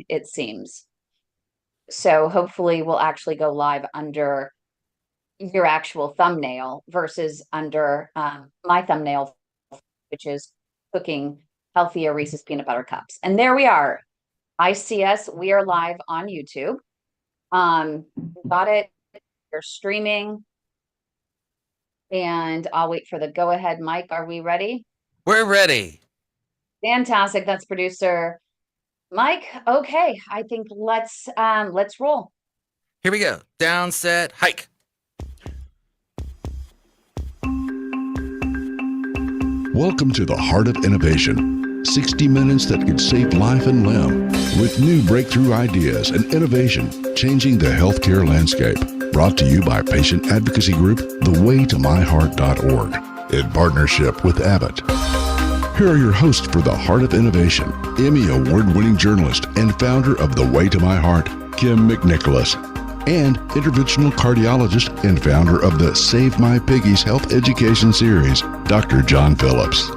it seems. So hopefully we'll actually go live under your actual thumbnail versus under my thumbnail, which is cooking healthier Reese's peanut butter cups. And there we are. ICS, we are live on YouTube. Got it. You're streaming. And I'll wait for the go ahead. Mike, are we ready? We're ready. Fantastic. That's producer Mike. Okay, I think let's roll. Here we go. Down, set, hike. Welcome to the Heart of Innovation. 60 minutes that could save life and limb, with new breakthrough ideas and innovation changing the healthcare landscape. Brought to you by patient advocacy group thewaytomyheart.org in partnership with Abbott. Here are your hosts for the Heart of Innovation, Emmy Award-winning journalist and founder of The Way to My Heart, Kim McNicholas, and interventional cardiologist and founder of the Save My Piggies Health Education Series, Dr. John Phillips.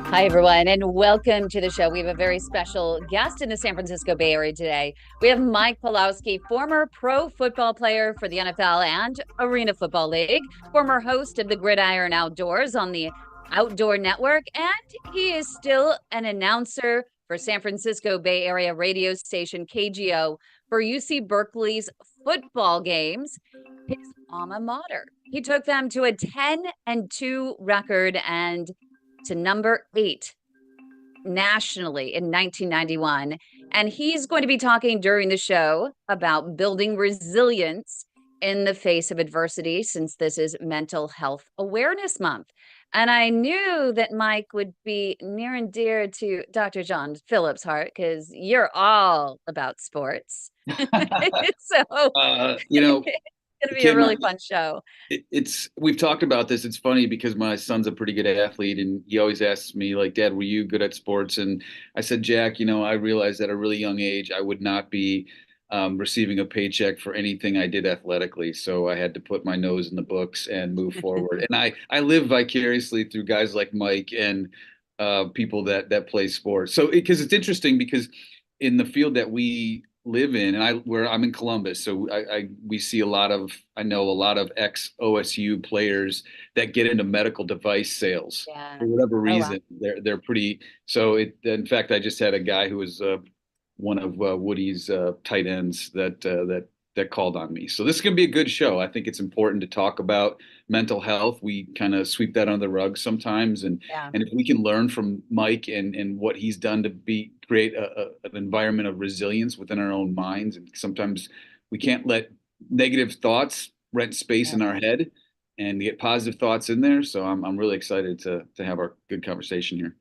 Hi, everyone, and welcome to the show. We have a very special guest in the San Francisco Bay Area today. We have Mike Pawlawski, former pro football player for the NFL and Arena Football League, former host of the Gridiron Outdoors on the Outdoor Network, and he is still an announcer for San Francisco Bay Area radio station KGO for UC Berkeley's football games, his alma mater. He took them to a 10-2 record and to number 8 nationally in 1991. And he's going to be talking during the show about building resilience in the face of adversity, since this is Mental Health Awareness Month. And I knew that Mike would be near and dear to Dr. John Phillips' heart, because you're all about sports. So it's going to be a really fun show. We've talked about this. It's funny because my son's a pretty good athlete, and he always asks me, like, Dad, were you good at sports? And I said, Jack, I realized at a really young age I would not be receiving a paycheck for anything I did athletically. So I had to put my nose in the books and move forward. And I live vicariously through guys like Mike and people that play sports. So because it's interesting, because in the field that we live in, and I'm in Columbus, so we see I know a lot of ex-OSU players that get into medical device sales for whatever reason. Oh, wow. They're pretty. So in fact, I just had a guy who was one of Woody's tight ends that called on me. So this is going to be a good show. I think it's important to talk about mental health. We kind of sweep that under the rug sometimes. And if we can learn from Mike and what he's done to create an environment of resilience within our own minds. And sometimes we can't let negative thoughts rent space in our head and get positive thoughts in there. So I'm really excited to have our good conversation here.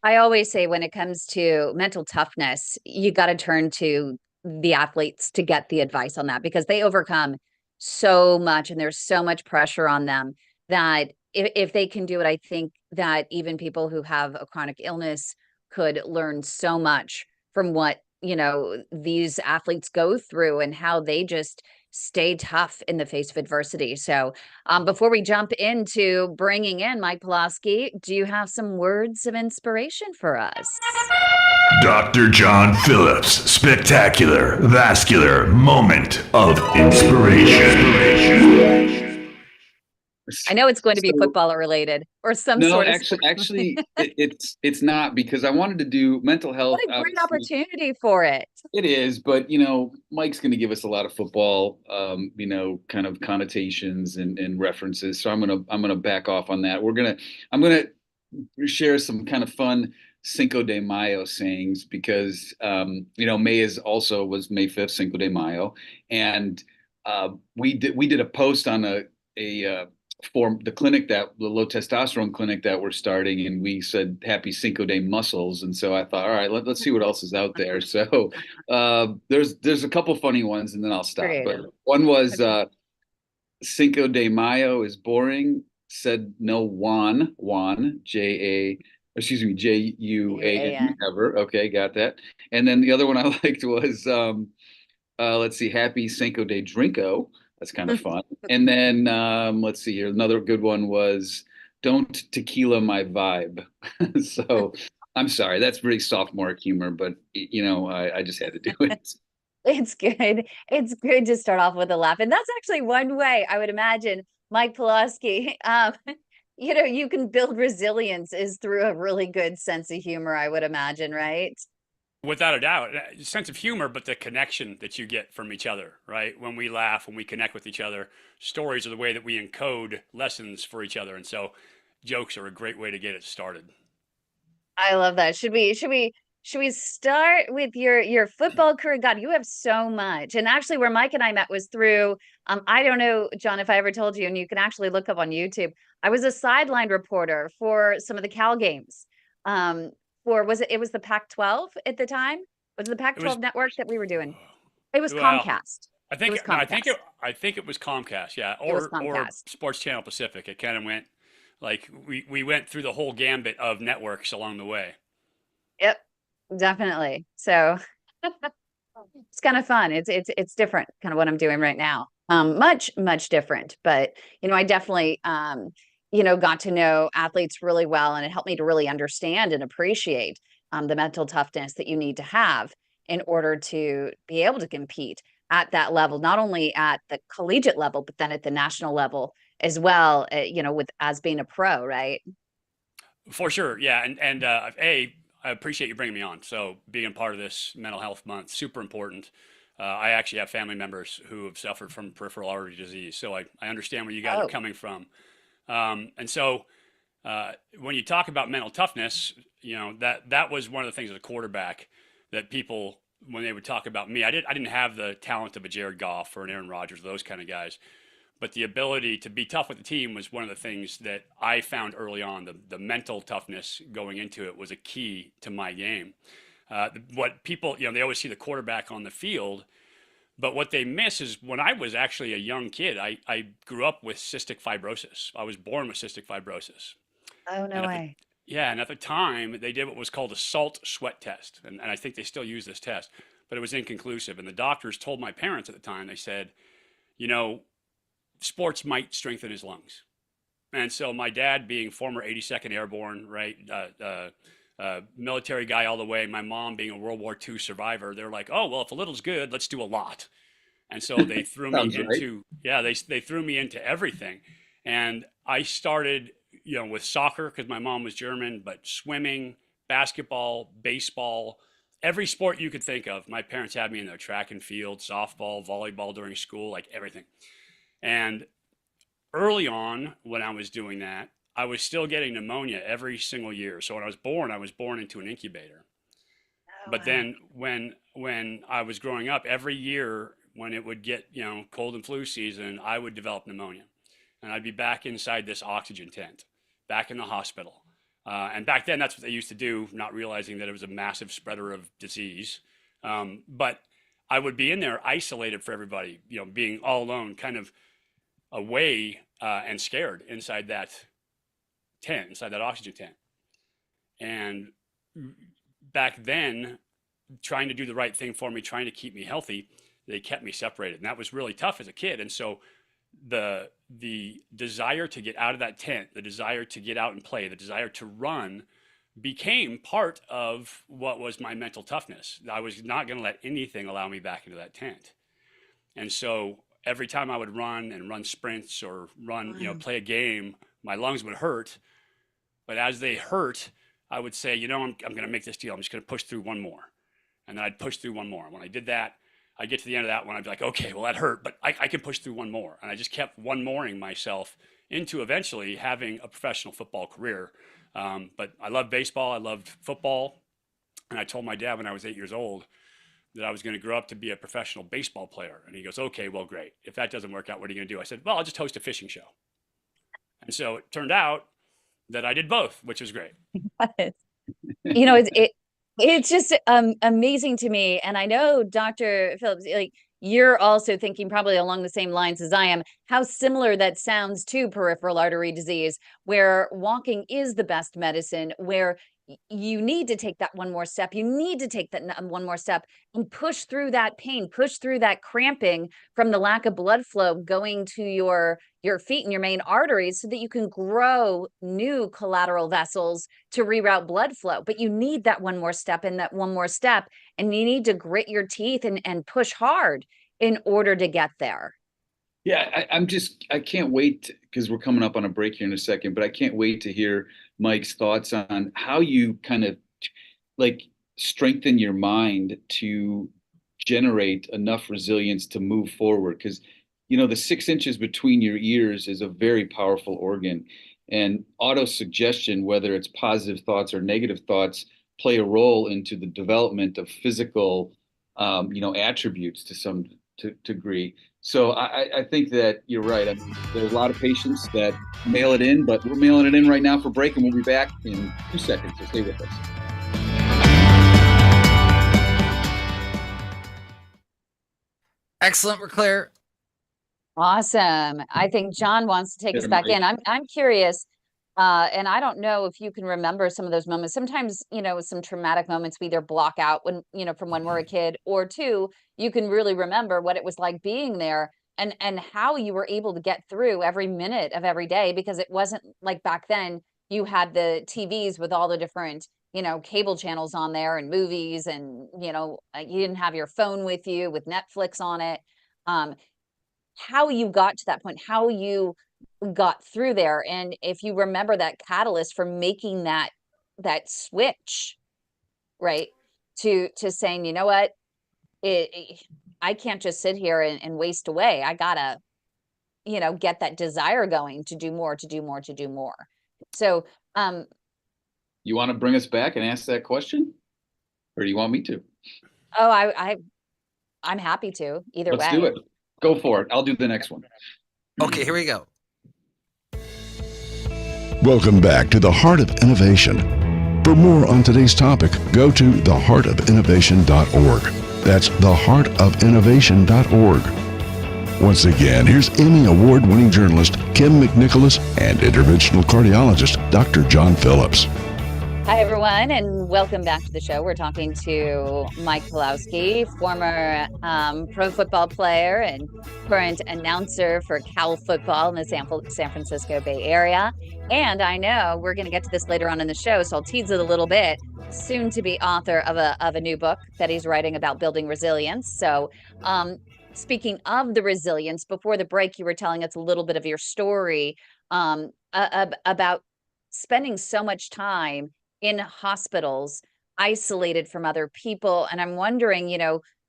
I always say, when it comes to mental toughness, you got to turn to the athletes to get the advice on that, because they overcome so much and there's so much pressure on them that if they can do it, I think that even people who have a chronic illness could learn so much from what, these athletes go through and how they just stay tough in the face of adversity. So before we jump into bringing in Mike Pawlawski, do you have some words of inspiration for us? Dr. John Phillips, spectacular, vascular moment of inspiration. I know it's going to be football related or some sort of. No, actually, it's not, because I wanted to do mental health. What a great opportunity for it. It is, but Mike's going to give us a lot of football, kind of connotations and references. So I'm gonna back off on that. I'm gonna share some kind of fun Cinco de Mayo sayings, because May was May 5th, Cinco de Mayo, and we did a post on for the low testosterone clinic that we're starting, and we said happy Cinco de muscles. And so I thought, all right, let's see what else is out there. So there's a couple funny ones, and then I'll stop. Great. But one was Cinco de Mayo is boring, said no Juan, Juan ever. Okay, got that. And then the other one I liked was let's see, happy Cinco de Drinko. That's kind of fun. And then let's see here. Another good one was don't tequila my vibe. So I'm sorry, that's really sophomore humor, but I just had to do it. It's good. It's good to start off with a laugh. And that's actually one way I would imagine Mike Pawlawski, you can build resilience is through a really good sense of humor, I would imagine, right? Without a doubt, sense of humor, but the connection that you get from each other, right? When we laugh, when we connect with each other, stories are the way that we encode lessons for each other. And so jokes are a great way to get it started. I love that. Should we start with your football career? God, you have so much. And actually where Mike and I met was through I don't know, John, if I ever told you, and you can actually look up on YouTube. I was a sideline reporter for some of the Cal games. It was the Pac-12 at the time? Was it the Pac-12 network that we were doing? It was Comcast. I think it was Comcast, yeah, or Sports Channel Pacific. It kind of went like we went through the whole gambit of networks along the way. Yep, definitely. So it's kind of fun. It's different, kind of what I'm doing right now. Much different, but I definitely got to know athletes really well, and it helped me to really understand and appreciate the mental toughness that you need to have in order to be able to compete at that level, not only at the collegiate level, but then at the national level as well, with as being a pro, right? For sure. Yeah. And I appreciate you bringing me on. So being part of this mental health month, super important. I actually have family members who have suffered from peripheral artery disease. So I understand where you guys are coming from. And so when you talk about mental toughness, that was one of the things as a quarterback that people, when they would talk about me, I didn't have the talent of a Jared Goff or an Aaron Rodgers, those kind of guys. But the ability to be tough with the team was one of the things that I found early on. The mental toughness going into it was a key to my game. What people, they always see the quarterback on the field, but what they miss is when I was actually a young kid, I grew up with cystic fibrosis. I was born with cystic fibrosis. Oh, no way. And at the time, they did what was called a salt sweat test. And I think they still use this test, but it was inconclusive. And the doctors told my parents at the time, they said, sports might strengthen his lungs. And so my dad, being former 82nd Airborne, right, military guy all the way, my mom being a World War II survivor, they're like, oh, well, if a little's good, let's do a lot. And so they threw me into, they threw me into everything. And I started, with soccer because my mom was German, but swimming, basketball, baseball, every sport you could think of. My parents had me in their track and field, softball, volleyball during school, like everything. And early on, when I was doing that, I was still getting pneumonia every single year. So when I was born into an incubator. But then when I was growing up, every year when it would get, cold and flu season, I would develop pneumonia. And I'd be back inside this oxygen tent, back in the hospital. And back then, that's what they used to do, not realizing that it was a massive spreader of disease. But I would be in there isolated for everybody, being all alone, kind of away and scared inside that tent, inside that oxygen tent. And back then, trying to do the right thing for me, trying to keep me healthy, they kept me separated. And that was really tough as a kid. And so the desire to get out of that tent, the desire to get out and play, the desire to run became part of what was my mental toughness. I was not going to let anything allow me back into that tent. And so every time I would run sprints or play a game, my lungs would hurt. But as they hurt, I would say, I'm going to make this deal. I'm just going to push through one more. And then I'd push through one more. When I did that, I'd get to the end of that one. I'd be like, okay, well, that hurt, but I can push through one more. And I just kept one-moring myself into eventually having a professional football career. But I loved baseball. I loved football. And I told my dad when I was 8 years old that I was going to grow up to be a professional baseball player. And he goes, okay, well, great. If that doesn't work out, what are you going to do? I said, well, I'll just host a fishing show. And so it turned out that I did both, which was great. It's just amazing to me. And I know, Dr. Phillips, like you're also thinking probably along the same lines as I am, how similar that sounds to peripheral artery disease, where walking is the best medicine, where you need to take that one more step. You need to take that one more step and push through that pain, push through that cramping from the lack of blood flow going to your feet and your main arteries so that you can grow new collateral vessels to reroute blood flow. But you need that one more step and that one more step, and you need to grit your teeth and push hard in order to get there. Yeah, I can't wait because we're coming up on a break here in a second, but I can't wait to hear Mike's thoughts on how you kind of like strengthen your mind to generate enough resilience to move forward. Because, the 6 inches between your ears is a very powerful organ, and auto-suggestion, whether it's positive thoughts or negative thoughts, play a role into the development of physical, attributes to some degree. So I think that you're right. I mean, there's a lot of patients that mail it in, but we're mailing it in right now for break, and we'll be back in 2 seconds. So stay with us. Excellent. We're clear. Awesome. I think John wants to take us back in. I'm curious, and I don't know if you can remember some of those moments. Sometimes, some traumatic moments we either block out when, from when we're a kid, or two, you can really remember what it was like being there and how you were able to get through every minute of every day, because it wasn't like back then you had the TVs with all the different, cable channels on there and movies, and, you didn't have your phone with you with Netflix on it. How you got to that point, how you got through there, and if you remember that catalyst for making that switch, right, to saying, you know what, I can't just sit here and waste away. I gotta, get that desire going to do more, to do more, to do more. So, you want to bring us back and ask that question, or do you want me to? Oh, I'm happy to. Either way. Let's do it. Go for it. I'll do the next one. Okay, here we go. Welcome back to the Heart of Innovation. For more on today's topic, go to theheartofinnovation.org. That's theheartofinnovation.org. Once again, here's Emmy Award-winning journalist Kim McNicholas and interventional cardiologist Dr. John Phillips. Hi, everyone, and welcome back to the show. We're talking to Mike Pawlawski, former pro football player and current announcer for Cal football in the San Francisco Bay Area. And I know we're going to get to this later on in the show, so I'll tease it a little bit. Soon to be author of a new book that he's writing about building resilience. So speaking of the resilience, before the break, you were telling us a little bit of your story about spending so much time in hospitals, isolated from other people. And I'm wondering,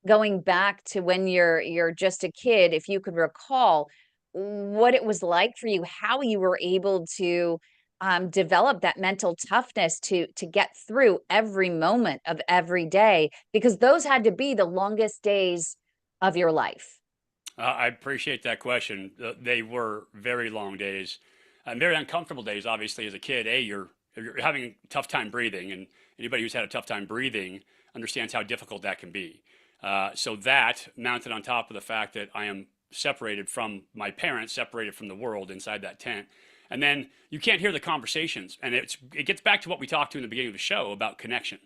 going back to when you're just a kid, if you could recall what it was like for you, how you were able to develop that mental toughness to get through every moment of every day, because those had to be the longest days of your life. I appreciate that question. They were very long days and very uncomfortable days. Obviously, as a kid, you're having a tough time breathing, and anybody who's had a tough time breathing understands how difficult that can be. So that mounted on top of the fact that I am separated from my parents, separated from the world inside that tent. And then you can't hear the conversations. And it gets back to what we talked to in the beginning of the show about connection,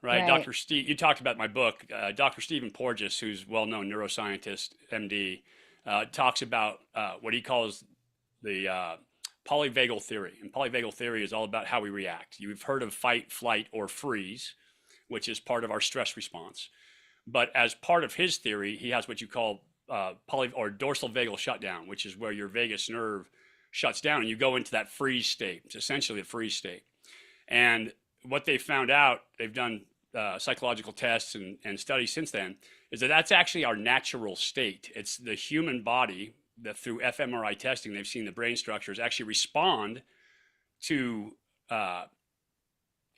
right? Dr. Steve, you talked about my book. Dr. Stephen Porges, who's well-known neuroscientist, MD, talks about what he calls the polyvagal theory. And polyvagal theory is all about how we react. You've heard of fight, flight, or freeze, which is part of our stress response. But as part of his theory, he has what you call dorsal vagal shutdown, which is where your vagus nerve shuts down and you go into that freeze state. It's essentially a freeze state. And what they found out, they've done psychological tests and studies since then, is that that's actually our natural state. It's the human body that through fMRI testing, they've seen the brain structures actually respond to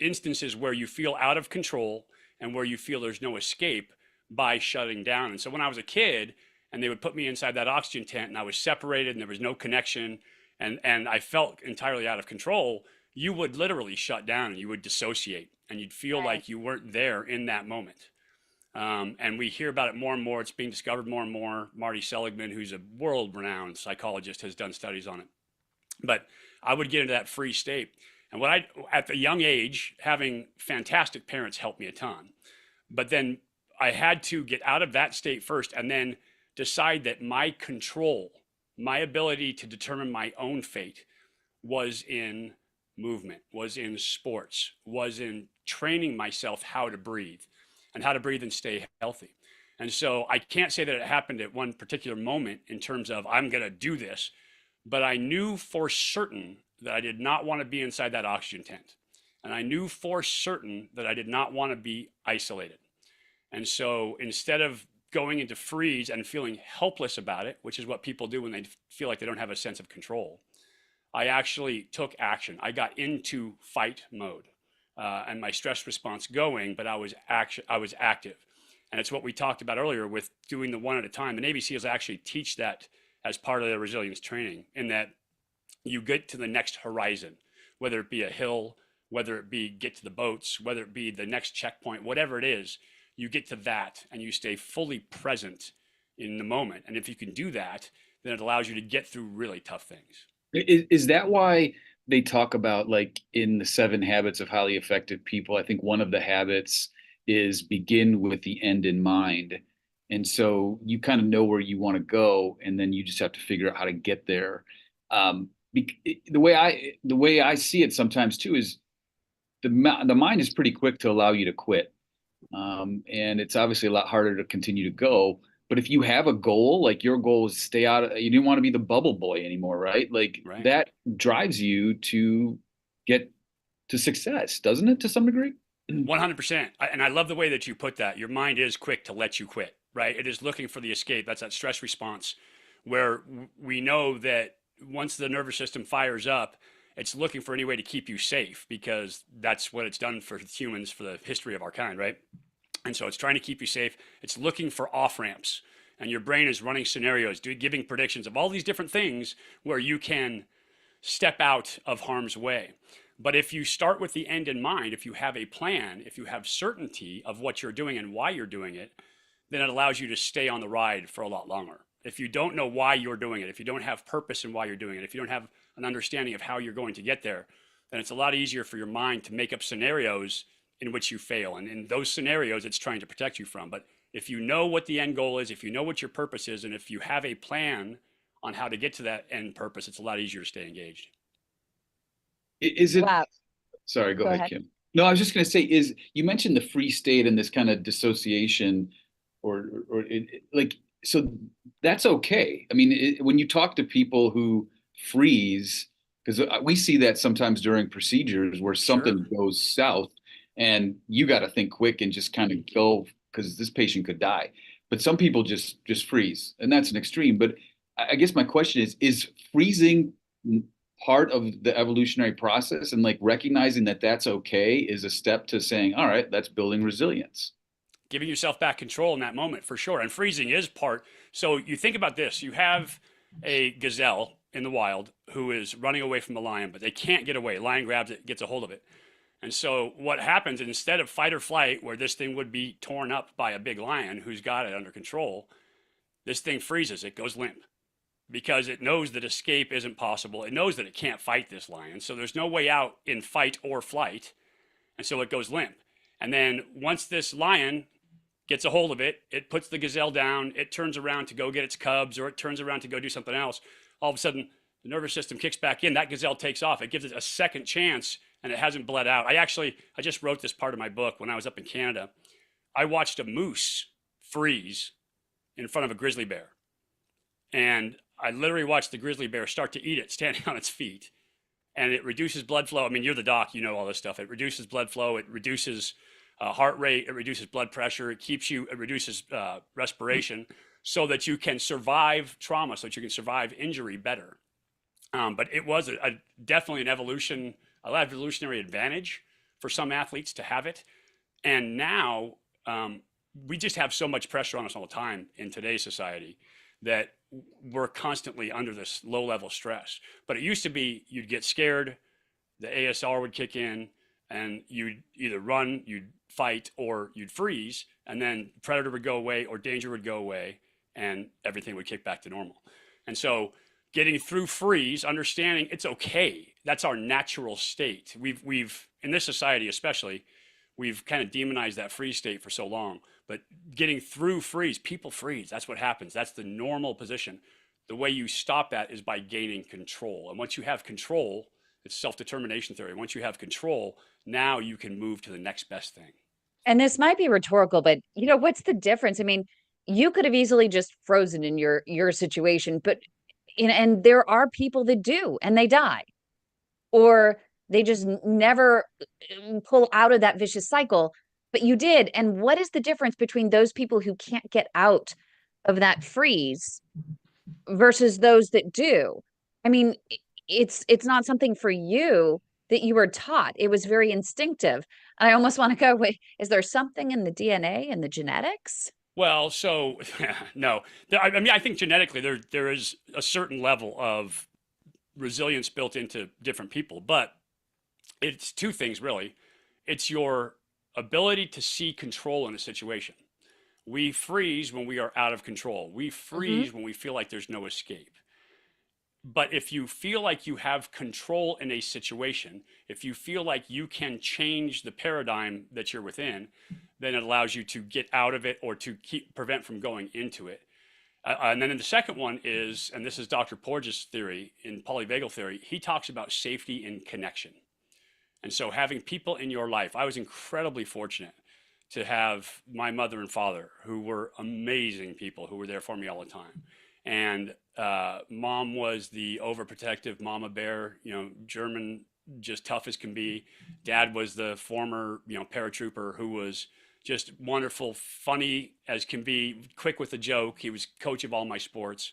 instances where you feel out of control and where you feel there's no escape by shutting down. And so when I was a kid and they would put me inside that oxygen tent and I was separated and there was no connection and I felt entirely out of control, you would literally shut down and you would dissociate and you'd feel like you weren't there in that moment. And we hear about it more and more. It's being discovered more and more. Marty Seligman, who's a world-renowned psychologist, has done studies on it. But I would get into that free state. And at the young age, having fantastic parents helped me a ton. But then I had to get out of that state first and then decide that my control, my ability to determine my own fate was in movement, was in sports, was in training myself how to breathe and stay healthy. And so I can't say that it happened at one particular moment in terms of I'm going to do this, but I knew for certain that I did not want to be inside that oxygen tent. And I knew for certain that I did not want to be isolated. And so instead of going into freeze and feeling helpless about it, which is what people do when they feel like they don't have a sense of control, I actually took action. I got into fight mode and my stress response going, but I was active. And it's what we talked about earlier with doing the one at a time. The Navy SEALs actually teach that as part of their resilience training, in that you get to the next horizon, whether it be a hill, whether it be get to the boats, whether it be the next checkpoint, whatever it is, you get to that and you stay fully present in the moment. And if you can do that, then it allows you to get through really tough things. Is that why they talk about, like, in the 7 habits of highly effective people, I think one of the habits is begin with the end in mind. And so you kind of know where you want to go, and then you just have to figure out how to get there. The way I see it sometimes too is the mind is pretty quick to allow you to quit. And it's obviously a lot harder to continue to go. But if you have a goal, like your goal is stay out, you didn't want to be the bubble boy anymore, right? Like Right. That drives you to get to success, doesn't it, to some degree? 100%. And I love the way that you put that. Your mind is quick to let you quit, right? It is looking for the escape. That's that stress response where we know that once the nervous system fires up, it's looking for any way to keep you safe, because that's what it's done for humans for the history of our kind, right? And so it's trying to keep you safe. It's looking for off ramps, and your brain is running scenarios, giving predictions of all these different things where you can step out of harm's way. But if you start with the end in mind, if you have a plan, if you have certainty of what you're doing and why you're doing it, then it allows you to stay on the ride for a lot longer. If you don't know why you're doing it, if you don't have purpose in why you're doing it, if you don't have an understanding of how you're going to get there, then it's a lot easier for your mind to make up scenarios in which you fail. And in those scenarios, it's trying to protect you from. But if you know what the end goal is, if you know what your purpose is, and if you have a plan on how to get to that end purpose, it's a lot easier to stay engaged. Is it? Wow. Sorry, go ahead, Kim. No, I was just going to say, you mentioned the free state and this kind of dissociation, so that's okay. I mean, when you talk to people who freeze, because we see that sometimes during procedures where something goes south and you got to think quick and just kind of go, because this patient could die. But some people just freeze, and that's an extreme. But I guess my question is freezing part of the evolutionary process, and like recognizing that that's okay is a step to saying, all right, that's building resilience. Giving yourself back control in that moment, for sure. And freezing is part. So you think about this, you have a gazelle in the wild who is running away from the lion, but they can't get away. Lion grabs it, gets a hold of it. And so what happens, instead of fight or flight, where this thing would be torn up by a big lion who's got it under control, this thing freezes, it goes limp, because it knows that escape isn't possible. It knows that it can't fight this lion. So there's no way out in fight or flight. And so it goes limp. And then once this lion gets a hold of it, it puts the gazelle down, it turns around to go get its cubs, or it turns around to go do something else. All of a sudden, the nervous system kicks back in, that gazelle takes off. It gives it a second chance, and it hasn't bled out. I just wrote this part of my book when I was up in Canada. I watched a moose freeze in front of a grizzly bear. And I literally watched the grizzly bear start to eat it, standing on its feet. And it reduces blood flow. I mean, you're the doc, you know all this stuff. It reduces blood flow, it reduces heart rate, it reduces blood pressure, it reduces respiration, so that you can survive trauma, so that you can survive injury better. But it was definitely an evolutionary advantage for some athletes to have it. And now we just have so much pressure on us all the time in today's society that we're constantly under this low-level stress. But it used to be you'd get scared, the ASR would kick in, and you'd either run, you'd fight, or you'd freeze, and then predator would go away or danger would go away, and everything would kick back to normal. And so getting through freeze, understanding it's okay that's our natural state. We've in this society especially, we've kind of demonized that freeze state for so long. But getting through freeze, people freeze. That's what happens. That's the normal position. The way you stop that is by gaining control. And once you have control, it's self-determination theory. Once you have control, now you can move to the next best thing. And this might be rhetorical, but what's the difference? I mean, you could have easily just frozen in your situation, but and there are people that do, and they die, or they just never pull out of that vicious cycle. But you did. And what is the difference between those people who can't get out of that freeze versus those that do? I mean, it's not something for you that you were taught. It was very instinctive. And I almost want to go, wait, is there something in the DNA and the genetics? Well, so no, I mean, I think genetically there is a certain level of resilience built into different people, but it's two things really. It's your ability to see control in a situation. We freeze when we are out of control. We freeze when we feel like there's no escape. But if you feel like you have control in a situation, if you feel like you can change the paradigm that you're within, then it allows you to get out of it or to prevent from going into it. And then the second one is, and this is Dr. Porges' theory in polyvagal theory, he talks about safety and connection. And so having people in your life, I was incredibly fortunate to have my mother and father who were amazing people who were there for me all the time. And mom was the overprotective mama bear, German, just tough as can be. Dad was the former, paratrooper who was just wonderful, funny as can be, quick with a joke. He was coach of all my sports.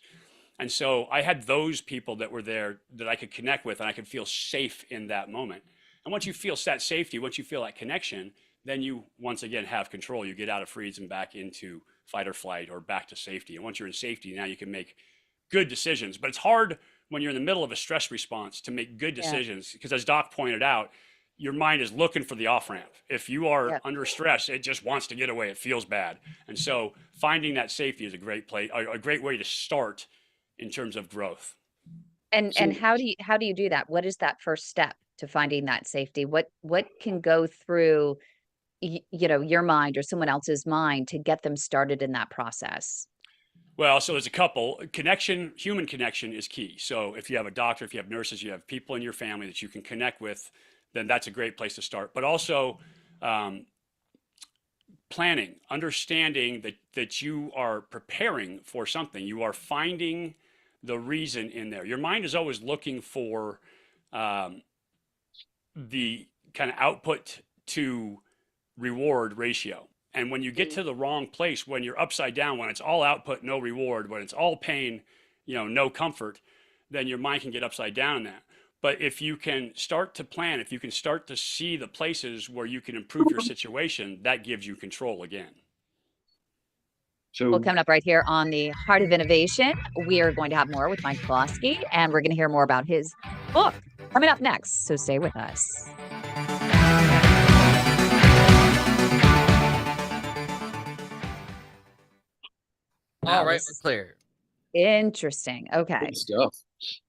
And so I had those people that were there that I could connect with and I could feel safe in that moment. And once you feel that safety, once you feel that connection, then you once again have control. You get out of freeze and back into fight or flight or back to safety. And once you're in safety, now you can make good decisions. But it's hard when you're in the middle of a stress response to make good decisions because as Doc pointed out, your mind is looking for the off-ramp. If you are under stress, it just wants to get away. It feels bad. And so finding that safety is a great way to start in terms of growth. And how do you do that? What is that first step to finding that safety? What can go through your mind or someone else's mind to get them started in that process? Well, so there's a couple. Human connection is key. So if you have a doctor, if you have nurses, you have people in your family that you can connect with, then that's a great place to start. But also planning, understanding that you are preparing for something. You are finding the reason in there. Your mind is always looking for the kind of output to reward ratio. And when you get to the wrong place, when you're upside down, when it's all output, no reward, when it's all pain, no comfort, then your mind can get upside down in that. But if you can start to plan, if you can start to see the places where you can improve your situation, that gives you control again. Well, coming up right here on the Heart of Innovation, we are going to have more with Mike Pawlawski, and we're going to hear more about his book coming up next. So stay with us. All right, we're clear. Interesting. Okay. Good stuff.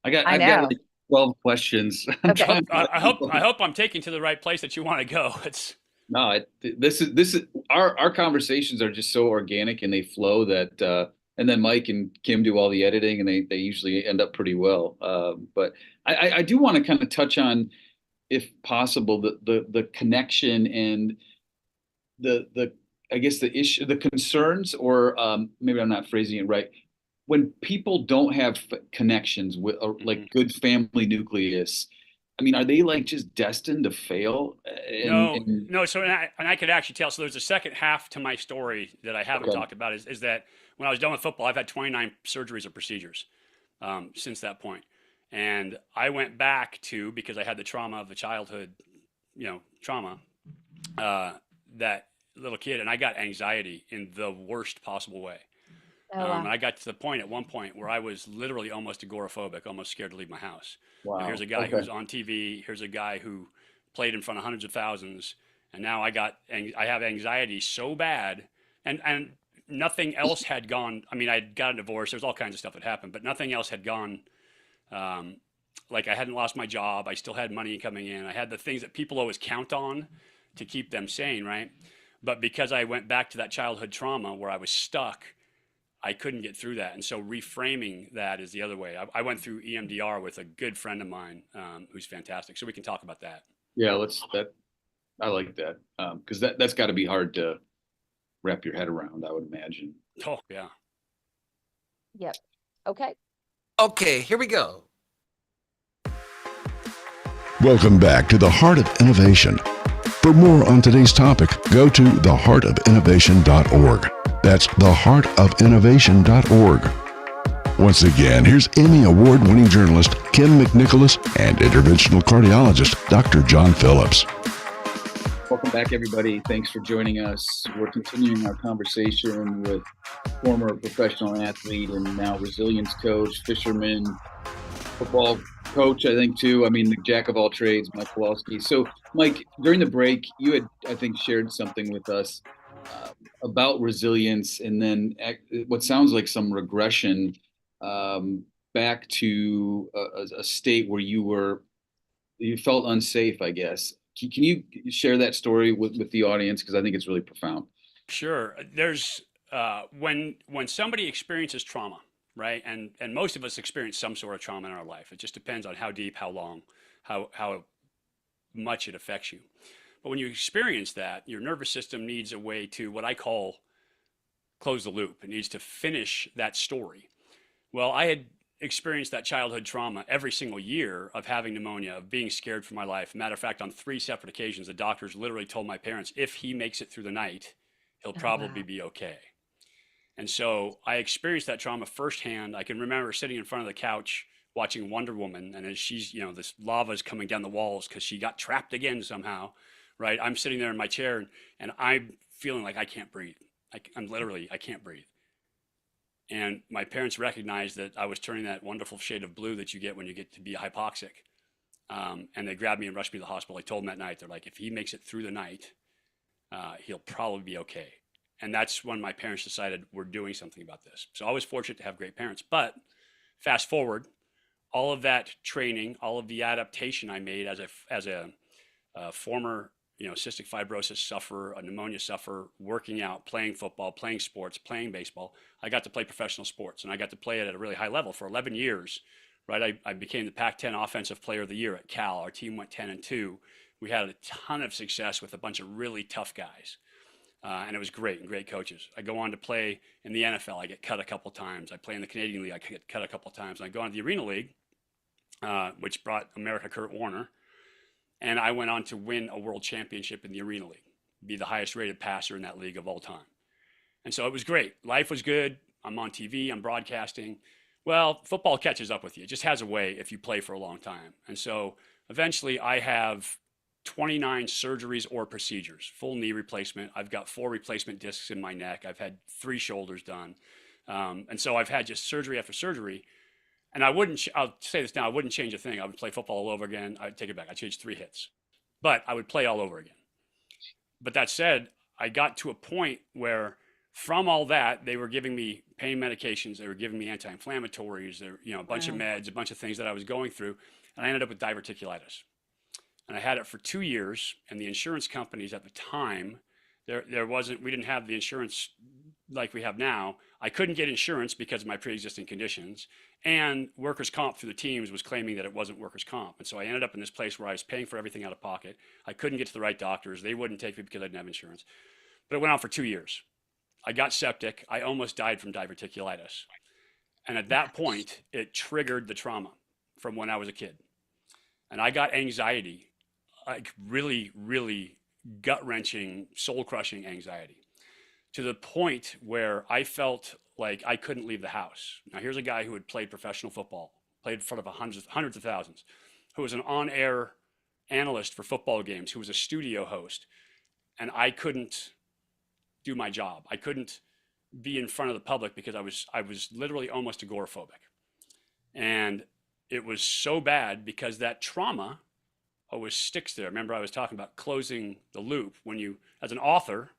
I've got like 12 questions. Okay. I hope I'm taking to the right place that you want to go. This is our conversations are just so organic and they flow that and then Mike and Kim do all the editing and they usually end up pretty well. But I do want to kind of touch on, if possible, the connection and the I guess the issue, the concerns, or maybe I'm not phrasing it right. When people don't have connections with like good family nucleus, I mean, are they like just destined to fail? No. So, and I could actually tell. So there's a second half to my story that I haven't talked about is that when I was done with football, I've had 29 surgeries or procedures since that point. And I went back to, because I had the trauma of the childhood, trauma, that little kid, and I got anxiety in the worst possible way. And I got to the point at one point where I was literally almost agoraphobic, almost scared to leave my house. Wow. Here's a guy who's on TV. Here's a guy who played in front of hundreds of thousands. And now I have anxiety so bad, and nothing else had gone. I mean, I'd got a divorce. There's all kinds of stuff that happened, but nothing else had gone like I hadn't lost my job. I still had money coming in. I had the things that people always count on to keep them sane, right? But because I went back to that childhood trauma where I was stuck, I couldn't get through that. And so reframing that is the other way. I went through EMDR with a good friend of mine who's fantastic. So we can talk about that. Yeah, I like that. Because that's got to be hard to wrap your head around, I would imagine. Oh, yeah. Yep. Okay. Okay, here we go. Welcome back to the Heart of Innovation. For more on today's topic, go to theheartofinnovation.org. That's theheartofinnovation.org. Once again, here's Emmy Award-winning journalist Kim McNicholas and interventional cardiologist Dr. John Phillips. Welcome back, everybody. Thanks for joining us. We're continuing our conversation with former professional athlete and now resilience coach, fisherman, football coach, I think, too. I mean, the jack of all trades, Mike Pawlawski. So, Mike, during the break, you had, I think, shared something with us about resilience and then what sounds like some regression back to a state where you felt unsafe, I guess. Can you share that story with the audience? Because I think it's really profound. Sure. There's when somebody experiences trauma, right? And most of us experience some sort of trauma in our life. It just depends on how deep, how long, how much it affects you. But when you experience that, your nervous system needs a way to, what I call, close the loop. It needs to finish that story. Well, I had experienced that childhood trauma every single year of having pneumonia, of being scared for my life. Matter of fact, on 3 separate occasions, the doctors literally told my parents, if he makes it through the night, he'll probably be okay. And so I experienced that trauma firsthand. I can remember sitting in front of the couch watching Wonder Woman, and as she's, this lava is coming down the walls because she got trapped again somehow, right? I'm sitting there in my chair and I'm feeling like I can't breathe. I can't breathe. And my parents recognized that I was turning that wonderful shade of blue that you get when you get to be hypoxic. And they grabbed me and rushed me to the hospital. I told them that night, they're like, if he makes it through the night, he'll probably be okay. And that's when my parents decided we're doing something about this. So I was fortunate to have great parents. But fast forward, all of that training, all of the adaptation I made as a former cystic fibrosis sufferer, a pneumonia sufferer, working out, playing football, playing sports, playing baseball. I got to play professional sports, and I got to play it at a really high level for 11 years, right? I became the Pac-10 Offensive Player of the Year at Cal. Our team went 10-2. We had a ton of success with a bunch of really tough guys, and it was great and great coaches. I go on to play in the NFL. I get cut a couple times. I play in the Canadian League. I get cut a couple times. And I go on to the Arena League, which brought America Kurt Warner. And I went on to win a world championship in the Arena League, be the highest rated passer in that league of all time. And so it was great. Life was good. I'm on TV, I'm broadcasting. Well, football catches up with you. It just has a way if you play for a long time. And so eventually I have 29 surgeries or procedures, full knee replacement. I've got 4 replacement discs in my neck. I've had 3 shoulders done. And so I've had just surgery after surgery. And I'll say this now, I wouldn't change a thing. I would play football all over again. I'd take it back. I'd change 3 hits. But I would play all over again. But that said, I got to a point where from all that, they were giving me pain medications. They were giving me anti-inflammatories. A bunch of meds, a bunch of things that I was going through. And I ended up with diverticulitis. And I had it for 2 years. And the insurance companies at the time, we didn't have the insurance like we have now. I couldn't get insurance because of my pre-existing conditions. And workers' comp through the teams was claiming that it wasn't workers' comp. And so I ended up in this place where I was paying for everything out of pocket. I couldn't get to the right doctors. They wouldn't take me because I didn't have insurance. But it went on for 2 years. I got septic. I almost died from diverticulitis. And at that point, it triggered the trauma from when I was a kid. And I got anxiety, like really, really gut-wrenching, soul-crushing anxiety, to the point where I felt like I couldn't leave the house. Now, here's a guy who had played professional football, played in front of hundreds of thousands, who was an on-air analyst for football games, who was a studio host, and I couldn't do my job. I couldn't be in front of the public because I was literally almost agoraphobic. And it was so bad because that trauma always sticks there. Remember, I was talking about closing the loop. When you, as an author,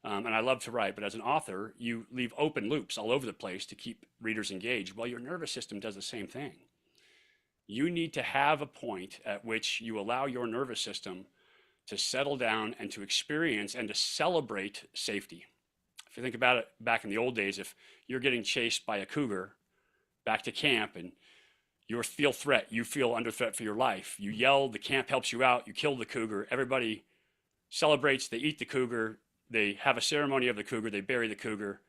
and I love to write, but as an author, you leave open loops all over the place to keep readers engaged. Well, your nervous system does the same thing. You need to have a point at which you allow your nervous system to settle down and to experience and to celebrate safety. If you think about it back in the old days, if you're getting chased by a cougar back to camp and you feel threat, you feel under threat for your life, you yell, the camp helps you out, you kill the cougar, everybody celebrates, they eat the cougar, they have a ceremony of the cougar, they bury the cougar.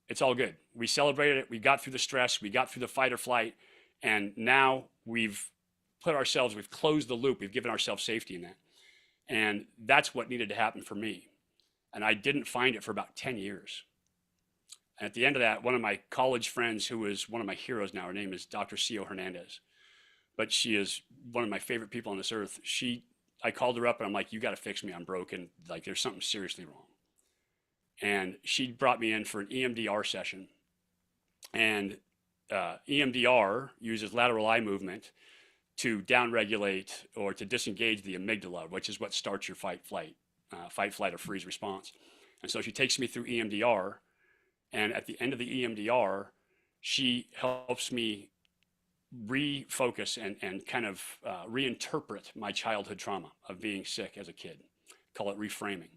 It's all good. We celebrated it, we got through the stress, we got through the fight or flight, and now we've closed the loop, we've given ourselves safety in that. And that's what needed to happen for me. And I didn't find it for about 10 years. And at the end of that, one of my college friends, who is one of my heroes now, her name is Dr. Cio Hernandez, but she is one of my favorite people on this earth. I called her up and I'm like, you got to fix me. I'm broken. Like, there's something seriously wrong. And she brought me in for an EMDR session. And EMDR uses lateral eye movement to downregulate or to disengage the amygdala, which is what starts your fight, flight, or freeze response. And so she takes me through EMDR, and at the end of the EMDR, she helps me refocus and kind of reinterpret my childhood trauma of being sick as a kid. Call it reframing.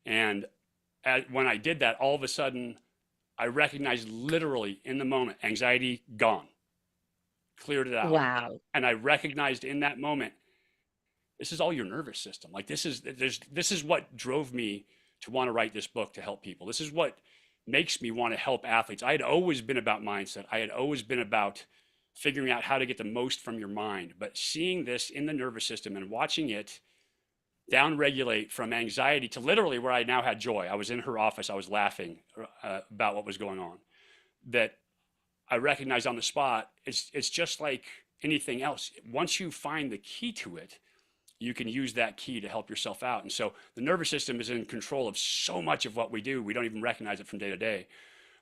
And when I did that, all of a sudden, I recognized literally in the moment, anxiety gone. Cleared it out. Wow. And I recognized in that moment, this is all your nervous system. Like, this is what drove me to want to write this book to help people. This is what makes me want to help athletes. I had always been about mindset. I had always been about figuring out how to get the most from your mind. But seeing this in the nervous system and watching it downregulate from anxiety to literally where I now had joy. I was in her office. I was laughing about what was going on. That I recognized on the spot, it's just like anything else. Once you find the key to it, you can use that key to help yourself out. And so the nervous system is in control of so much of what we do. We don't even recognize it from day to day.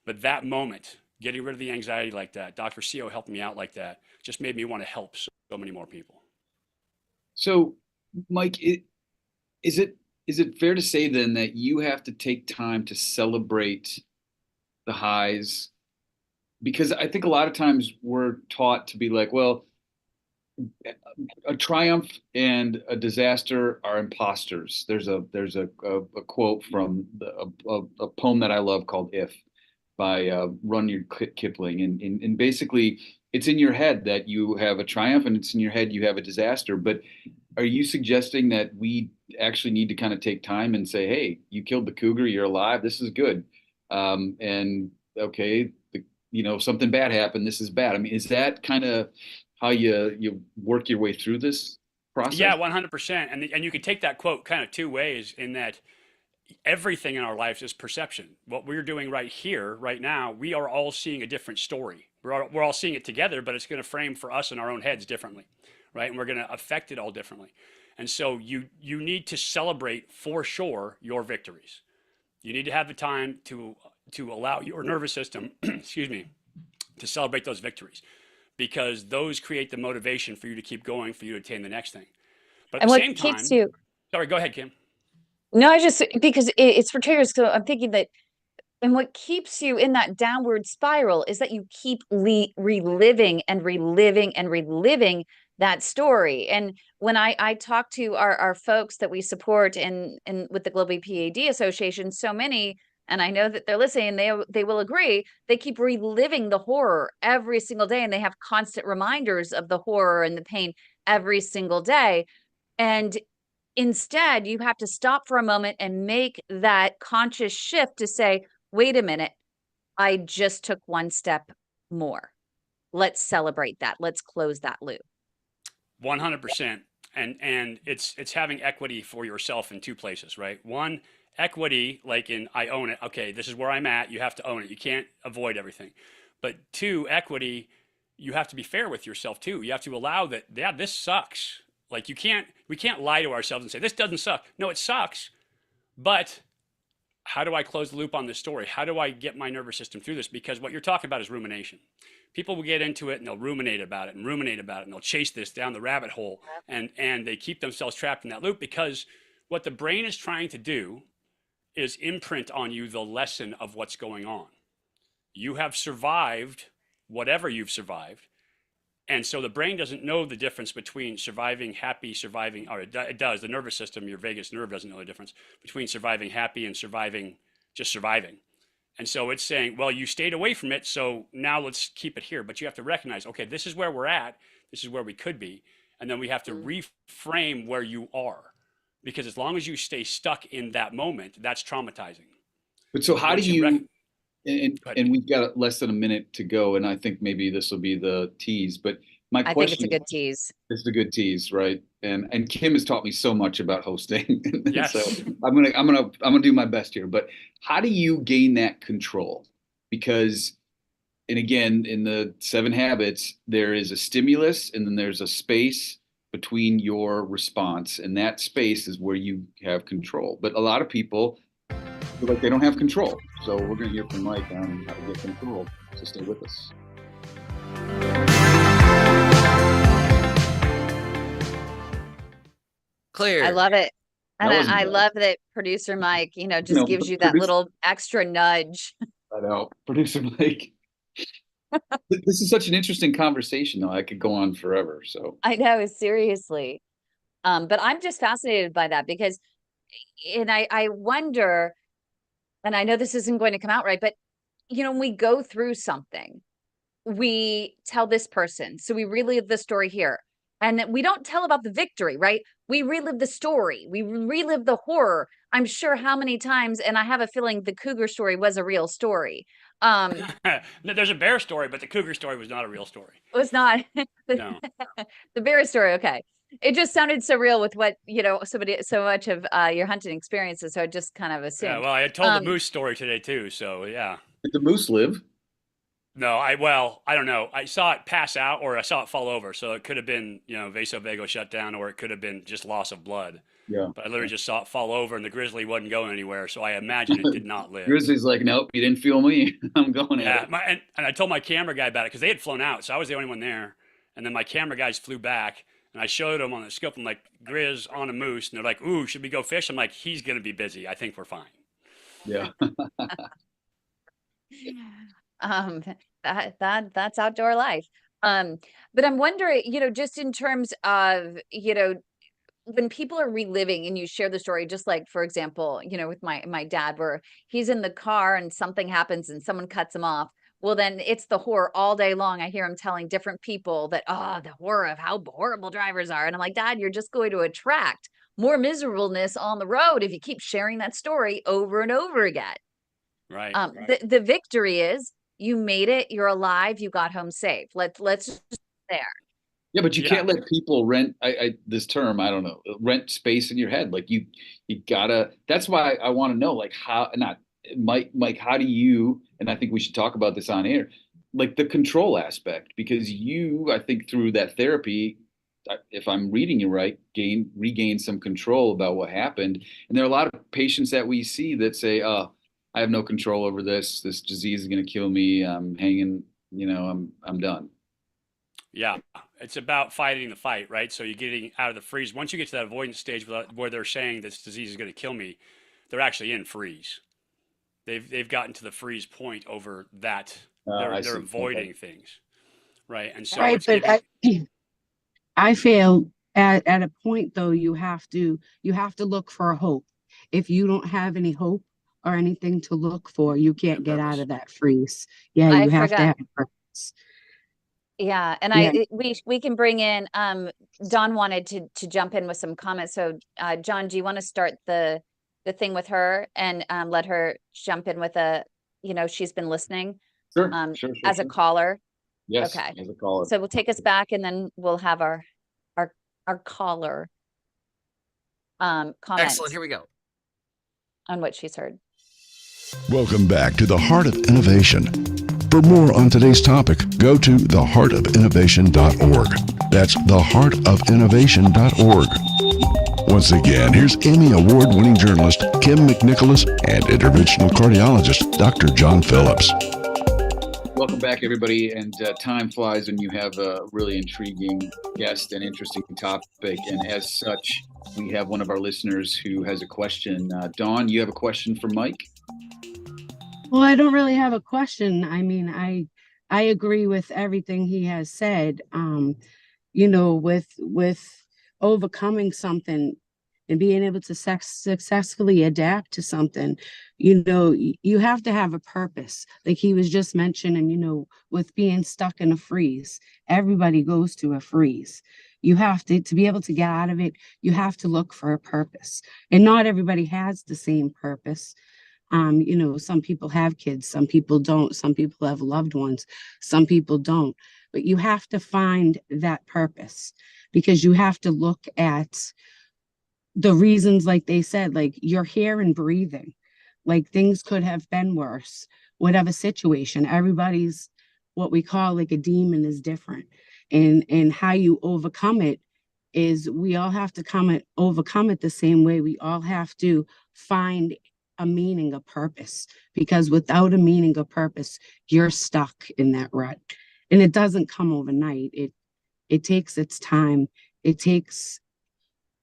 But that moment, getting rid of the anxiety like that, Dr. Cio helped me out like that, just made me want to help so many more people. So, Mike, is it fair to say then that you have to take time to celebrate the highs? Because I think a lot of times we're taught to be like, well, a triumph and a disaster are imposters. There's a quote from a poem that I love called "If" by Rudyard Kipling, and basically it's in your head that you have a triumph and it's in your head you have a disaster. But are you suggesting that we actually need to kind of take time and say, hey, you killed the cougar, you're alive, this is good, and okay, something bad happened, this is bad? I mean, is that kind of how you work your way through this process? Yeah, 100%. And you can take that quote kind of two ways, in that everything in our lives is perception. What we're doing right here, right now, we are all seeing a different story. We're all seeing it together, but it's going to frame for us in our own heads differently, right? And we're going to affect it all differently. And so you need to celebrate for sure your victories. You need to have the time to allow your nervous system, excuse me, to celebrate those victories, because those create the motivation for you to keep going, for you to attain the next thing. But at the same time, sorry, go ahead, Kim. No, because it's for triggers. So I'm thinking that, and what keeps you in that downward spiral is that you keep reliving and reliving and reliving that story. And when I talk to our folks that we support in with the Global PAD Association, so many, and I know that they're listening, they will agree, they keep reliving the horror every single day, and they have constant reminders of the horror and the pain every single day. And instead, you have to stop for a moment and make that conscious shift to say, wait a minute, I just took one step more. Let's celebrate that. Let's close that loop. 100%. And it's having equity for yourself in two places, right? One, equity, like in I own it. Okay, this is where I'm at. You have to own it. You can't avoid everything. But two, equity, you have to be fair with yourself too. You have to allow that, yeah, this sucks. Like we can't lie to ourselves and say, this doesn't suck. No, it sucks. But how do I close the loop on this story? How do I get my nervous system through this? Because what you're talking about is rumination. People will get into it and they'll ruminate about it and they'll chase this down the rabbit hole, and they keep themselves trapped in that loop, because what the brain is trying to do is imprint on you the lesson of what's going on. You have survived whatever you've survived, And so the brain doesn't know the difference between surviving, happy, surviving, or it does. The nervous system, your vagus nerve doesn't know the difference between surviving happy and surviving, just surviving. And so it's saying, well, you stayed away from it, so now let's keep it here. But you have to recognize, okay, this is where we're at. This is where we could be. And then we have to reframe where you are. Because as long as you stay stuck in that moment, that's traumatizing. But so how do you, and we've got less than a minute to go, and I think maybe this will be the tease, but my question. I think it's a good tease. It's a good tease, right? And Kim has taught me so much about hosting. Yes. So I'm gonna do my best here. But how do you gain that control? Because, and again, in the 7 habits, there is a stimulus and then there's a space between your response, and that space is where you have control. But a lot of people feel like they don't have control. So we're gonna hear from Mike on how to get control. So stay with us. Clear. I love it. And I love that producer Mike, just gives you that little extra nudge. I know. Producer Mike. This is such an interesting conversation, though. I could go on forever. So I know, seriously. But I'm just fascinated by that because, and I wonder, and I know this isn't going to come out right, but when we go through something, we tell this person. So we relive the story here. And we don't tell about the victory, right? We relive the story. We relive the horror. I'm sure how many times, and I have a feeling the cougar story was a real story. There's a bear story, but the cougar story was not a real story. It was not. No. The bear story, okay. It just sounded so real with what, so much of your hunting experiences. So I just kind of assumed. Yeah, well, I had told the moose story today too. So yeah. Did the moose live? No, I don't know. I saw it pass out or I saw it fall over. So it could have been, vasovagal shutdown, or it could have been just loss of blood. Yeah. But I literally just saw it fall over and the grizzly wasn't going anywhere. So I imagine it did not live. Grizzly's like, nope, you didn't feel me. I'm going at it. And I told my camera guy about it because they had flown out. So I was the only one there. And then my camera guys flew back and I showed them on the scope. I'm like, Grizz on a moose. And they're like, ooh, should we go fish? I'm like, he's going to be busy. I think we're fine. Yeah. That's outdoor life. But I'm wondering, just in terms of, when people are reliving and you share the story, just like, for example, with my dad, where he's in the car and something happens and someone cuts him off. Well, then it's the horror all day long. I hear him telling different people that, the horror of how horrible drivers are. And I'm like, Dad, you're just going to attract more miserableness on the road if you keep sharing that story over and over again. Right. The victory is you made it, you're alive, you got home safe. Let's just there. Yeah, but you can't let people rent this term, I don't know, rent space in your head. Like you gotta, that's why I want to know, like, how, not Mike, how do you, and I think we should talk about this on air, like the control aspect, because I think through that therapy, if I'm reading you right, regain some control about what happened. And there are a lot of patients that we see that say, I have no control over this. This disease is going to kill me. I'm hanging, I'm done. Yeah. It's about fighting the fight, right? So you're getting out of the freeze. Once you get to that avoidance stage where they're saying this disease is going to kill me, they're actually in freeze. They've gotten to the freeze point over that. They're avoiding things. Right. And so I feel at a point though, you have to look for hope. If you don't have any hope or anything to look for, you can't get out of that freeze. Yeah, you have to have purpose. Yeah, and we can bring in Dawn wanted to jump in with some comments. So John, do you want to start the thing with her and let her jump in with she's been listening Sure, as a caller? Yes, okay. As a caller. So we'll take us back and then we'll have our caller comment. Excellent, here we go. On what she's heard. Welcome back to the Heart of Innovation. For more on today's topic, go to theheartofinnovation.org. That's theheartofinnovation.org. Once again, here's Emmy Award-winning journalist Kim McNicholas and interventional cardiologist Dr. John Phillips. Welcome back, everybody. And time flies when you have a really intriguing guest and interesting topic. And as such, we have one of our listeners who has a question. Dawn, you have a question for Mike? Well, I don't really have a question. I mean, I agree with everything he has said. You know, with overcoming something and being able to successfully adapt to something, you know, you have to have a purpose. Like he was just mentioning, you know, with being stuck in a freeze, everybody goes to a freeze. You have to be able to get out of it, you have to look for a purpose. And not everybody has the same purpose. You know, some people have kids, some people don't, some people have loved ones, some people don't. But you have to find that purpose because you have to look at the reasons, like they said, like you're here and breathing. Like things could have been worse, whatever situation. Everybody's what we call like a demon is different. And how you overcome it is we all have to overcome it the same way. We all have to find a meaning, a purpose, because without a meaning, a purpose, you're stuck in that rut. And it doesn't come overnight. It takes its time. It takes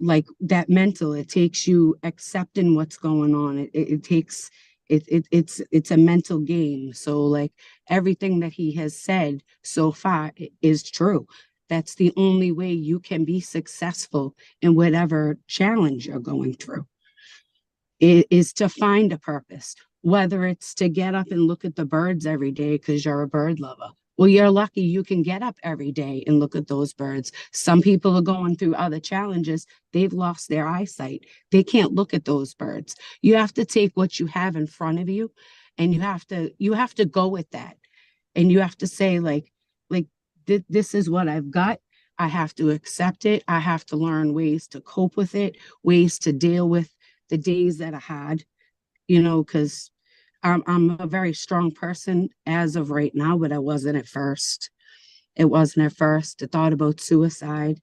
like that mental, it takes you accepting what's going on. It takes it's a mental game. So like everything that he has said so far is true. That's the only way you can be successful in whatever challenge you're going through, is to find a purpose, whether it's to get up and look at the birds every day because you're a bird lover. Well, you're lucky you can get up every day and look at those birds. Some people are going through other challenges. They've lost their eyesight. They can't look at those birds. You have to take what you have in front of you and you have to go with that. And you have to say like this is what I've got. I have to accept it. I have to learn ways to cope with it, ways to deal with the days that I had, you know, because I'm a very strong person as of right now, but I wasn't at first. It wasn't at first. I thought about suicide.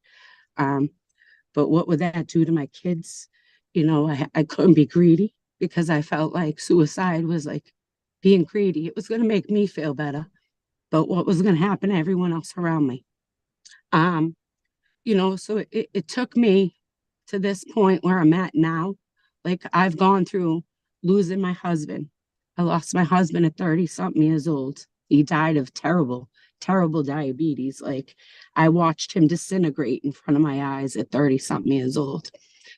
But what would that do to my kids? You know, I couldn't be greedy because I felt like suicide was like being greedy. It was going to make me feel better, but what was going to happen to everyone else around me? You know, so it took me to this point where I'm at now. Like I've gone through losing my husband. I lost my husband at 30 something years old. He died of terrible, terrible diabetes. Like I watched him disintegrate in front of my eyes at 30 something years old.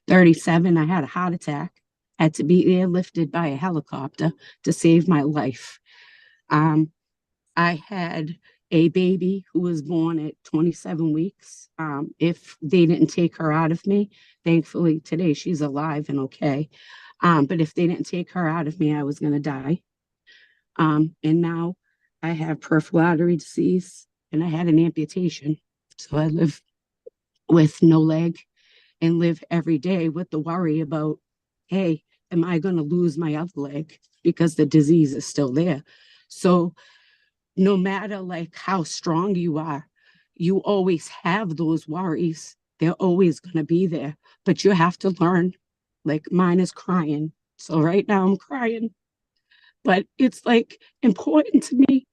37, I had a heart attack, had to be airlifted by a helicopter to save my life. I had a baby who was born at 27 weeks. If they didn't take her out of me, thankfully today she's alive and okay. But if they didn't take her out of me, I was going to die. And now I have peripheral artery disease and I had an amputation. So I live with no leg and live every day with the worry about, hey, am I going to lose my other leg because the disease is still there? So no matter like how strong you are, you always have those worries. They're always going to be there, but you have to learn. Like mine is crying. So right now I'm crying, but it's like important to me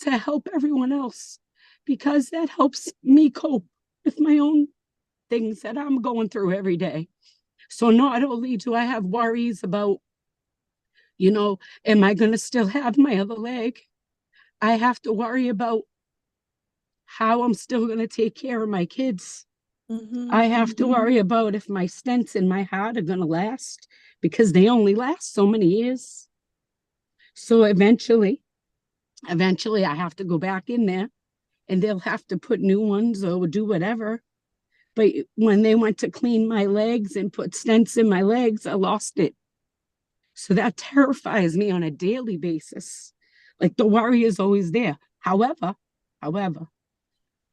to help everyone else because that helps me cope with my own things that I'm going through every day. So not only do I have worries about, you know, am I going to still have my other leg? I have to worry about how I'm still going to take care of my kids. I have to worry about if my stents in my heart are going to last because they only last so many years. So eventually I have to go back in there and they'll have to put new ones or do whatever. But when they went to clean my legs and put stents in my legs, I lost it. So that terrifies me on a daily basis. Like the worry is always there. However,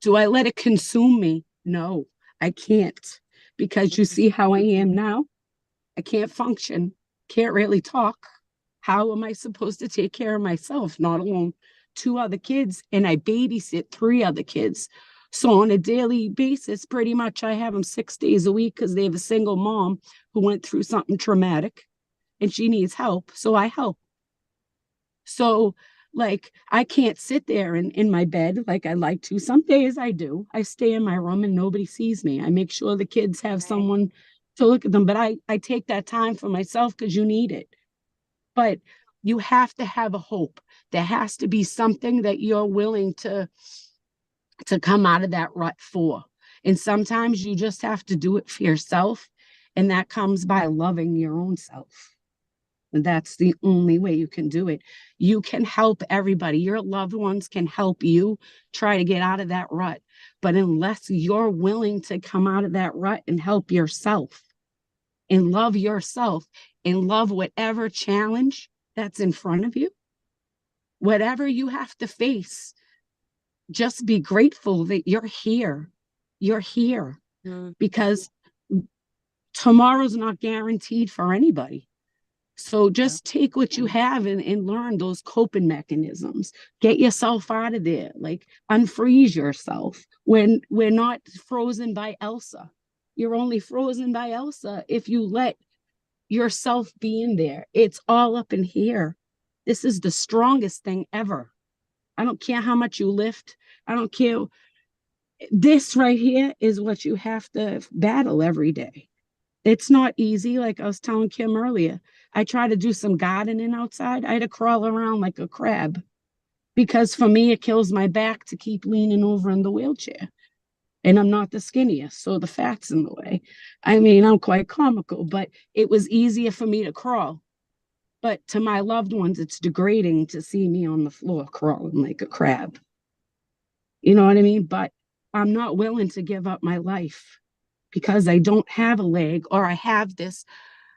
do I let it consume me? No, I can't. Because you see how I am now? I can't function, can't really talk. How am I supposed to take care of myself, not alone 2 other kids, and I babysit 3 other kids. So on a daily basis, pretty much I have them 6 days a week because they have a single mom who went through something traumatic and she needs help. So I help. So like I can't sit there in my bed like I like to. Some days I do. I stay in my room and nobody sees me. I make sure the kids have someone to look at them. But I take that time for myself because you need it. But you have to have a hope. There has to be something that you're willing to come out of that rut for. And sometimes you just have to do it for yourself. And that comes by loving your own self. And that's the only way you can do it. You can help everybody. Your loved ones can help you try to get out of that rut. But unless you're willing to come out of that rut and help yourself and love yourself and love whatever challenge that's in front of you, whatever you have to face, just be grateful that you're here. You're here because tomorrow's not guaranteed for anybody. So just take what you have and learn those coping mechanisms. Get yourself out of there, like unfreeze yourself. When we're not frozen by Elsa. You're only frozen by Elsa if you let yourself be in there. It's all up in here. This is the strongest thing ever. I don't care how much you lift. I don't care. This right here is what you have to battle every day. It's not easy. Like I was telling Kim earlier, I tried to do some gardening outside. I had to crawl around like a crab because for me, it kills my back to keep leaning over in the wheelchair. And I'm not the skinniest, so the fat's in the way. I mean, I'm quite comical, but it was easier for me to crawl. But to my loved ones, it's degrading to see me on the floor crawling like a crab. You know what I mean? But I'm not willing to give up my life because I don't have a leg, or I have this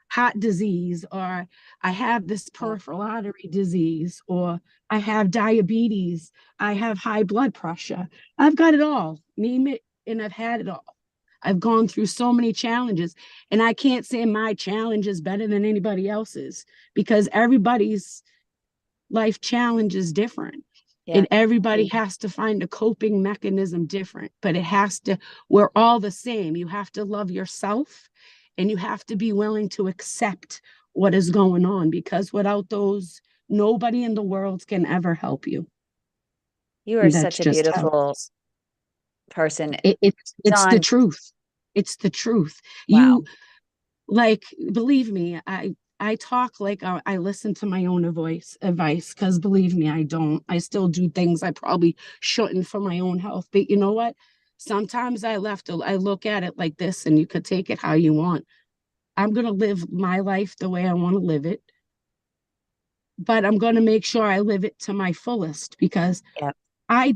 heart disease, or I have this peripheral artery disease, or I have diabetes, I have high blood pressure. I've got it all, name it, and I've had it all. I've gone through so many challenges, and I can't say my challenge is better than anybody else's because everybody's life challenge is different. And everybody has to find a coping mechanism different, but we're all the same. You have to love yourself and you have to be willing to accept what is going on, because without those, nobody in the world can ever help you. You are such a beautiful person. It's Dawn. the truth. It's the truth. Wow. Believe me, I talk like I listen to my own advice, because believe me, I still do things I probably shouldn't for my own health. But you know what? Sometimes I look at it like this, and you could take it how you want. I'm going to live my life the way I want to live it. But I'm going to make sure I live it to my fullest, because I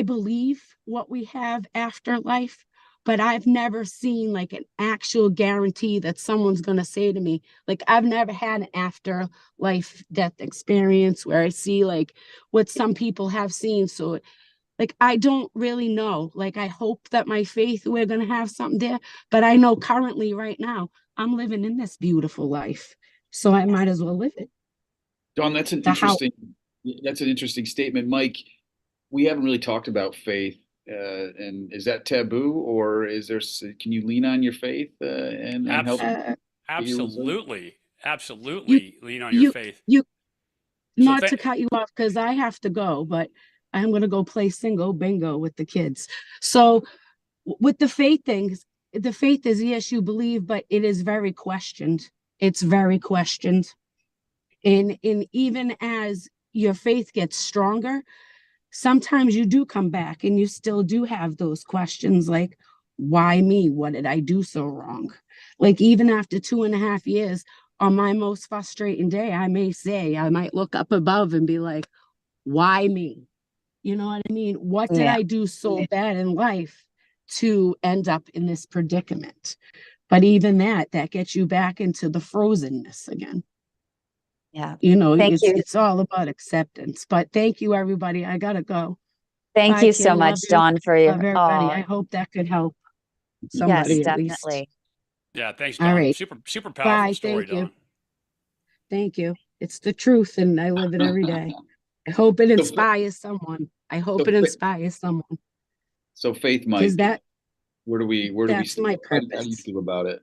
believe what we have after life. But I've never seen like an actual guarantee that someone's going to say to me, like, I've never had an afterlife death experience where I see like what some people have seen. So like, I don't really know. Like, I hope that my faith, we're going to have something there. But I know currently right now, I'm living in this beautiful life. So I might as well live it. Dawn, that's an interesting statement. Mike, we haven't really talked about faith. And is that taboo, or can you lean on your faith and help? Absolutely lean on your faith. Not to cut you off, because I have to go, but I'm going to go play single bingo with the kids. So with the faith things, the faith is, yes, you believe, but it is very questioned. It's very questioned. And even as your faith gets stronger, sometimes you do come back and you still do have those questions like, why me? What did I do so wrong? Like, even after 2.5 years, on my most frustrating day, I might look up above and be like, why me? You know what I mean? What did I do so bad in life to end up in this predicament? But even that gets you back into the frozenness again. Yeah. You know, it's all about acceptance. But thank you, everybody. I gotta go. Thank you so much, Dawn, for your everybody. I hope that could help somebody. Yes, at definitely. least. Yeah, thanks, Dawn. All right. Super powerful story, Dawn. Thank you. It's the truth, and I live it every day. I hope it inspires someone. So faith, Mike. Because where do we that's my purpose. How do you feel about it?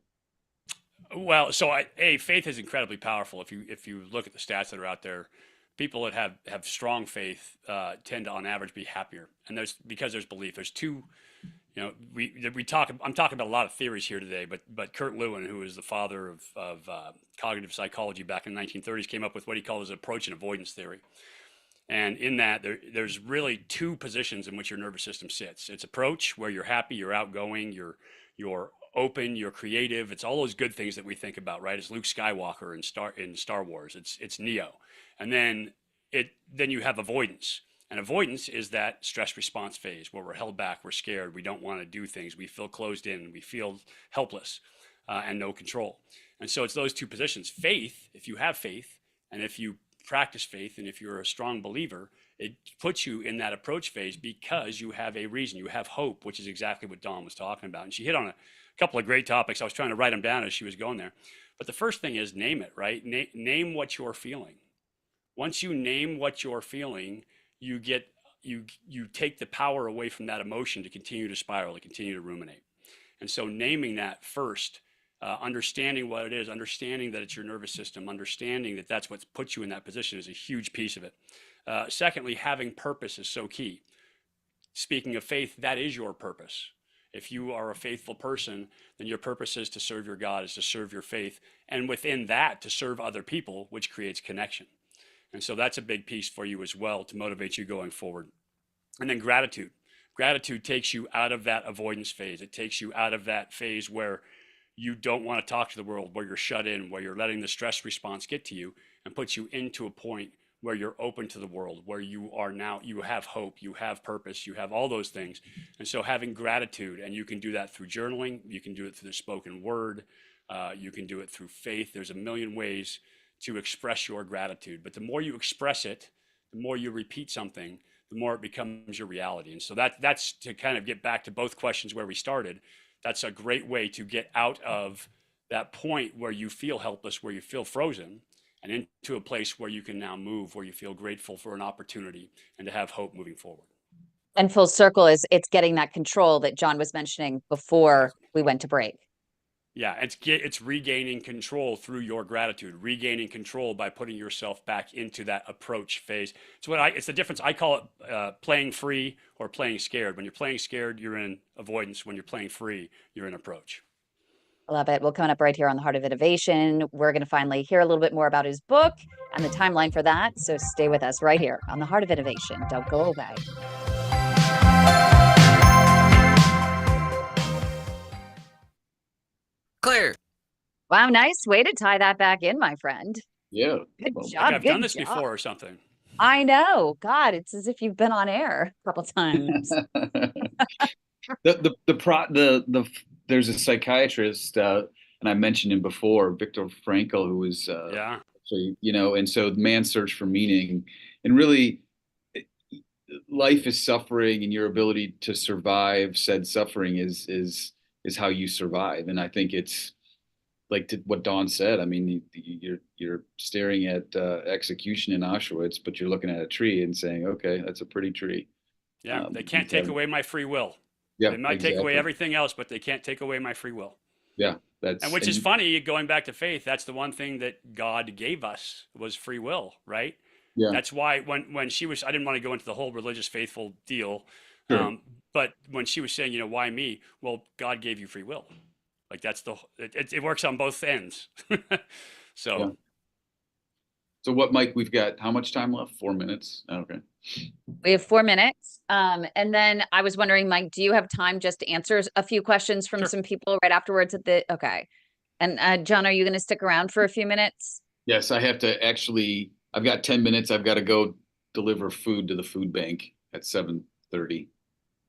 Well, so faith is incredibly powerful. If you look at the stats that are out there, people that have strong faith tend to, on average, be happier, and because there's belief. There's two I'm talking about a lot of theories here today, but Kurt Lewin, who is the father of cognitive psychology back in the 1930s, came up with what he calls approach and avoidance theory. And in that, there's really two positions in which your nervous system sits. It's approach, where you're happy, you're outgoing, you're open, you're creative. It's all those good things that we think about, right? It's Luke Skywalker in Star Wars. It's Neo. And then you have avoidance. And avoidance is that stress response phase where we're held back, we're scared, we don't want to do things, we feel closed in, we feel helpless and no control. And so it's those two positions. Faith, if you have faith, and if you practice faith, and if you're a strong believer, it puts you in that approach phase because you have a reason, you have hope, which is exactly what Dawn was talking about. And she hit on a couple of great topics. I was trying to write them down as she was going there. But the first thing is name it, right? Name what you're feeling. Once you name what you're feeling, you take the power away from that emotion to continue to spiral, to continue to ruminate. And so naming that first, understanding what it is, understanding that it's your nervous system, understanding that that's what puts you in that position is a huge piece of it. Secondly, having purpose is so key. Speaking of faith, that is your purpose. If you are a faithful person, then your purpose is to serve your God, is to serve your faith, and within that, to serve other people, which creates connection. And so that's a big piece for you as well to motivate you going forward. And then gratitude. Gratitude takes you out of that avoidance phase. It takes you out of that phase where you don't want to talk to the world, where you're shut in, where you're letting the stress response get to you, and puts you into a point where you're open to the world, where you have hope, you have purpose, you have all those things. And so having gratitude, and you can do that through journaling, you can do it through the spoken word, you can do it through faith. There's a million ways to express your gratitude. But the more you express it, the more you repeat something, the more it becomes your reality. And so that's to kind of get back to both questions where we started. That's a great way to get out of that point where you feel helpless, where you feel frozen, and into a place where you can now move, where you feel grateful for an opportunity and to have hope moving forward. And full circle it's getting that control that John was mentioning before we went to break. Yeah, it's regaining control through your gratitude, regaining control by putting yourself back into that approach phase. It's the difference. I call it playing free or playing scared. When you're playing scared, you're in avoidance. When you're playing free, you're in approach. I love it. Well, coming up right here on the Heart of Innovation, we're going to finally hear a little bit more about his book and the timeline for that. So stay with us right here on the Heart of Innovation. Don't go away. Claire. Wow, nice way to tie that back in, my friend. Yeah. Good Like job. I've done this before or something. I know. God, it's as if you've been on air a couple times. There's a psychiatrist, and I mentioned him before, Viktor Frankl, who was actually, and so man's search for meaning, and really life is suffering, and your ability to survive said suffering is how you survive. And I think it's like to what Dawn said. I mean, you're staring at execution in Auschwitz, but you're looking at a tree and saying, okay, that's a pretty tree. Yeah, they can't take away my free will. Yeah, they might take away everything else, but they can't take away my free will. Yeah, which is funny. Going back to faith, that's the one thing that God gave us was free will, right? Yeah. That's why when she was, I didn't want to go into the whole religious faithful deal, Sure. but when she was saying, why me? Well, God gave you free will. Like it works on both ends. So. Yeah. So what, Mike, we've got how much time left? 4 minutes. Okay. We have 4 minutes. And then I was wondering, Mike, do you have time just to answer a few questions from some people right afterwards okay. And John, are you going to stick around for a few minutes? Yes, I have to actually, I've got 10 minutes. I've got to go deliver food to the food bank at 7:30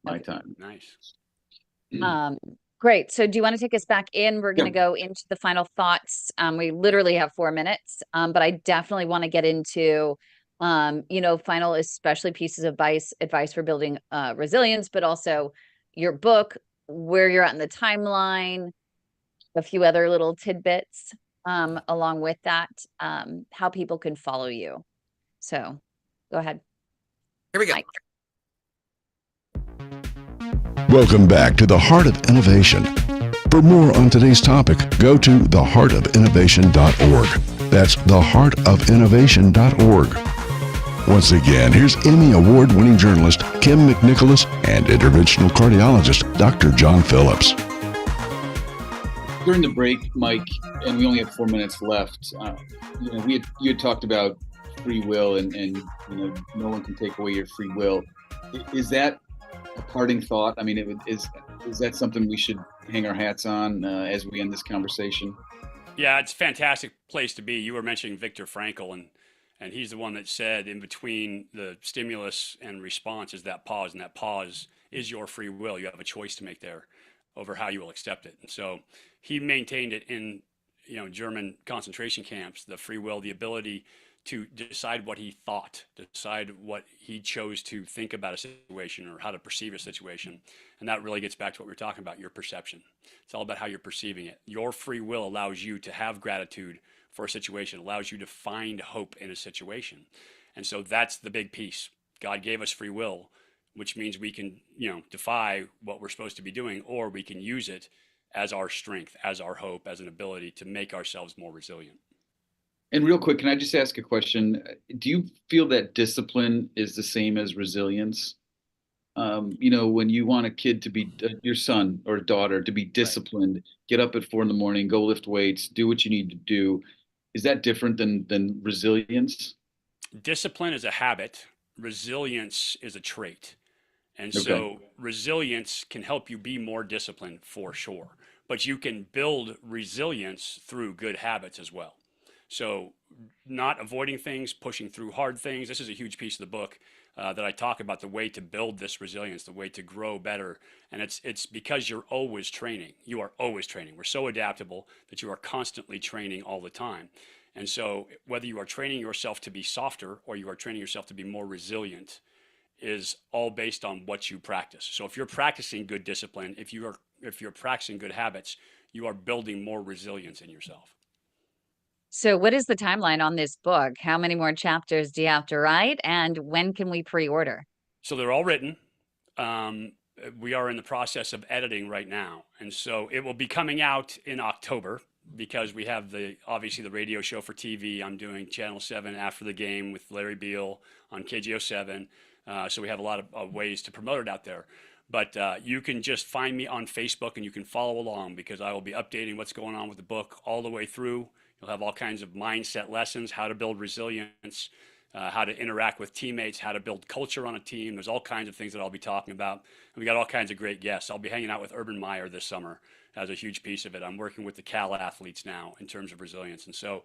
my time. Nice. Great. So do you want to take us back in? We're going to go into the final thoughts. We literally have 4 minutes, but I definitely want to get into, final, especially pieces of advice for building resilience, but also your book, where you're at in the timeline, a few other little tidbits along with that, how people can follow you. So go ahead. Here we go. Mike. Welcome back to the Heart of Innovation. For more on today's topic, go to theheartofinnovation.org. That's theheartofinnovation.org. Once again, here's Emmy Award-winning journalist Kim McNicholas and interventional cardiologist Dr. John Phillips. During the break, Mike, and we only have 4 minutes left, you had talked about free will and no one can take away your free will. Is that a parting thought? I mean, is that something we should hang our hats on as we end this conversation? Yeah, it's a fantastic place to be. You were mentioning Viktor Frankl, and he's the one that said in between the stimulus and response is that pause, and that pause is your free will. You have a choice to make there over how you will accept it. And so he maintained it in German concentration camps, the free will, the ability to decide what he thought, decide what he chose to think about a situation or how to perceive a situation. And that really gets back to what we were talking about, your perception. It's all about how you're perceiving it. Your free will allows you to have gratitude for a situation, allows you to find hope in a situation. And so that's the big piece. God gave us free will, which means we can, defy what we're supposed to be doing, or we can use it as our strength, as our hope, as an ability to make ourselves more resilient. And real quick, can I just ask a question? Do you feel that discipline is the same as resilience? When you want a kid to be, your son or daughter to be disciplined, right, get up at 4 a.m, go lift weights, do what you need to do. Is that different than resilience? Discipline is a habit. Resilience is a trait. And Okay. so resilience can help you be more disciplined for sure. But you can build resilience through good habits as well. So not avoiding things, pushing through hard things. This is a huge piece of the book that I talk about, the way to build this resilience, the way to grow better. And it's because you're always training. You are always training. We're so adaptable that you are constantly training all the time. And so whether you are training yourself to be softer or you are training yourself to be more resilient is all based on what you practice. So if you're practicing good discipline, if you're practicing good habits, you are building more resilience in yourself. So what is the timeline on this book? How many more chapters do you have to write? And when can we pre-order? So they're all written. We are in the process of editing right now. And so it will be coming out in October because we have obviously the radio show for TV. I'm doing Channel 7 after the game with Larry Beal on KGO7. So we have a lot of ways to promote it out there. But you can just find me on Facebook and you can follow along because I will be updating what's going on with the book all the way through. You'll have all kinds of mindset lessons, how to build resilience, how to interact with teammates, how to build culture on a team. There's all kinds of things that I'll be talking about. And we got all kinds of great guests. I'll be hanging out with Urban Meyer this summer as a huge piece of it. I'm working with the Cal athletes now in terms of resilience. And so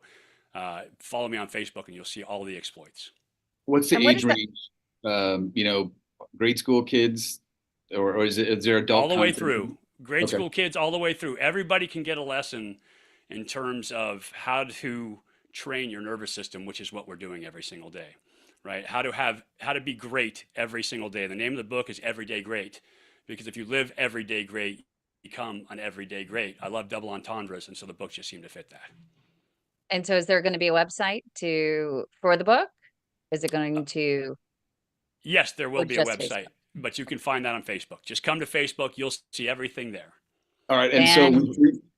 follow me on Facebook and you'll see all the exploits. What's the age range? Grade school kids, or is there adult all the way content? through. Grade Okay. school kids all the way through. Everybody can get a lesson in terms of how to train your nervous system, which is what we're doing every single day, right? How to be great every single day. The name of the book is Everyday Great, because if you live everyday great, you become an everyday great. I love double entendres, and so the book just seemed to fit that. And so is there going to be a website for the book? Is it going to? Yes, there will Or be a just website, but you can find that on Facebook. Just come to Facebook. You'll see everything there. All right, and so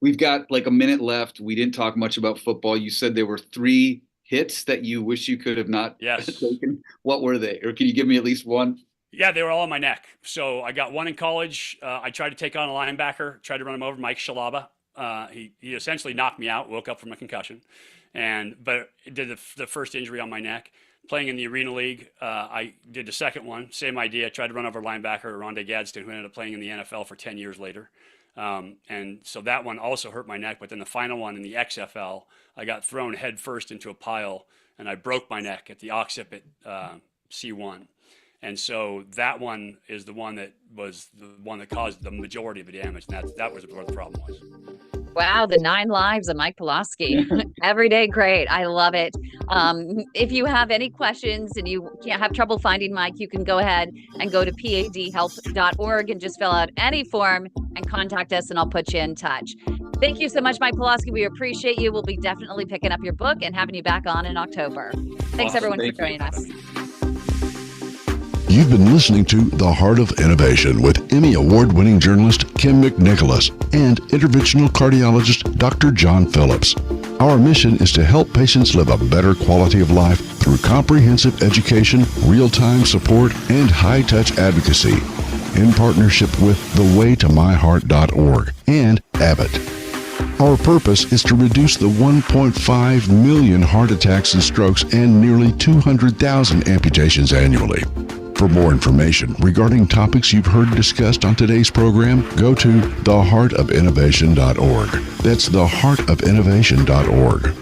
we've got like a minute left. We didn't talk much about football. You said there were 3 hits that you wish you could have not taken. What were they? Or can you give me at least one? Yeah, they were all on my neck. So I got one in college. I tried to take on a linebacker, tried to run him over, Mike Shalaba. He essentially knocked me out, woke up from a concussion, but it did the first injury on my neck. Playing in the Arena League, I did the second one, same idea, tried to run over a linebacker, Rondé Gadsden, who ended up playing in the NFL for 10 years later. And so that one also hurt my neck, but then the final one in the XFL, I got thrown head first into a pile and I broke my neck at the occiput C1. And so that one is the one that caused the majority of the damage. And that was where the problem was. Wow, the 9 lives of Mike Pawlawski. Everyday great. I love it. If you have any questions and you can't have trouble finding Mike, you can go ahead and go to padhealth.org and just fill out any form and contact us and I'll put you in touch. Thank you so much, Mike Pawlawski. We appreciate you. We'll be definitely picking up your book and having you back on in October. Thanks, Awesome. everyone, Thank for joining us. You've been listening to The Heart of Innovation with Emmy Award-winning journalist Kim McNicholas and interventional cardiologist Dr. John Phillips. Our mission is to help patients live a better quality of life through comprehensive education, real-time support, and high-touch advocacy. In partnership with thewaytomyheart.org and Abbott. Our purpose is to reduce the 1.5 million heart attacks and strokes and nearly 200,000 amputations annually. For more information regarding topics you've heard discussed on today's program, go to theheartofinnovation.org. That's theheartofinnovation.org.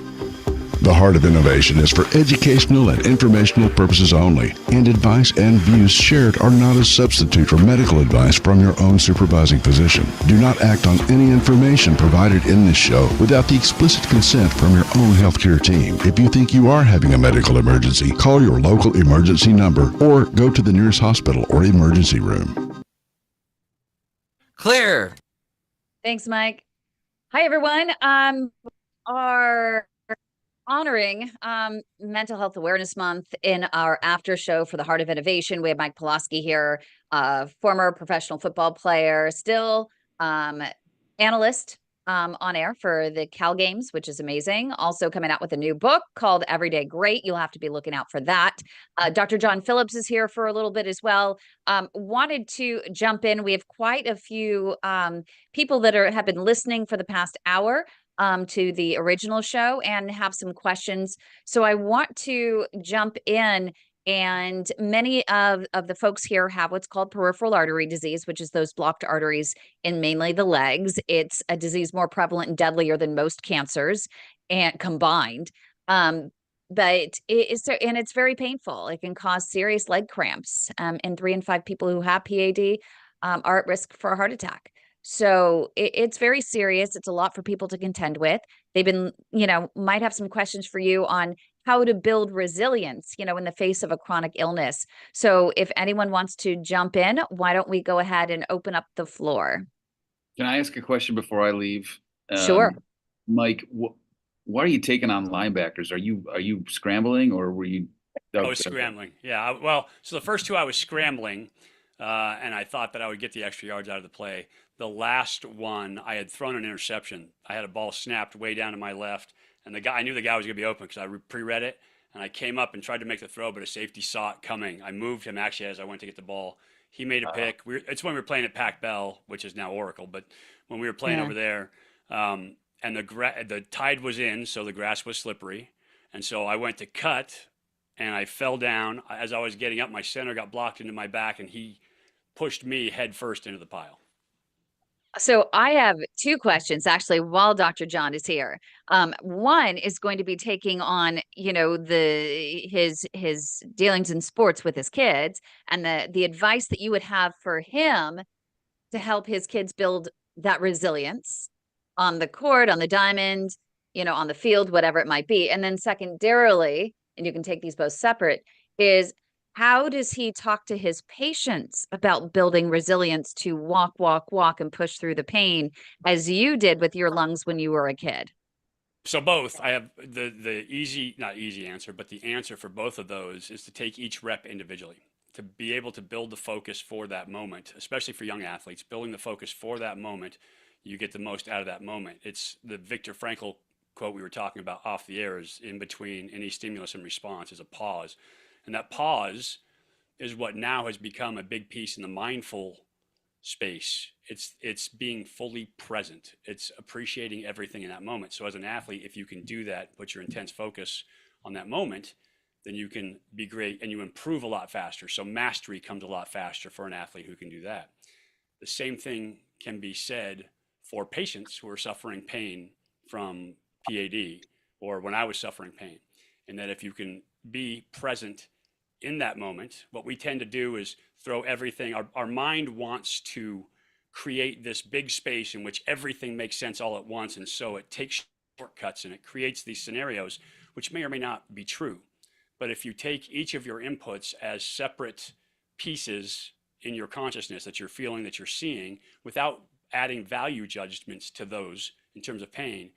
The Heart of Innovation is for educational and informational purposes only, and advice and views shared are not a substitute for medical advice from your own supervising physician. Do not act on any information provided in this show without the explicit consent from your own healthcare team. If you think you are having a medical emergency, call your local emergency number or go to the nearest hospital or emergency room. Claire. Thanks, Mike. Hi, everyone. Our honoring Mental Health Awareness Month in our after show for the Heart of Innovation. We have Mike Pawlawski here, former professional football player, still analyst on air for the Cal Games, which is amazing. Also coming out with a new book called Everyday Great. You'll have to be looking out for that. Dr. John Phillips is here for a little bit as well. Wanted to jump in. We have quite a few people that have been listening for the past hour to the original show and have some questions. So I want to jump in, and many of the folks here have what's called peripheral artery disease, which is those blocked arteries in mainly the legs. It's a disease more prevalent and deadlier than most cancers and combined. But it's very painful. It can cause serious leg cramps. And 3 in 5 people who have PAD are at risk for a heart attack. So it's very serious. It's a lot for people to contend with. They've been, might have some questions for you on how to build resilience, in the face of a chronic illness. So if anyone wants to jump in, why don't we go ahead and open up the floor? Can I ask a question before I leave? Sure. Mike, why are you taking on linebackers? Are you scrambling, or were you? I was scrambling. Yeah. Well, so the first 2 I was scrambling, and I thought that I would get the extra yards out of the play. The last one, I had thrown an interception. I had a ball snapped way down to my left, and I knew the guy was going to be open because I pre-read it, and I came up and tried to make the throw, but a safety saw it coming. I moved him actually as I went to get the ball. He made a pick. It's when we were playing at Pac Bell, which is now Oracle, but when we were playing over there, and the tide was in, so the grass was slippery, and so I went to cut, and I fell down. As I was getting up, my center got blocked into my back, and he pushed me head first into the pile. So I have 2 questions actually while Dr. John is here. One is going to be taking on, his dealings in sports with his kids, and the advice that you would have for him to help his kids build that resilience on the court, on the diamond, on the field, whatever it might be. And then secondarily, and you can take these both separate, is how does he talk to his patients about building resilience to walk and push through the pain as you did with your lungs when you were a kid? So both. I have the not easy answer, but the answer for both of those is to take each rep individually, to be able to build the focus for that moment, especially for young athletes. Building the focus for that moment, you get the most out of that moment. It's the Viktor Frankl quote we were talking about off the air, is in between any stimulus and response is a pause. And that pause is what now has become a big piece in the mindful space. It's being fully present. It's appreciating everything in that moment. So as an athlete, if you can do that, put your intense focus on that moment, then you can be great and you improve a lot faster. So mastery comes a lot faster for an athlete who can do that. The same thing can be said for patients who are suffering pain from PAD, or when I was suffering pain, and that if you can be present in that moment, what we tend to do is throw everything. Our mind wants to create this big space in which everything makes sense all at once. And so it takes shortcuts and it creates these scenarios, which may or may not be true. But if you take each of your inputs as separate pieces in your consciousness that you're feeling, that you're seeing, without adding value judgments to those in terms of pain,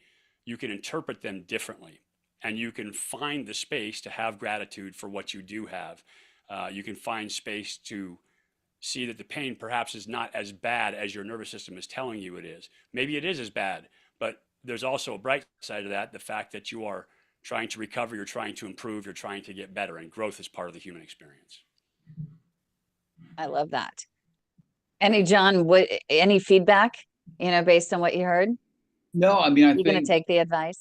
you can interpret them differently. And you can find the space to have gratitude for what you do have. You can find space to see that the pain perhaps is not as bad as your nervous system is telling you it is. Maybe it is as bad, but there's also a bright side of that, the fact that you are trying to recover, you're trying to improve, you're trying to get better, and growth is part of the human experience. I love that. John, any feedback, based on what you heard? No, I mean, You're going to take the advice?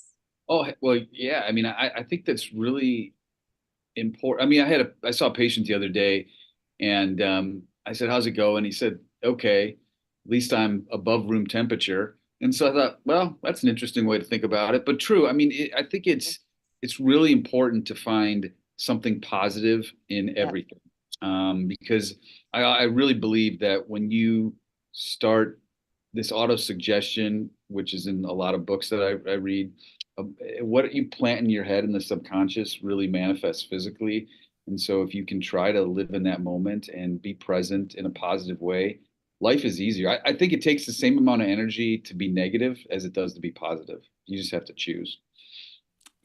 Oh, well, yeah. I mean, I think that's really important. I mean, I saw a patient the other day, and I said, "How's it go?" And he said, "Okay, at least I'm above room temperature." And so I thought, well, that's an interesting way to think about it, but true. I mean, I think it's really important to find something positive in everything, because I really believe that when you start this auto suggestion, which is in a lot of books that I read, what you plant in your head in the subconscious really manifests physically. And so if you can try to live in that moment and be present in a positive way, life is easier. I think it takes the same amount of energy to be negative as it does to be positive. You just have to choose.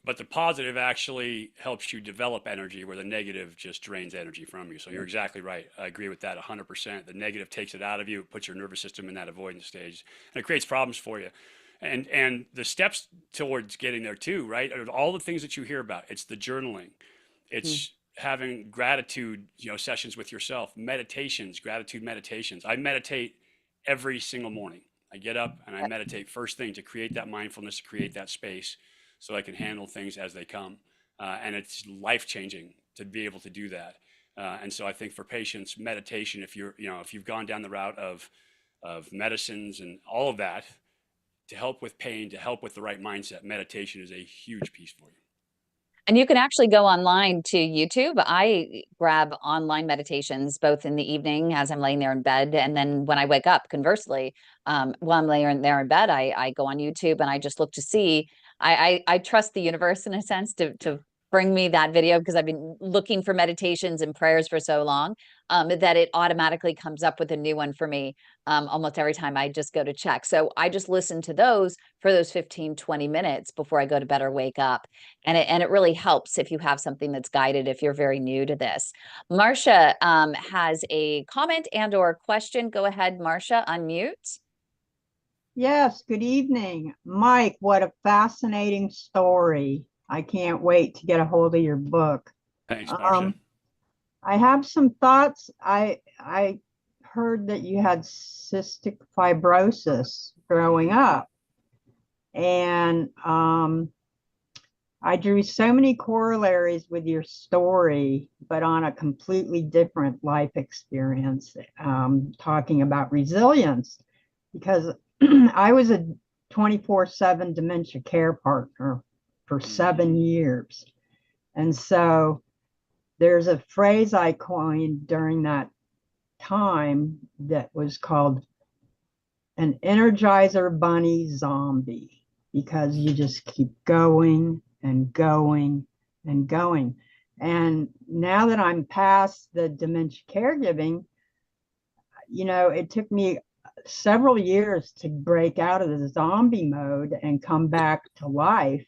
But the positive actually helps you develop energy, where the negative just drains energy from you. So you're exactly right. I agree with that 100%. The negative takes it out of you, it puts your nervous system in that avoidance stage, and it creates problems for you. And the steps towards getting there too, right? Are all the things that you hear about. It's the journaling. It's having gratitude, sessions with yourself, meditations, gratitude meditations. I meditate every single morning. I get up and I meditate first thing to create that mindfulness, to create that space so I can handle things as they come. And it's life-changing to be able to do that. And so I think for patients, meditation, if you've gone down the route of medicines and all of that, to help with pain, to help with the right mindset, meditation is a huge piece for you. And you can actually go online to YouTube. I grab online meditations both in the evening as I'm laying there in bed, and then when I wake up, conversely, while I'm laying there in bed, I go on YouTube and I just look to see. I trust the universe in a sense to bring me that video, because I've been looking for meditations and prayers for so long, that it automatically comes up with a new one for me almost every time I just go to check. So I just listen to those for those 15, 20 minutes before I go to bed or wake up. And it really helps if you have something that's guided, if you're very new to this. Marcia has a comment and or question. Go ahead, Marcia, unmute. Yes, good evening. Mike, what a fascinating story. I can't wait to get a hold of your book. Thanks, Marcia. I have some thoughts. I heard that you had cystic fibrosis growing up, and I drew so many corollaries with your story, but on a completely different life experience, talking about resilience, because I was a 24/7 dementia care partner for 7 years. And so there's a phrase I coined during that time that was called an Energizer Bunny zombie, because you just keep going and going and going. And now that I'm past the dementia caregiving, it took me several years to break out of the zombie mode and come back to life.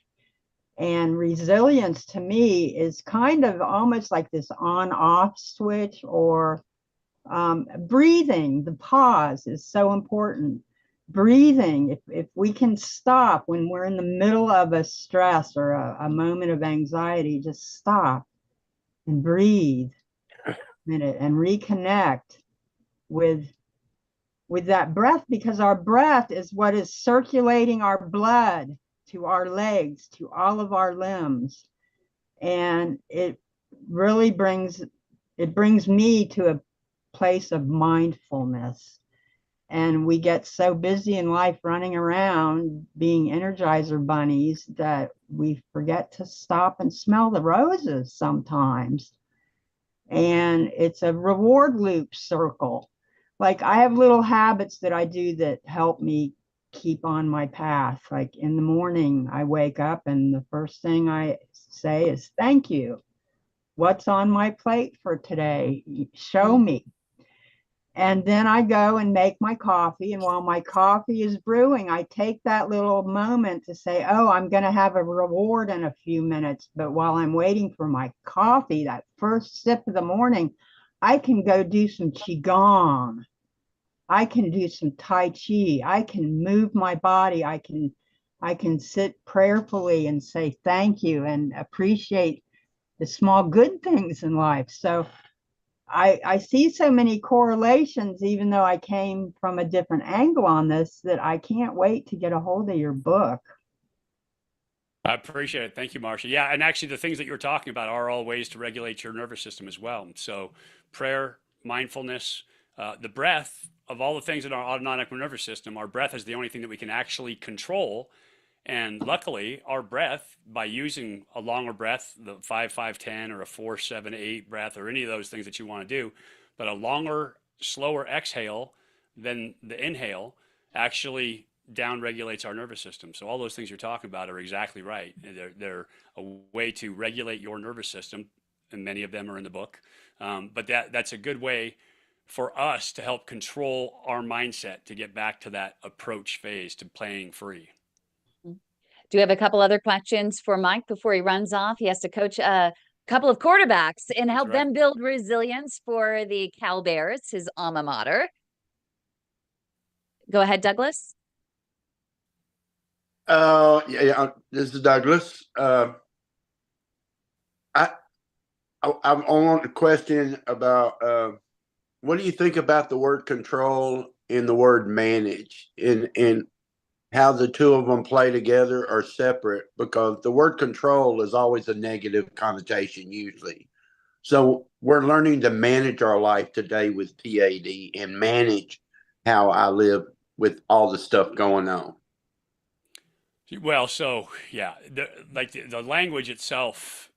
And resilience to me is kind of almost like this on-off switch, or breathing. The pause is so important. Breathing, if we can stop when we're in the middle of a stress or a moment of anxiety, just stop and breathe a minute and reconnect with that breath, because our breath is what is circulating our blood to our legs, to all of our limbs. And it really brings me to a place of mindfulness. And we get so busy in life running around being Energizer bunnies that we forget to stop and smell the roses sometimes. And it's a reward loop circle. Like, I have little habits that I do that help me keep on my path. Like, in the morning, I wake up and the first thing I say is, thank you. What's on my plate for today? Show me. And then I go and make my coffee. And while my coffee is brewing, I take that little moment to say, oh, I'm going to have a reward in a few minutes. But while I'm waiting for my coffee, that first sip of the morning, I can go do some Qigong. I can do some Tai Chi. I can move my body. I I can sit prayerfully and say thank you and appreciate the small good things in life. So I see so many correlations, even though I came from a different angle on this, that I can't wait to get a hold of your book. I appreciate it. Thank you, Marcia. Yeah, and actually the things that you're talking about are all ways to regulate your nervous system as well. So prayer, mindfulness, the breath, of all the things in our autonomic nervous system, our breath is the only thing that we can actually control. And luckily, our breath, by using a longer breath, the 5-5-10 or a 4-7-8 breath, or any of those things that you want to do, but a longer, slower exhale than the inhale actually down regulates our nervous system. So all those things you're talking about are exactly right. They're a way to regulate your nervous system, and many of them are in the book. But that's a good way for us to help control our mindset to get back to that approach phase to playing free. Do you have a couple other questions for Mike before he runs off? He has to coach a couple of quarterbacks and help them build resilience for the Cal Bears, his alma mater. Go ahead, Douglas. Yeah, this is Douglas. I'm on a question about what do you think about the word control and the word manage, and how the two of them play together or separate? Because the word control is always a negative connotation usually. So we're learning to manage our life today with PAD and manage how I live with all the stuff going on. Well, so yeah, the language itself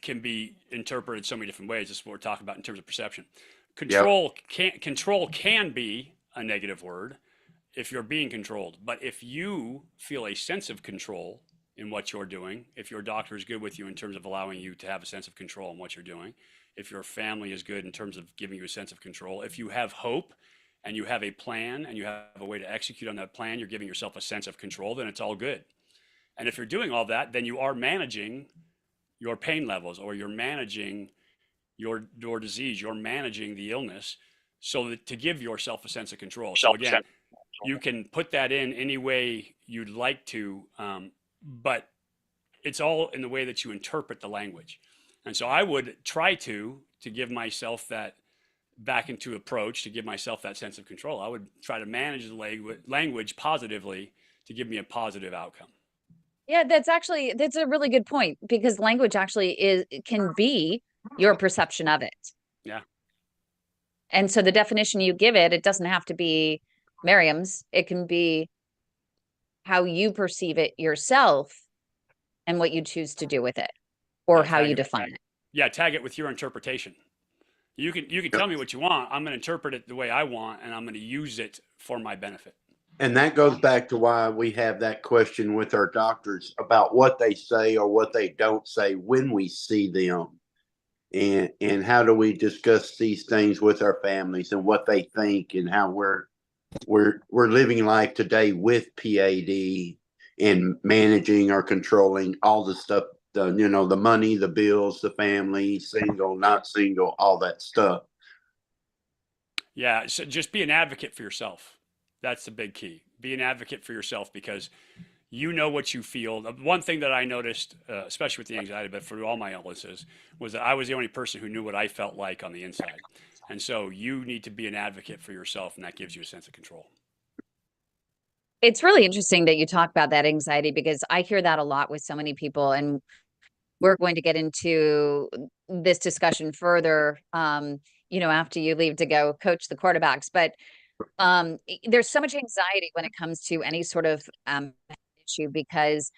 can be interpreted so many different ways. This is what we're talking about in terms of perception. Control can be a negative word if you're being controlled. But if you feel a sense of control in what you're doing, if your doctor is good with you in terms of allowing you to have a sense of control in what you're doing, if your family is good in terms of giving you a sense of control, if you have hope and you have a plan and you have a way to execute on that plan, you're giving yourself a sense of control, then it's all good. And if you're doing all that, then you are managing your pain levels, or you're managing your disease, you're managing the illness, so that to give yourself a sense of control. So again, you can put that in any way you'd like to, but it's all in the way that you interpret the language. And so I would try to give myself that back into approach, to give myself that sense of control. I would try to manage the language positively to give me a positive outcome. Yeah, that's a really good point, because language actually can be your perception of it. Yeah. And so the definition you give it, it doesn't have to be Merriam's. It can be how you perceive it yourself and what you choose to do with it, or how you define it. Yeah, tag it with your interpretation. You can tell me what you want. I'm going to interpret it the way I want, and I'm going to use it for my benefit. And that goes back to why we have that question with our doctors about what they say or what they don't say when we see them. And how do we discuss these things with our families and what they think, and how we're living life today with PAD and managing or controlling all the stuff, the money, the bills, the family, single, not single, all that stuff. Yeah, so just be an advocate for yourself. That's the big key. Be an advocate for yourself, because you know what you feel. The one thing that I noticed, especially with the anxiety, but for all my illnesses, was that I was the only person who knew what I felt like on the inside. And so you need to be an advocate for yourself, and that gives you a sense of control. It's really interesting that you talk about that anxiety, because I hear that a lot with so many people, and we're going to get into this discussion further, after you leave to go coach the quarterbacks. But there's so much anxiety when it comes to any sort of issue, because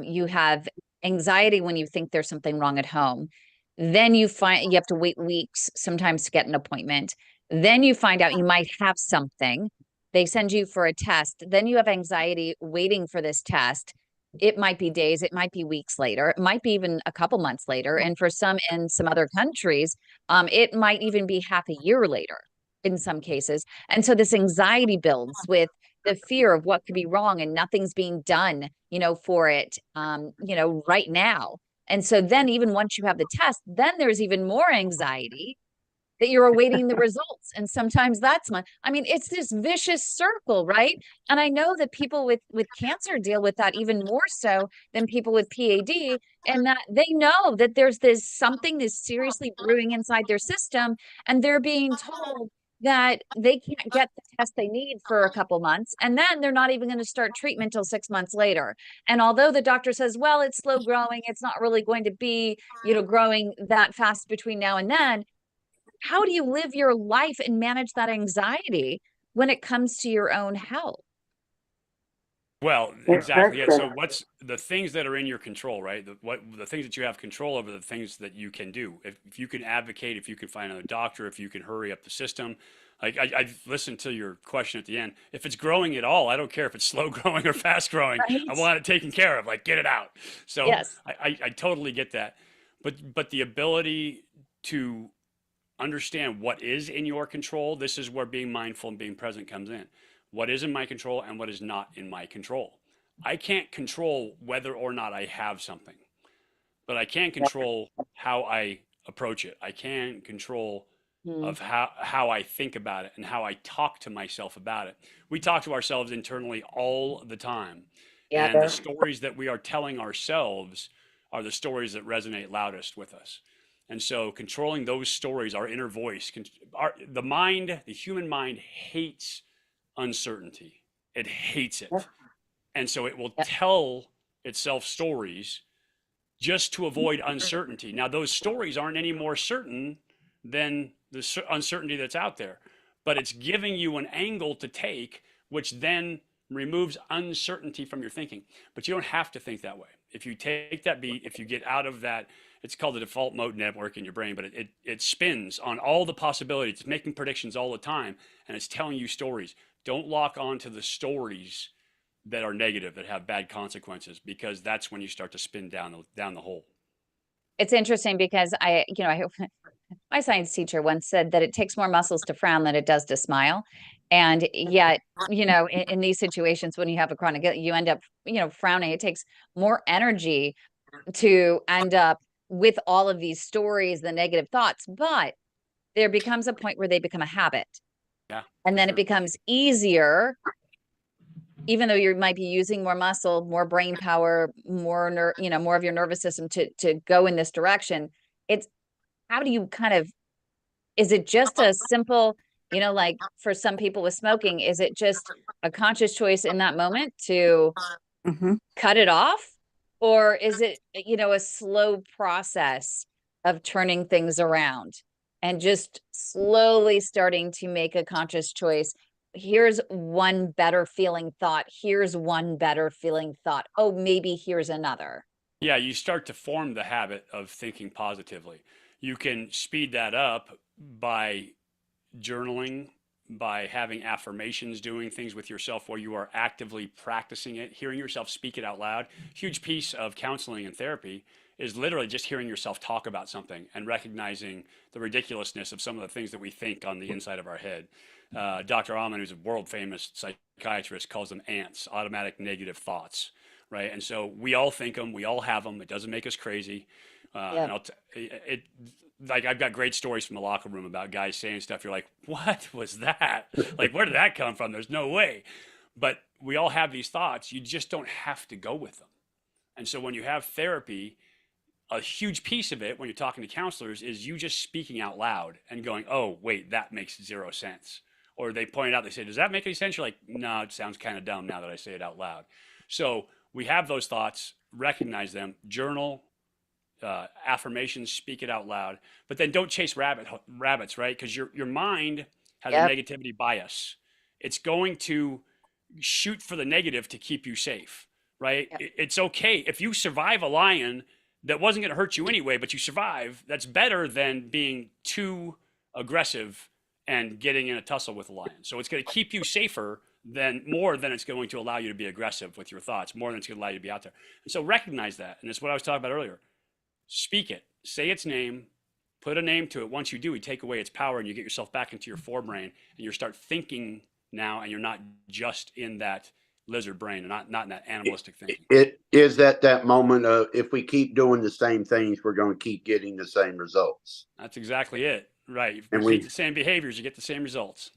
you have anxiety when you think there's something wrong at home. Then you find you have to wait weeks sometimes to get an appointment. Then you find out you might have something. They send you for a test. Then you have anxiety waiting for this test. It might be days, it might be weeks later, it might be even a couple months later. And for some, in some other countries, it might even be half a year later in some cases. And so this anxiety builds with the fear of what could be wrong and nothing's being done, for it, right now. And so then even once you have the test, then there's even more anxiety that you're awaiting the results. And sometimes that's I mean, it's this vicious circle, right? And I know that people with cancer deal with that even more so than people with PAD, and that they know that there's this something that's seriously brewing inside their system, and they're being told that they can't get the test they need for a couple months, and then they're not even going to start treatment till 6 months later. And although the doctor says, well, it's slow growing, it's not really going to be, growing that fast between now and then, how do you live your life and manage that anxiety when it comes to your own health? Well, exactly. Yeah. So what's the things that are in your control, right? The things that you have control over, the things that you can do. If you can advocate, if you can find another doctor, if you can hurry up the system. Like I listened to your question at the end. If it's growing at all, I don't care if it's slow growing or fast growing. Right. I want it taken care of. Like, get it out. So Yes. I totally get that. But the ability to understand what is in your control, this is where being mindful and being present comes in. What is in my control and what is not in my control. I can't control whether or not I have something, but I can control how I approach it. I can control of how I think about it and how I talk to myself about it. We talk to ourselves internally all the time. Yeah. And the stories that we are telling ourselves are the stories that resonate loudest with us. And so controlling those stories, our inner voice, the human mind hates uncertainty. It hates it. And so it will tell itself stories just to avoid uncertainty. Now, those stories aren't any more certain than the uncertainty that's out there, but it's giving you an angle to take, which then removes uncertainty from your thinking. But you don't have to think that way. If you take that beat, if you get out of that, it's called the default mode network in your brain, but it spins on all the possibilities. It's making predictions all the time, and it's telling you stories. Don't lock on to the stories that are negative, that have bad consequences, because that's when you start to spin down the hole. It's interesting because my science teacher once said that it takes more muscles to frown than it does to smile. And yet, in these situations, when you have a chronic, you end up, frowning. It takes more energy to end up with all of these stories, the negative thoughts, but there becomes a point where they become a habit. Yeah. And then it becomes easier, even though you might be using more muscle, more brain power, more more of your nervous system to go in this direction. It's how do you is it just a simple, like for some people with smoking, is it just a conscious choice in that moment to cut it off? Or is it, a slow process of turning things around and just slowly starting to make a conscious choice? Here's one better feeling thought. Here's one better feeling thought. Oh, maybe here's another. Yeah, you start to form the habit of thinking positively. You can speed that up by journaling, by having affirmations, doing things with yourself where you are actively practicing it, hearing yourself speak it out loud. Huge piece of counseling and therapy is literally just hearing yourself talk about something and recognizing the ridiculousness of some of the things that we think on the inside of our head. Dr. Amen, who's a world famous psychiatrist, calls them ants, automatic negative thoughts, right? And so we all think them, we all have them. It doesn't make us crazy. And like I've got great stories from the locker room about guys saying stuff. You're like, what was that? Like, where did that come from? There's no way. But we all have these thoughts. You just don't have to go with them. And so when you have therapy, a huge piece of it when you're talking to counselors is you just speaking out loud and going, oh, wait, that makes zero sense. Or they point out, they say, does that make any sense? You're like, no, it sounds kind of dumb now that I say it out loud. So we have those thoughts, recognize them, journal, affirmations, speak it out loud, but then don't chase rabbits, right? Because your mind has a negativity bias. It's going to shoot for the negative to keep you safe, right? It's okay if you survive a lion that wasn't going to hurt you anyway, but you survive. That's better than being too aggressive and getting in a tussle with a lion. So it's going to keep you safer more than it's going to allow you to be aggressive with your thoughts, more than it's going to allow you to be out there. And so recognize that, and it's what I was talking about earlier. Speak it, say its name, put a name to it. Once you do, you take away its power and you get yourself back into your forebrain and you start thinking now, and you're not just in that lizard brain and not in that animalistic thinking. It is that moment of if we keep doing the same things, we're going to keep getting the same results. That's exactly it, Right. You And repeat the same behaviors, you get the same results.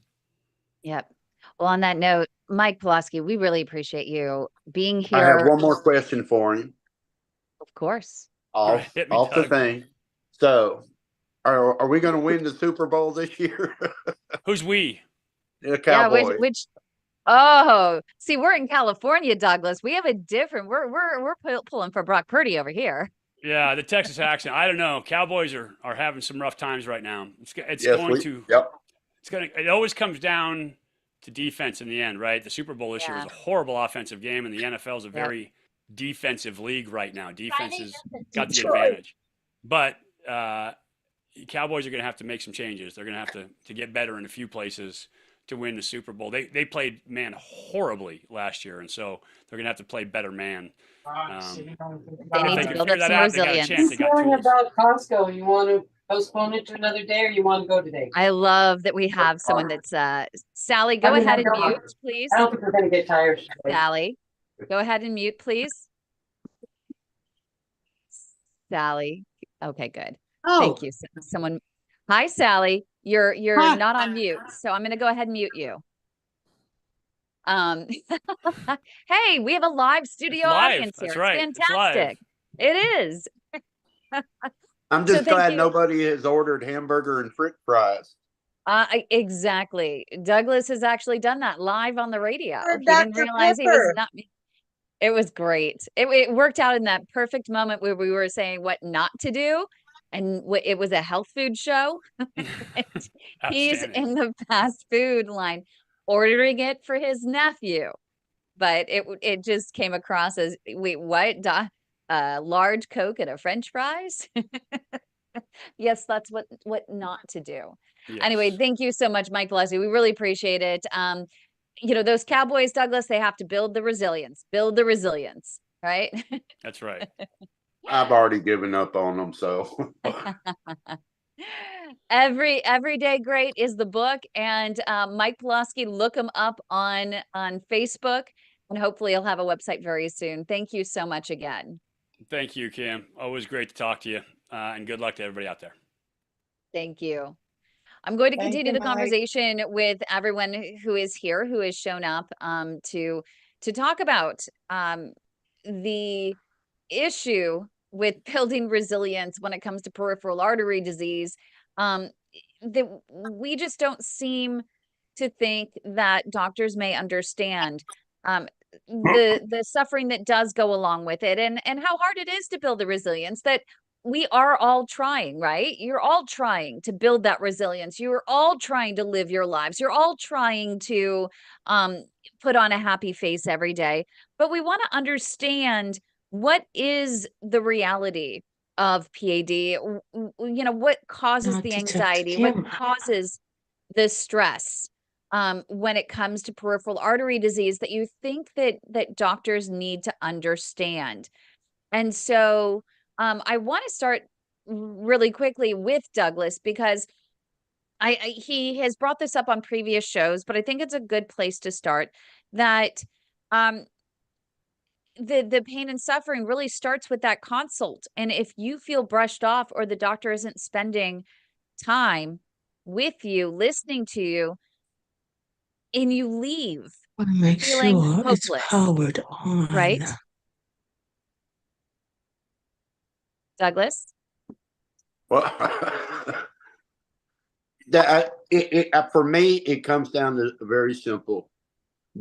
Yep. Well, on that note, Mike Pawlawski, we really appreciate you being I have here. one more question for him. Of course. All right, Off hit me, off the Doug. thing. So, are we going to win the Super Bowl this year? Who's we? The Yeah, Cowboys. which oh, see, we're in California, Douglas. We have a different we're pulling for Brock Purdy over here. Yeah, the Texas accent. I don't know. Cowboys are having some rough times right now. It's Yes, going to. Yep. It always comes down to defense in the end, right? The Super Bowl this year was a horrible offensive game, and the NFL is a very defensive league right now. Defense has got the advantage. But Cowboys are going to have to make some changes. They're going to have to get better in a few places to win the Super Bowl. They played man horribly last year, and so they're going to have to play better man. They need to build up some resilience. They got tools. About Costco, you want to postpone it to another day, or you want to go today? I love that we have someone that's Sally, go ahead and mute, please. I don't think we're going to get tired. Sally, go ahead and mute, please. Sally. Okay, good. Oh, Thank you. Someone. Hi, Sally. You're Hi. not on mute, so I'm going to go ahead and mute you. Hey, we have a live studio audience here. That's right. It's fantastic. It is. I'm just glad you. nobody has ordered hamburger and french fries. Exactly. Douglas has actually done that live on the radio. He Dr. didn't realize he was Pepper. not. It was great. It worked out in that perfect moment where we were saying what not to do. And it was a health food show. He's in the fast food line ordering it for his nephew. But it just came across as, wait, what? Large Coke and a French fries? Yes, that's what not to do. Yes. Anyway, thank you so much, Mike Pawlawski. We really appreciate it. Those Cowboys, Douglas, they have to build the resilience, right? That's right. I've already given up on them, so. Everyday Great is the book, and Mike Pawlawski, look him up on Facebook, and hopefully he'll have a website very soon. Thank you so much again. Thank you, Kim. Always great to talk to you, and good luck to everybody out there. Thank you. I'm going to continue the conversation with everyone who is here, who has shown up to talk about the issue with building resilience when it comes to peripheral artery disease. That we just don't seem to think that doctors may understand the suffering that does go along with it, and how hard it is to build the resilience that we are all trying, right? You're all trying to build that resilience. You're all trying to live your lives. You're all trying to put on a happy face every day. But we want to understand, what is the reality of PAD? What causes the anxiety? What causes the stress when it comes to peripheral artery disease that you think that doctors need to understand? And so I want to start really quickly with Douglas, because he has brought this up on previous shows, but I think it's a good place to start, that the pain and suffering really starts with that consult. And if you feel brushed off, or the doctor isn't spending time with you, listening to you, and you leave feeling hopeless, it's powered on. Right? Douglas? Well, for me, it comes down to very simple.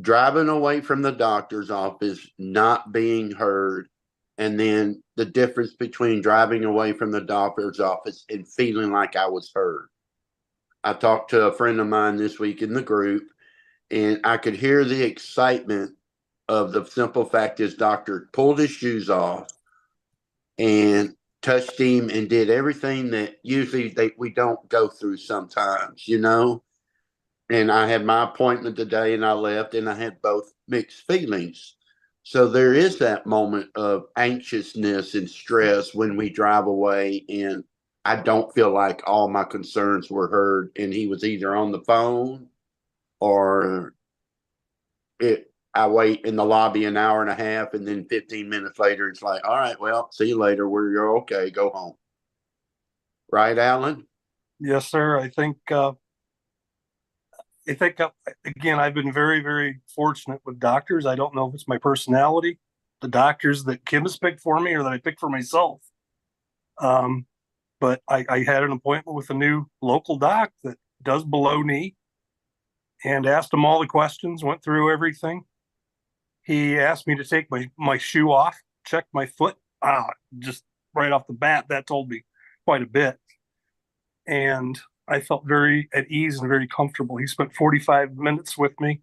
Driving away from the doctor's office, not being heard, and then the difference between driving away from the doctor's office and feeling like I was heard. I talked to a friend of mine this week in the group, and I could hear the excitement of the simple fact his doctor pulled his shoes off and touched him and did everything that usually we don't go through sometimes, And I had my appointment today, and I left, and I had both mixed feelings. So there is that moment of anxiousness and stress when we drive away, and I don't feel like all my concerns were heard, and he was either on the phone or I wait in the lobby an hour and a half, and then 15 minutes later, it's like, all right, well, see you later. You're okay. Go home. Right, Alan? Yes, sir. Again, I've been very, very fortunate with doctors. I don't know if it's my personality, the doctors that Kim has picked for me or that I picked for myself. But I had an appointment with a new local doc that does below knee and asked him all the questions, went through everything. He asked me to take my shoe off, check my foot. Just right off the bat, that told me quite a bit. And I felt very at ease and very comfortable. He spent 45 minutes with me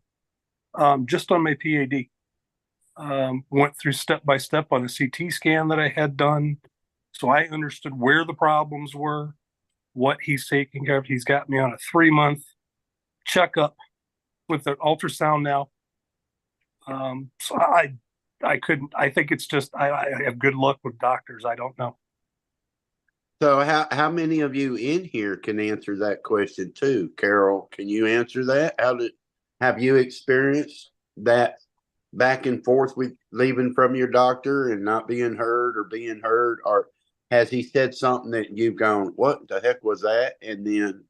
just on my PAD. Went through step by step on a CT scan that I had done. So I understood where the problems were, what he's taking care of. He's got me on a 3-month checkup with an ultrasound now. So I think it's just, I have good luck with doctors. I don't know. So how many of you in here can answer that question too? Carol, can you answer that? Have you experienced that back and forth with leaving from your doctor and not being heard or being heard? Or has he said something that you've gone, what the heck was that? And then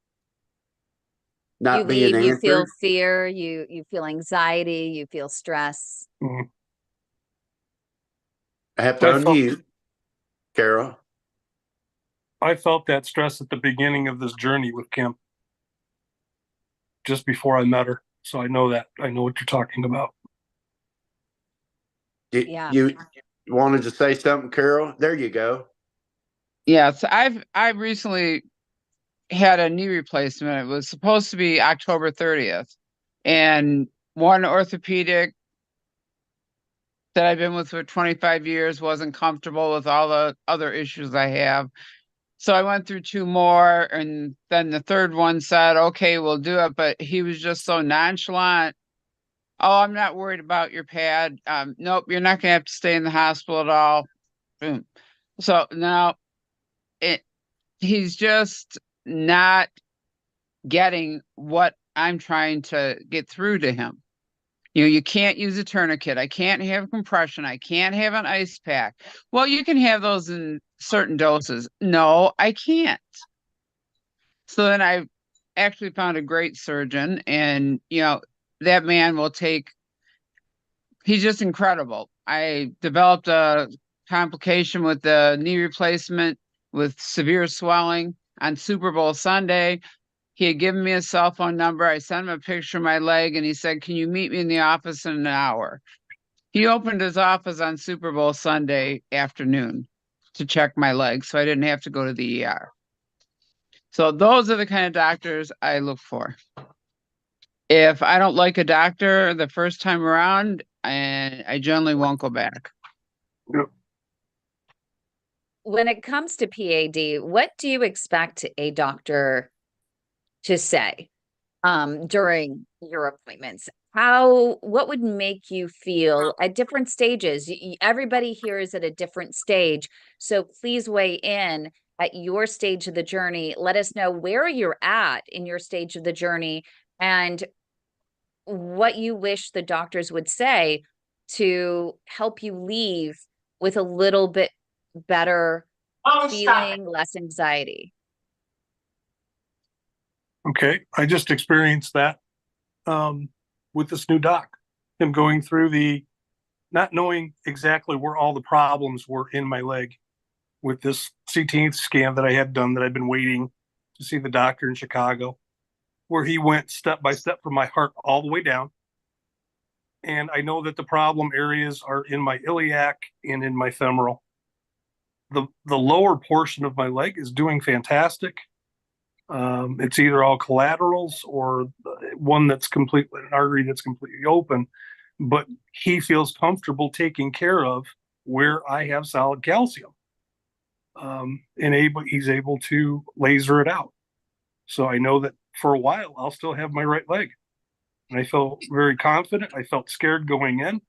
not being answered? You feel fear, you feel anxiety, you feel stress. Mm-hmm. I have to unmute. Carol. I felt that stress at the beginning of this journey with Kim, just before I met her. So I know what you're talking about. Yeah. You wanted to say something, Carol? There you go. Yes, I've recently had a knee replacement. It was supposed to be October 30th. And one orthopedic that I've been with for 25 years wasn't comfortable with all the other issues I have. So I went through 2 more, and then the third one said, okay, we'll do it. But he was just so nonchalant. Oh, I'm not worried about your pad. Nope, you're not going to have to stay in the hospital at all. Boom. So now he's just not getting what I'm trying to get through to him. You can't use a tourniquet. I can't have compression. I can't have an ice pack. Well, you can have those in certain doses. No, I can't. So then I actually found a great surgeon, and that man will take, he's just incredible. I developed a complication with the knee replacement with severe swelling on Super Bowl Sunday. He had given me a cell phone number. I sent him a picture of my leg, and he said, can you meet me in the office in an hour? He opened his office on Super Bowl Sunday afternoon to check my leg, so I didn't have to go to the ER. So those are the kind of doctors I look for. If I don't like a doctor the first time around, and I generally won't go back. When it comes to PAD, what do you expect a doctor to say during your appointments? What would make you feel at different stages? Everybody here is at a different stage. So please weigh in at your stage of the journey. Let us know where you're at in your stage of the journey and what you wish the doctors would say to help you leave with a little bit better feeling, less anxiety. Okay, I just experienced that with this new doc. Him going through not knowing exactly where all the problems were in my leg with this CT scan that I had done that I've been waiting to see the doctor in Chicago, where he went step by step from my heart all the way down. And I know that the problem areas are in my iliac and in my femoral. The lower portion of my leg is doing fantastic. It's either all collaterals or one that's completely an artery that's completely open, but he feels comfortable taking care of where I have solid calcium. He's able to laser it out. So I know that for a while I'll still have my right leg. And I felt very confident. I felt scared going in,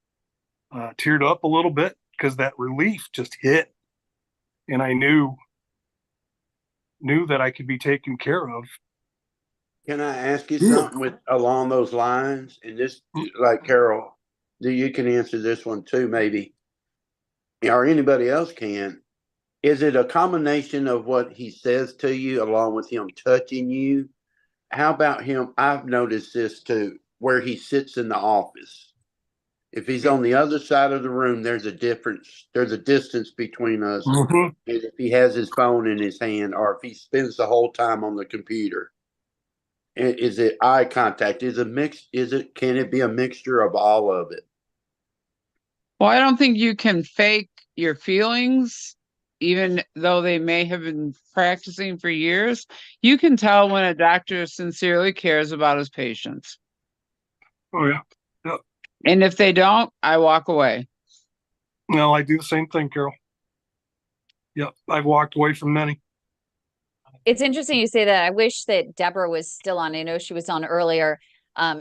teared up a little bit because that relief just hit. And I knew that I could be taken care of. Can I ask you something along those lines? And this, like Carol, you can answer this one too, maybe, or anybody else can. Is it a combination of what he says to you along with him touching you? How about him? I've noticed this too, where he sits in the office. If he's on the other side of the room, there's a distance between us. Mhm. And if he has his phone in his hand, or if he spends the whole time on the computer. Is it eye contact? Can it be a mixture of all of it? Well, I don't think you can fake your feelings, even though they may have been practicing for years. You can tell when a doctor sincerely cares about his patients. Oh yeah. Yeah. And if they don't, I walk away. Well, I do the same thing, Carol. Yep. I've walked away from many. It's interesting you say that. I wish that Deborah was still on. I know she was on earlier.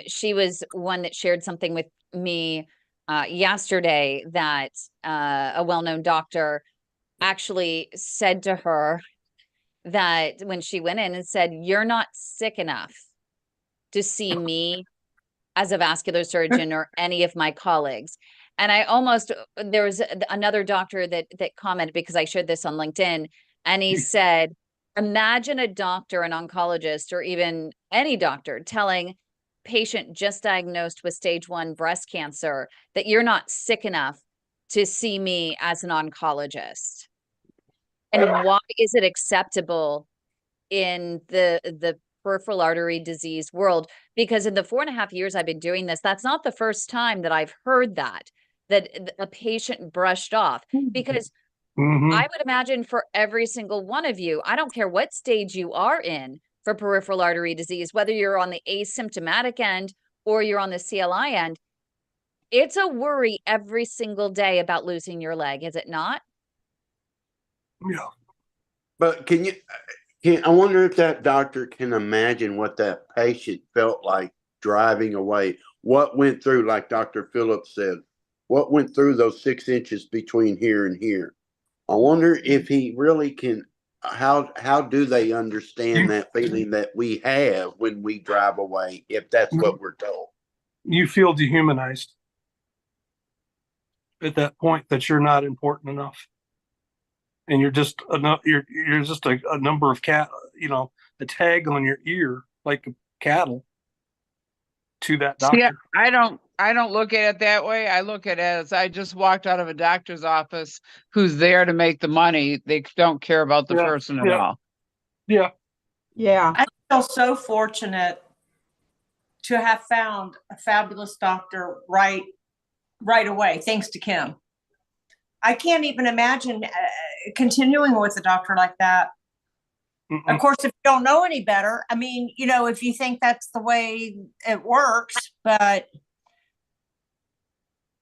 She was one that shared something with me yesterday that a well-known doctor actually said to her that when she went in and said, "You're not sick enough to see me as a vascular surgeon or any of my colleagues." And there was another doctor that commented, because I shared this on LinkedIn, and he said, imagine a doctor, an oncologist, or even any doctor telling patient just diagnosed with stage 1 breast cancer that you're not sick enough to see me as an oncologist. And why is it acceptable in the peripheral artery disease world? Because in the 4.5 years I've been doing this, that's not the first time that I've heard that a patient brushed off. Because I would imagine for every single one of you, I don't care what stage you are in for peripheral artery disease, whether you're on the asymptomatic end or you're on the CLI end, it's a worry every single day about losing your leg, is it not? Yeah. But I wonder if that doctor can imagine what that patient felt like driving away. What went through, like Dr. Phillips said, what went through those 6 inches between here and here? I wonder if he really can. How do they understand that feeling that we have when we drive away, if that's what we're told? You feel dehumanized at that point, that you're not important enough, and you're just a number of a tag on your ear, like cattle to that doctor. Yeah, I don't look at it that way. I look at it as I just walked out of a doctor's office who's there to make the money. They don't care about the person at all. Yeah. Yeah. I feel so fortunate to have found a fabulous doctor right away, thanks to Kim. I can't even imagine continuing with a doctor like that. Mm-mm. Of course, if you don't know any better, I mean, if you think that's the way it works, but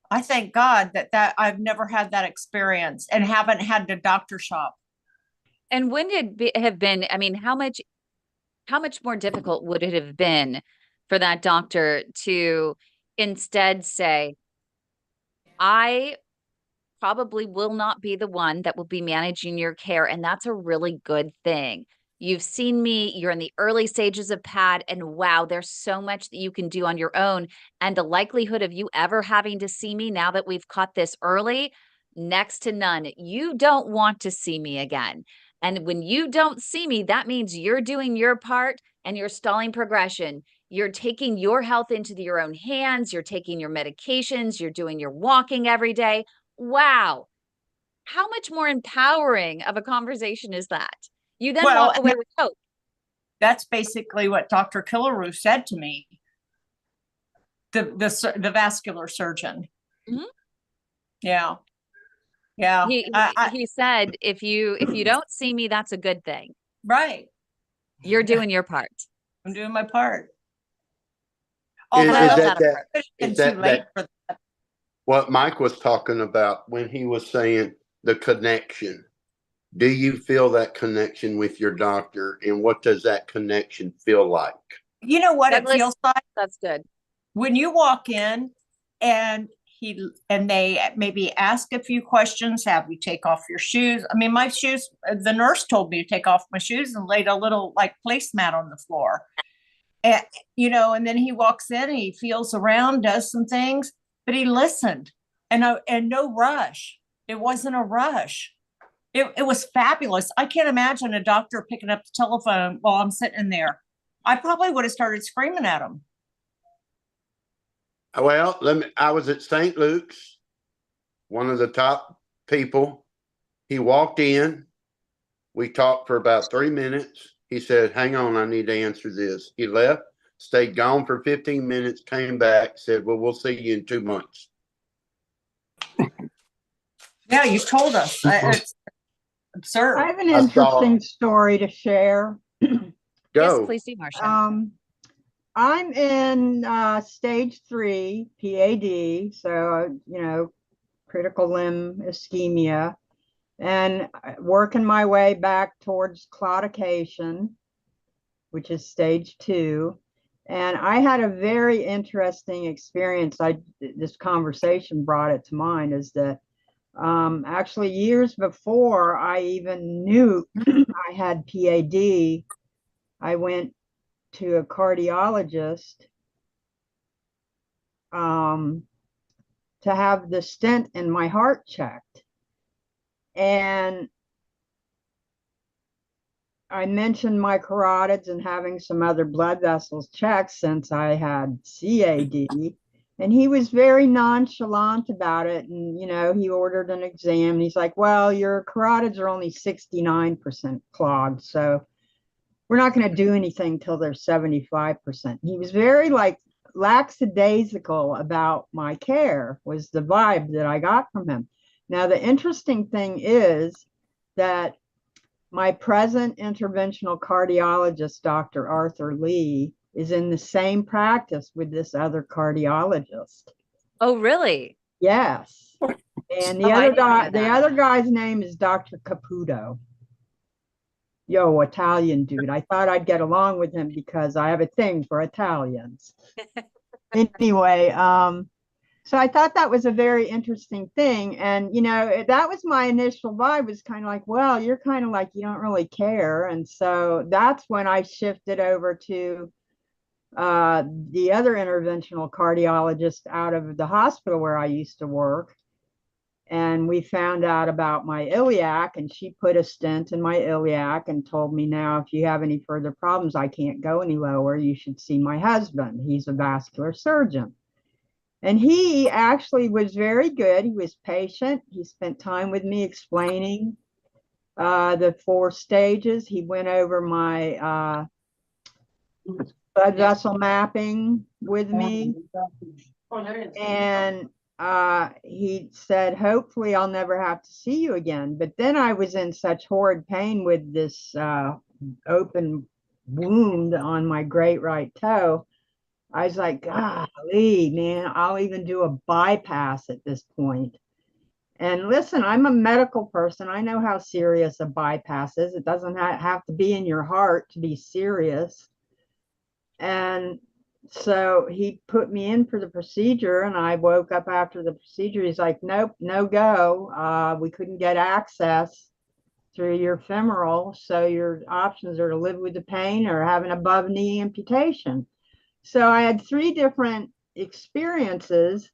I thank God that I've never had that experience and haven't had to doctor shop. And when it have been, I mean, how much more difficult would it have been for that doctor to instead say, I probably will not be the one that will be managing your care, and that's a really good thing. You've seen me, you're in the early stages of PAD, and wow, there's so much that you can do on your own. And the likelihood of you ever having to see me now that we've caught this early, next to none. You don't want to see me again. And when you don't see me, that means you're doing your part and you're stalling progression. You're taking your health into your own hands. You're taking your medications. You're doing your walking every day. Wow. How much more empowering of a conversation is that? You then walk away with hope. That's basically what Dr. Killaroo said to me, the vascular surgeon. Mm-hmm. Yeah. Yeah. He said, if you don't see me, that's a good thing. Right. You're doing your part. I'm doing my part. Is that what Mike was talking about when he was saying the connection? Do you feel that connection with your doctor, and what does that connection feel like? You know what Douglas, it feels like? That's good. When you walk in and they maybe ask a few questions, have you take off your shoes? I mean, my shoes, the nurse told me to take off my shoes and laid a little placemat on the floor. And, and then he walks in and he feels around, does some things, but he listened and no rush. It wasn't a rush. It was fabulous. I can't imagine a doctor picking up the telephone while I'm sitting in there. I probably would have started screaming at him. Well, I was at St. Luke's, one of the top people. He walked in. We talked for about 3 minutes. He said, hang on, I need to answer this. He left, stayed gone for 15 minutes, came back, said, well, we'll see you in 2 months. Yeah, you told us. It's absurd. I have an interesting story to share. Go. Yes, please do, Marcia. I'm in stage 3 PAD, so critical limb ischemia, and working my way back towards claudication, which is stage 2. And I had a very interesting experience. This conversation brought it to mind, is that actually years before I even knew I had PAD, I went to a cardiologist to have the stent in my heart checked. And I mentioned my carotids and having some other blood vessels checked since I had CAD. And he was very nonchalant about it. And, he ordered an exam. And he's like, well, your carotids are only 69% clogged. So we're not going to do anything till they're 75%. He was very lackadaisical about my care, was the vibe that I got from him. Now, the interesting thing is that my present interventional cardiologist, Dr. Arthur Lee, is in the same practice with this other cardiologist. Oh, really? Yes. And the other guy's name is Dr. Caputo. Yo, Italian dude. I thought I'd get along with him because I have a thing for Italians. Anyway, so I thought that was a very interesting thing. And, that was my initial vibe, was kind of like, well, you're kind of like, you don't really care. And so that's when I shifted over to the other interventional cardiologist out of the hospital where I used to work. And we found out about my iliac, and she put a stent in my iliac and told me, now, if you have any further problems, I can't go any lower. You should see my husband. He's a vascular surgeon. And he actually was very good. He was patient. He spent time with me explaining the 4 stages. He went over my blood vessel mapping with me. And he said, hopefully I'll never have to see you again. But then I was in such horrid pain with this open wound on my great right toe. I was like, golly, man, I'll even do a bypass at this point. And listen, I'm a medical person. I know how serious a bypass is. It doesn't have to be in your heart to be serious. And so he put me in for the procedure, and I woke up after the procedure. He's like, nope, no go. We couldn't get access through your femoral. So your options are to live with the pain or have an above knee amputation. So I had 3 different experiences,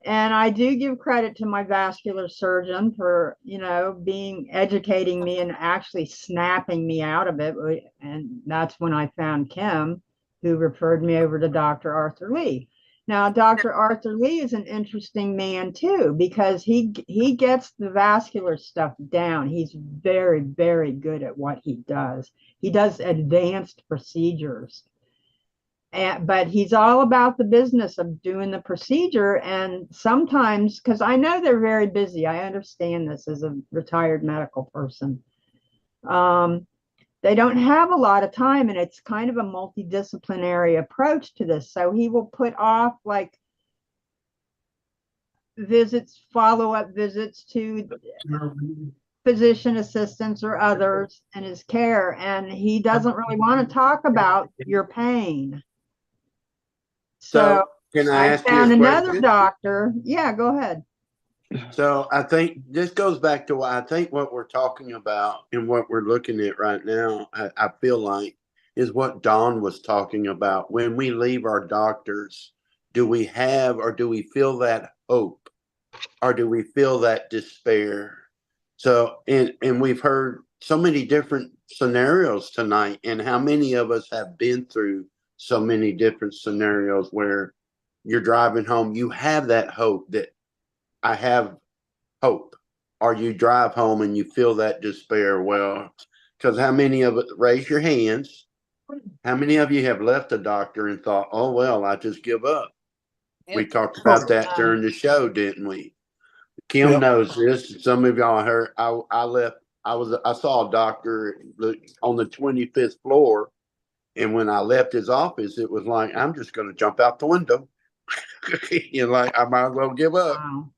and I do give credit to my vascular surgeon for, educating me and actually snapping me out of it. And that's when I found Kim, who referred me over to Dr. Arthur Lee. Now, Dr. Arthur Lee is an interesting man too, because he gets the vascular stuff down. He's very, very good at what he does. He does advanced procedures. But he's all about the business of doing the procedure. And sometimes, because I know they're very busy, I understand this as a retired medical person. They don't have a lot of time, and it's kind of a multidisciplinary approach to this. So he will put off visits, follow-up visits to physician assistants or others in his care. And he doesn't really want to talk about your pain. So can I ask found you a another question? doctor. Yeah, go ahead. So I think this goes back to what we're talking about and what we're looking at right now. I feel like is what Dawn was talking about. When we leave our doctors, do we have or do we feel that hope, or do we feel that despair? So, and we've heard so many different scenarios tonight, and how many of us have been through so many different scenarios where you're driving home, you have that hope that I have hope, or you drive home and you feel that despair. Well, because how many of it, raise your hands, how many of you have left a doctor and thought, oh, well, I just give up? We talked about that during the show, didn't we? Kim knows this. Some of y'all heard. I left. I saw a doctor on the 25th floor, and when I left his office, it was like, I'm just going to jump out the window. Like I might as well give up. Wow.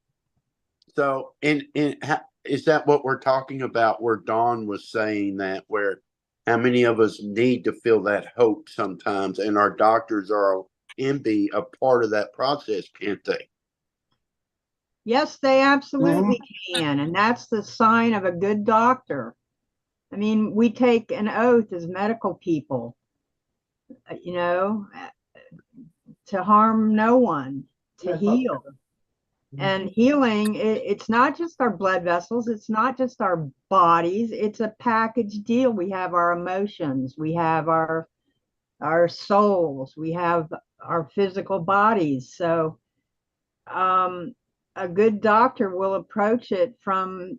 So, is that what we're talking about? Where Dawn was saying that, where how many of us need to feel that hope sometimes, and our doctors can be a part of that process, can't they? Yes, they absolutely can. And that's the sign of a good doctor. I mean, we take an oath as medical people, you know, to harm no one, to heal. And healing, it's not just our blood vessels, it's not just our bodies, it's a package deal. We have our emotions, we have our souls, we have our physical bodies. So a good doctor will approach it from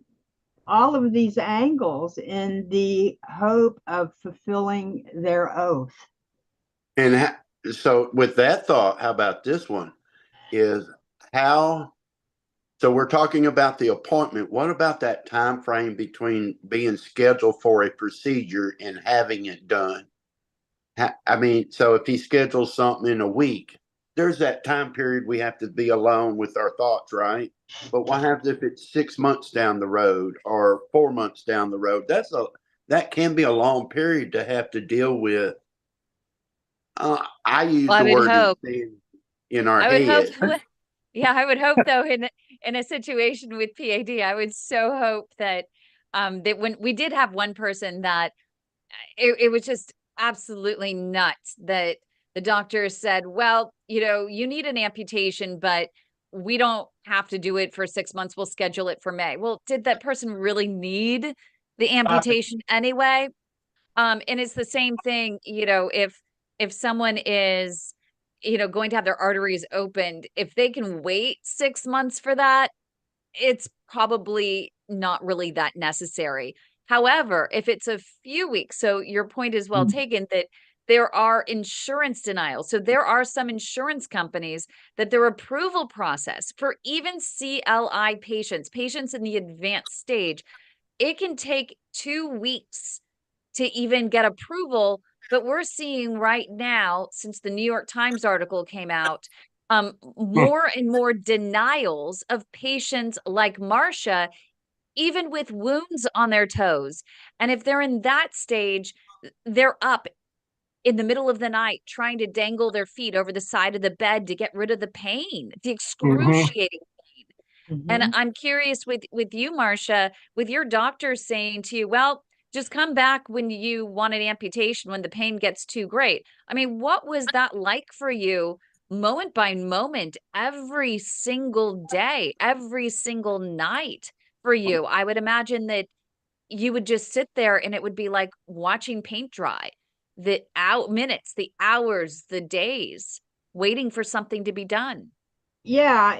all of these angles in the hope of fulfilling their oath. And so with that thought, how about this one? So we're talking about the appointment. What about that time frame between being scheduled for a procedure and having it done? I mean, so if he schedules something in a week, there's that time period we have to be alone with our thoughts, right? But what happens if it's 6 months down the road or 4 months down the road? That can be a long period to have to deal with. I use the word in our head. Yeah, I would hope though in a situation with PAD, I would so hope that that when we did have one person that it was just absolutely nuts that the doctor said, well, you need an amputation, but we don't have to do it for 6 months. We'll schedule it for May. Well, did that person really need the amputation anyway? And it's the same thing, if someone is, going to have their arteries opened, if they can wait 6 months for that, it's probably not really that necessary. However, if it's a few weeks, so your point is well taken that there are insurance denials. So there are some insurance companies that their approval process for even CLI patients in the advanced stage, it can take 2 weeks to even get approval. But we're seeing right now, since the New York Times article came out, more and more denials of patients like Marcia, even with wounds on their toes. And if they're in that stage, they're up in the middle of the night trying to dangle their feet over the side of the bed to get rid of the pain, the excruciating pain. And I'm curious with you, Marcia, with your doctor saying to you, well, just come back when you want an amputation, when the pain gets too great. I mean, what was that like for you, moment by moment, every single day, every single night for you? I would imagine that you would just sit there and it would be like watching paint dry, the minutes, the hours, the days, waiting for something to be done. Yeah,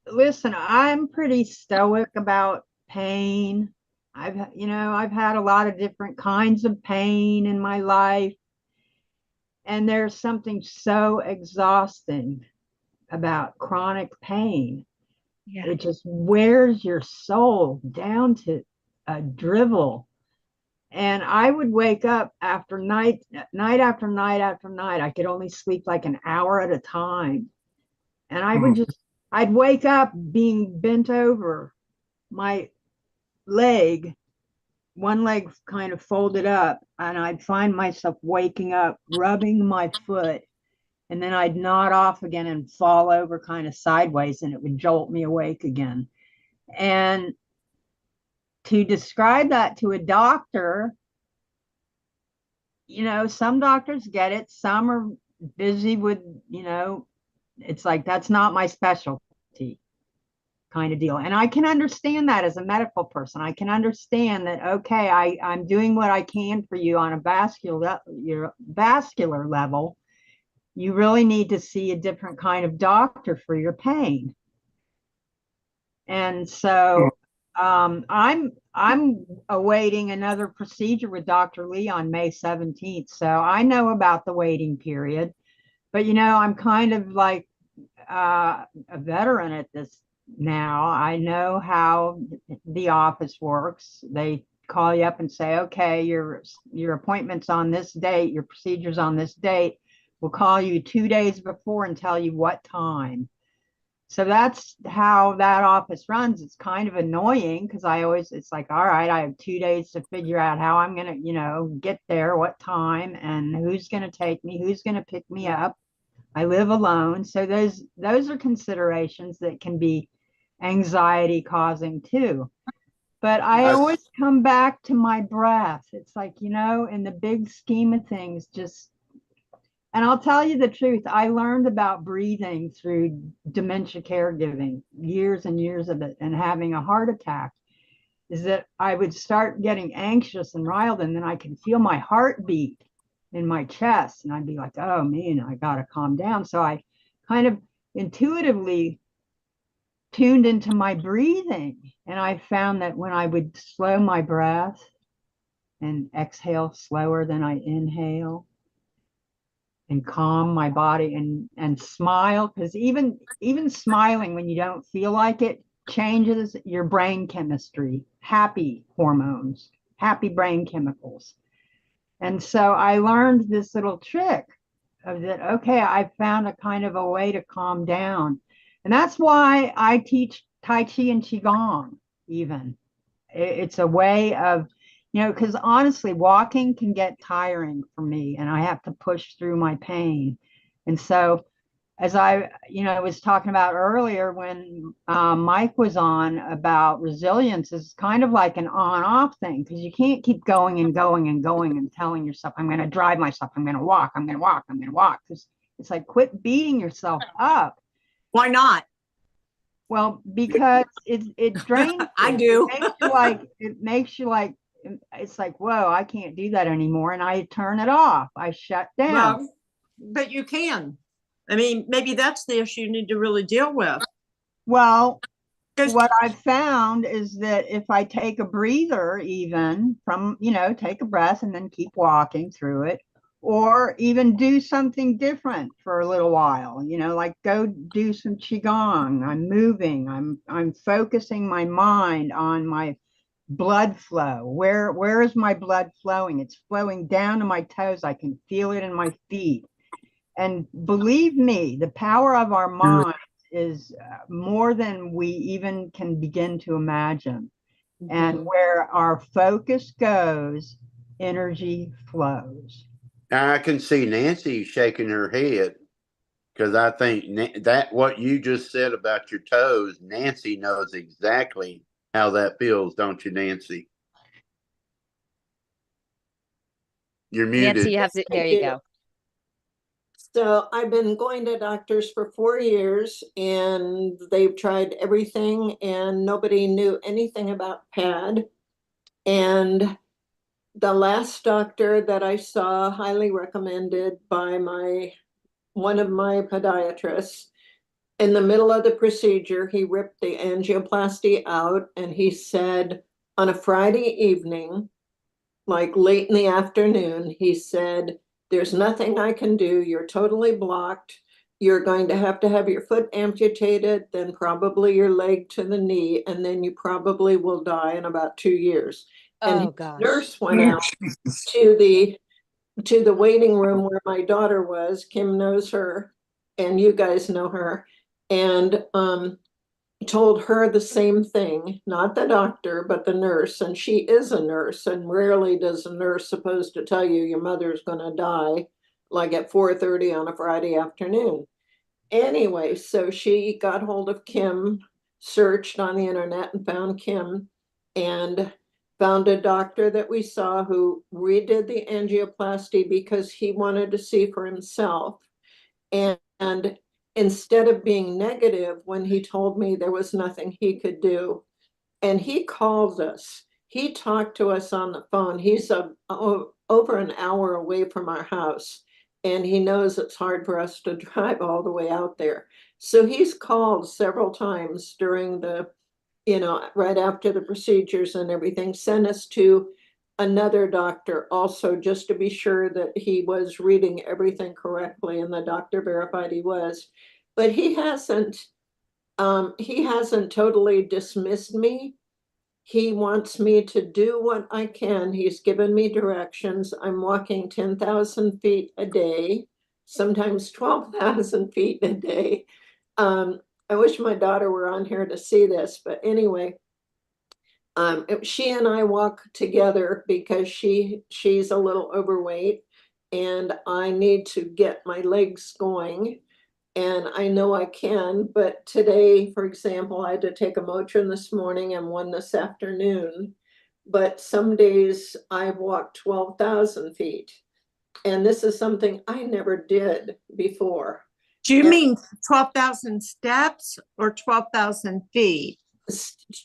listen, I'm pretty stoic about pain. I've had a lot of different kinds of pain in my life. And there's something so exhausting about chronic pain. Yeah. It just wears your soul down to a drivel. And I would wake up after night after night after night. I could only sleep like an hour at a time. And I'd wake up being bent over, my leg, one leg kind of folded up, and I'd find myself waking up, rubbing my foot, and then I'd nod off again and fall over kind of sideways, and it would jolt me awake again. And to describe that to a doctor, some doctors get it, some are busy with, it's like, that's not my specialty. kind of deal. And I can understand that as a medical person. I can understand that, okay, I'm doing what I can for you on a vascular level. You really need to see a different kind of doctor for your pain. And so I'm awaiting another procedure with Dr. Lee on May 17th. So I know about the waiting period, but I'm kind of like a veteran at this now. I know how the office works. They call you up and say, okay, your appointment's on this date, your procedure's on this date. We'll call you 2 days before and tell you what time. So that's how that office runs. It's kind of annoying because it's like, all right, I have 2 days to figure out how I'm going to, get there, what time, and who's going to take me, who's going to pick me up. I live alone. So those are considerations that can be anxiety causing too. But I always come back to my breath. It's like, in the big scheme of things, and I'll tell you the truth, I learned about breathing through dementia caregiving, years and years of it, and having a heart attack, is that I would start getting anxious and riled, and then I could feel my heartbeat in my chest. And I'd be like, oh man, I got to calm down. So I kind of intuitively tuned into my breathing. And I found that when I would slow my breath and exhale slower than I inhale, and calm my body and smile, because even smiling when you don't feel like it changes your brain chemistry, happy hormones, happy brain chemicals. And so I learned this little trick of that, okay, I found a kind of a way to calm down. And that's why I teach Tai Chi and Qigong even. It's a way of, because honestly, walking can get tiring for me and I have to push through my pain. And so as I was talking about earlier when Mike was on about resilience, is kind of like an on-off thing, because you can't keep going and going and going and telling yourself, I'm going to drive myself, I'm going to walk, I'm going to walk, I'm going to walk. Because it's like, quit beating yourself up. Why not? Well, because it drains. I do. It makes you like, it's like, whoa, I can't do that anymore. And I turn it off. I shut down. Well, but you can. I mean, maybe that's the issue you need to really deal with. Well, what I've found is that if I take a breather, even from, take a breath and then keep walking through it, or even do something different for a little while, like go do some Qigong. I'm moving, I'm focusing my mind on my blood flow. Where is my blood flowing? It's flowing down to my toes. I can feel it in my feet. And believe me, the power of our mind is more than we even can begin to imagine. Mm-hmm. And where our focus goes, energy flows. I can see Nancy shaking her head, because I think that what you just said about your toes, Nancy knows exactly how that feels, don't you, Nancy? You're muted. Nancy, you have to, there you go. So I've been going to doctors for 4 years, and they've tried everything, and nobody knew anything about PAD. And the last doctor that I saw, highly recommended by one of my podiatrists, in the middle of the procedure, he ripped the angioplasty out, and he said on a Friday evening, like late in the afternoon, he said, there's nothing I can do. You're totally blocked. You're going to have your foot amputated, then probably your leg to the knee, and then you probably will die in about 2 years. And the nurse went out to the waiting room where my daughter was. Kim knows her, and you guys know her, and told her the same thing, not the doctor, but the nurse. And she is a nurse, and rarely does a nurse supposed to tell you your mother's going to die like at 4:30 on a Friday afternoon. Anyway, so she got hold of Kim, searched on the internet and found Kim, and found a doctor that we saw who redid the angioplasty because he wanted to see for himself. And instead of being negative when he told me there was nothing he could do. And he called us. He talked to us on the phone. He's over an hour away from our house, and he knows it's hard for us to drive all the way out there. So he's called several times during the, right after the procedures and everything, sent us to another doctor also, just to be sure that he was reading everything correctly, and the doctor verified he was. But he hasn't totally dismissed me. He wants me to do what I can. He's given me directions. I'm walking 10,000 feet a day, sometimes 12,000 feet a day. I wish my daughter were on here to see this, but anyway, she and I walk together because she's a little overweight, and I need to get my legs going. And I know I can, but today, for example, I had to take a Motrin this morning and one this afternoon. But some days I've walked 12,000 feet. And this is something I never did before. Do you mean 12,000 steps or 12,000 feet?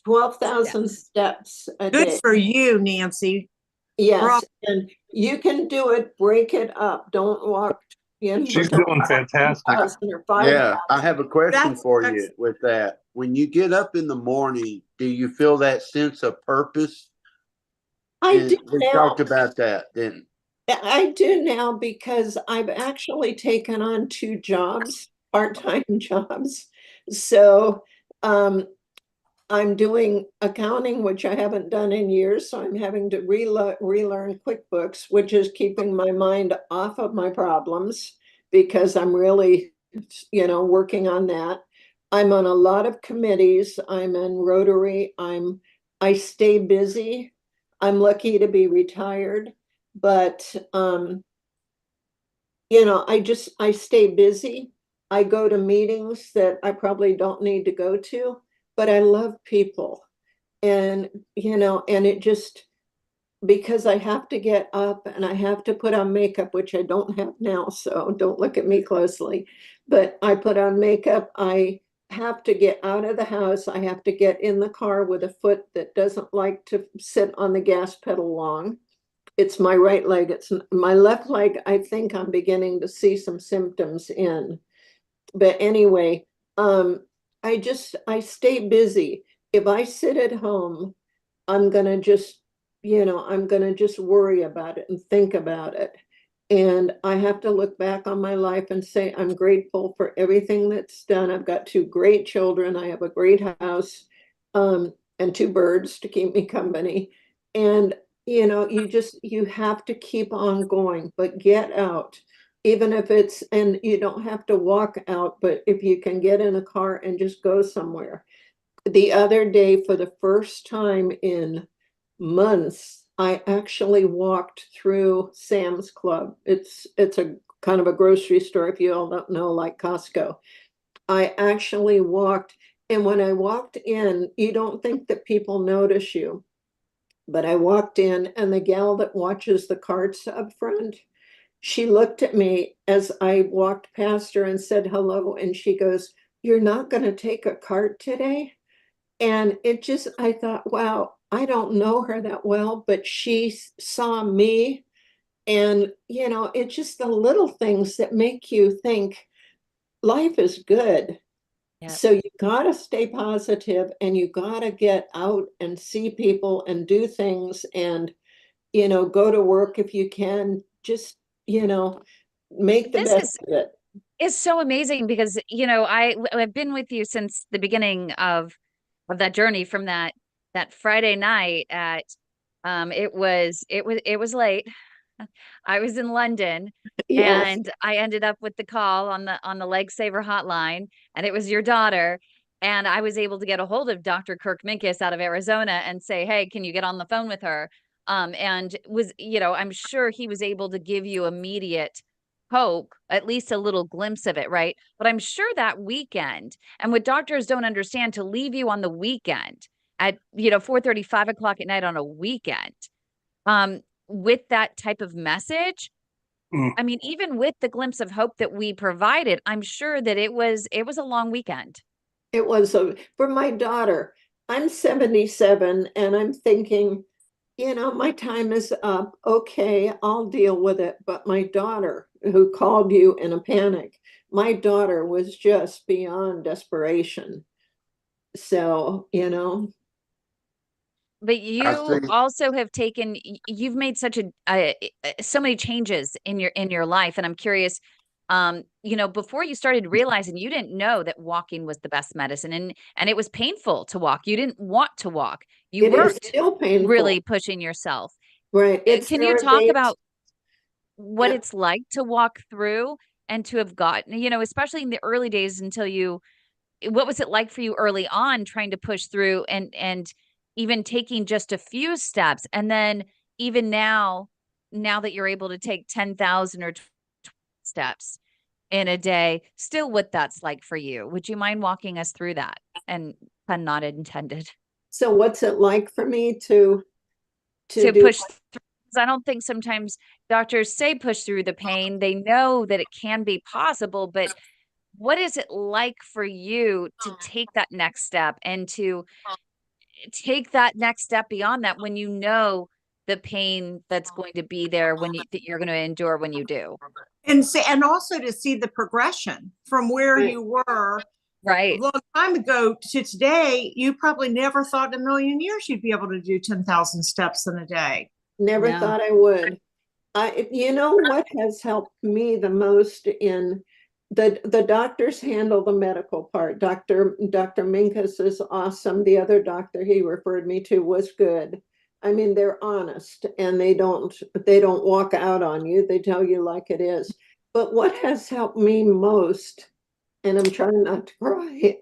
12,000 steps a day. Good for you, Nancy. Yes, and you can do it, break it up. Don't walk, She's doing fantastic. Yeah, I have a question for you with that. When you get up in the morning, do you feel that sense of purpose? I do. We talked about that, didn't I do now, because I've actually taken on 2 jobs, part-time jobs. So I'm doing accounting, which I haven't done in years. So I'm having to relearn QuickBooks, which is keeping my mind off of my problems, because I'm really, working on that. I'm on a lot of committees. I'm in Rotary. I stay busy. I'm lucky to be retired, but I stay busy. I go to meetings that I probably don't need to go to, but I love people. And it just, because I have to get up and I have to put on makeup, which I don't have now, so don't look at me closely, but I put on makeup. I have to get out of the house. I have to get in the car with a foot that doesn't like to sit on the gas pedal long. It's my right leg. It's my left leg. I think I'm beginning to see some symptoms in. But anyway, I stay busy. If I sit at home, I'm gonna just worry about it and think about it. And I have to look back on my life and say, I'm grateful for everything that's done. I've got 2 great children. I have a great house, and 2 birds to keep me company. And, you have to keep on going, but get out. Even if and you don't have to walk out, but if you can get in a car and just go somewhere. The other day, for the first time in months, I actually walked through Sam's Club. It's a kind of a grocery store, if you all don't know, like Costco. I actually walked, and when I walked in, you don't think that people notice you, but I walked in, and the gal that watches the carts up front, she looked at me as I walked past her and said hello, and she goes, "You're not going to take a cart today?" And I thought, wow, I don't know her that well, but she saw me. And, it's just the little things that make you think life is good. Yeah. So you got to stay positive, and you got to get out and see people and do things, and, go to work if you can. Just, make the best of it. It's so amazing because, I've been with you since the beginning of that journey, from that Friday night at it was late. I was in London. Yes. And I ended up with the call on the Leg Saver hotline, and it was your daughter. And I was able to get a hold of Dr. Kirk Minkus out of Arizona and say, hey, can you get on the phone with her? And was, I'm sure he was able to give you immediate hope, at least a little glimpse of it, right? But I'm sure that weekend, and what doctors don't understand, to leave you on the weekend at 4:30, 5 o'clock at night on a weekend, with that type of message, I mean, even with the glimpse of hope that we provided, I'm sure that it was a long weekend. It was for my daughter. I'm 77 and I'm thinking, my time is up. Okay, I'll deal with it. But my daughter, who called you in a panic, my daughter was just beyond desperation. So, But you also have you've made such so many changes in your life. And I'm curious, before you started realizing, you didn't know that walking was the best medicine, and it was painful to walk. You didn't want to walk. You weren't still painful. Really pushing yourself. Right. Can you talk about what it's like to walk through and to have gotten, especially in the early days what was it like for you early on trying to push through and even taking just a few steps, and then even now that you're able to take 10,000 or 20 steps in a day, still what that's like for you? Would you mind walking us through that? And pun not intended. So what's it like for me to push through? I don't think sometimes doctors say push through the pain. They know that it can be possible, but what is it like for you to take that next step and to take that next step beyond that when you know the pain that's going to be there that you're going to endure when you do? And also to see the progression from where you were a long time ago to today. You probably never thought in a million years you'd be able to do 10,000 steps in a day. Never thought I would. What has helped me the most in the doctors handle the medical part. Dr. Minkus is awesome. The other doctor he referred me to was good. I mean, they're honest and they don't walk out on you. They tell you like it is. But what has helped me most, and I'm trying not to cry,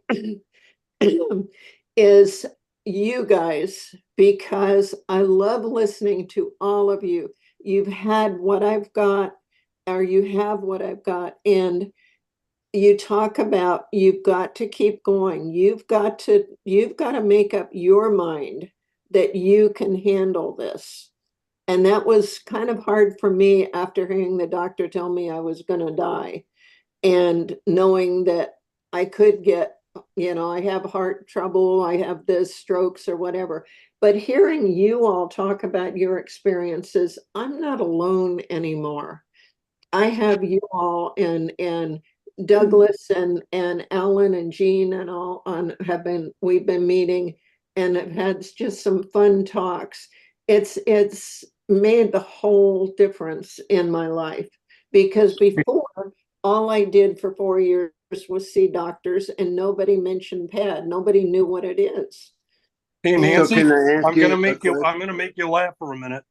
is you guys, because I love listening to all of you. You've had what I've got, or you have what I've got, and you talk about you've got to keep going. You've got to make up your mind that you can handle this. And that was kind of hard for me after hearing the doctor tell me I was going to die, and knowing that I could get, I have heart trouble, I have this strokes or whatever. But hearing you all talk about your experiences, I'm not alone anymore. I have you all and Douglas and Alan and Jean and all we've been meeting and have had just some fun talks. It's made the whole difference in my life, because before all I did for 4 years was see doctors and nobody mentioned PAD. Nobody knew what it is. Hey Nancy, I'm gonna make you laugh for a minute.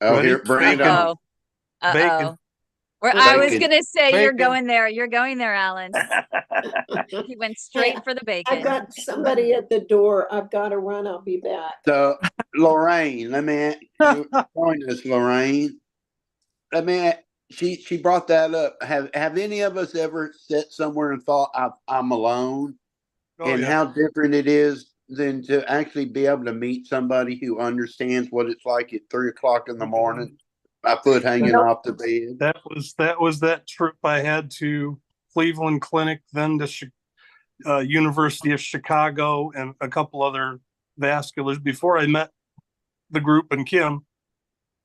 Oh, here, bring it on. Bacon. I was gonna say bacon. You're going there, Alan. He went straight for the bacon. I've got somebody at the door. I've got to run. I'll be back. So Lorraine, join us, Lorraine. She brought that up. Have any of us ever sat somewhere and thought I'm alone? How different it is than to actually be able to meet somebody who understands what it's like at 3 o'clock in the morning, my foot hanging off the bed. That was that trip I had to Cleveland Clinic, then to University of Chicago, and a couple other vasculars before I met the group and Kim.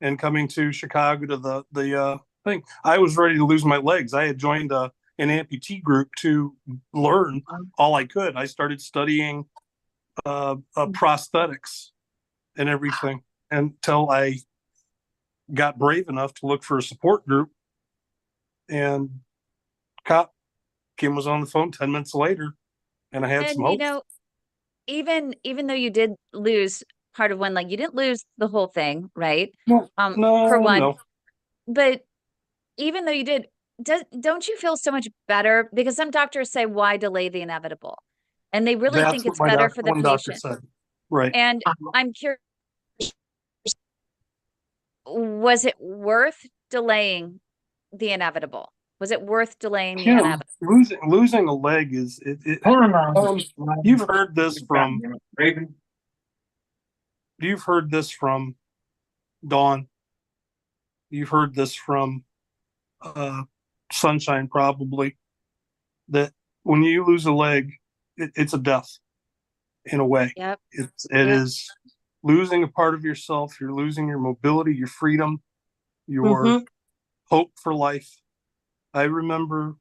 And coming to Chicago to the thing, I was ready to lose my legs. I had joined an amputee group to learn all I could. I started studying prosthetics and everything until I got brave enough to look for a support group. And Kim was on the phone 10 minutes later, and I had some hope. Even though you did lose part of one leg, you didn't lose the whole thing, right? No, for one. No. But even though you did, don't you feel so much better? Because some doctors say, why delay the inevitable? And they really think it's better for the patient. Said. Right. And I'm curious, was it worth delaying the inevitable? Was it worth delaying the inevitable? Losing a leg is you've heard this from Raven. You've heard this from Dawn. You've heard this from sunshine probably, that when you lose a leg, it's a death in a way. Yep. It is losing a part of yourself. You're losing your mobility, your freedom, your hope for life. I remember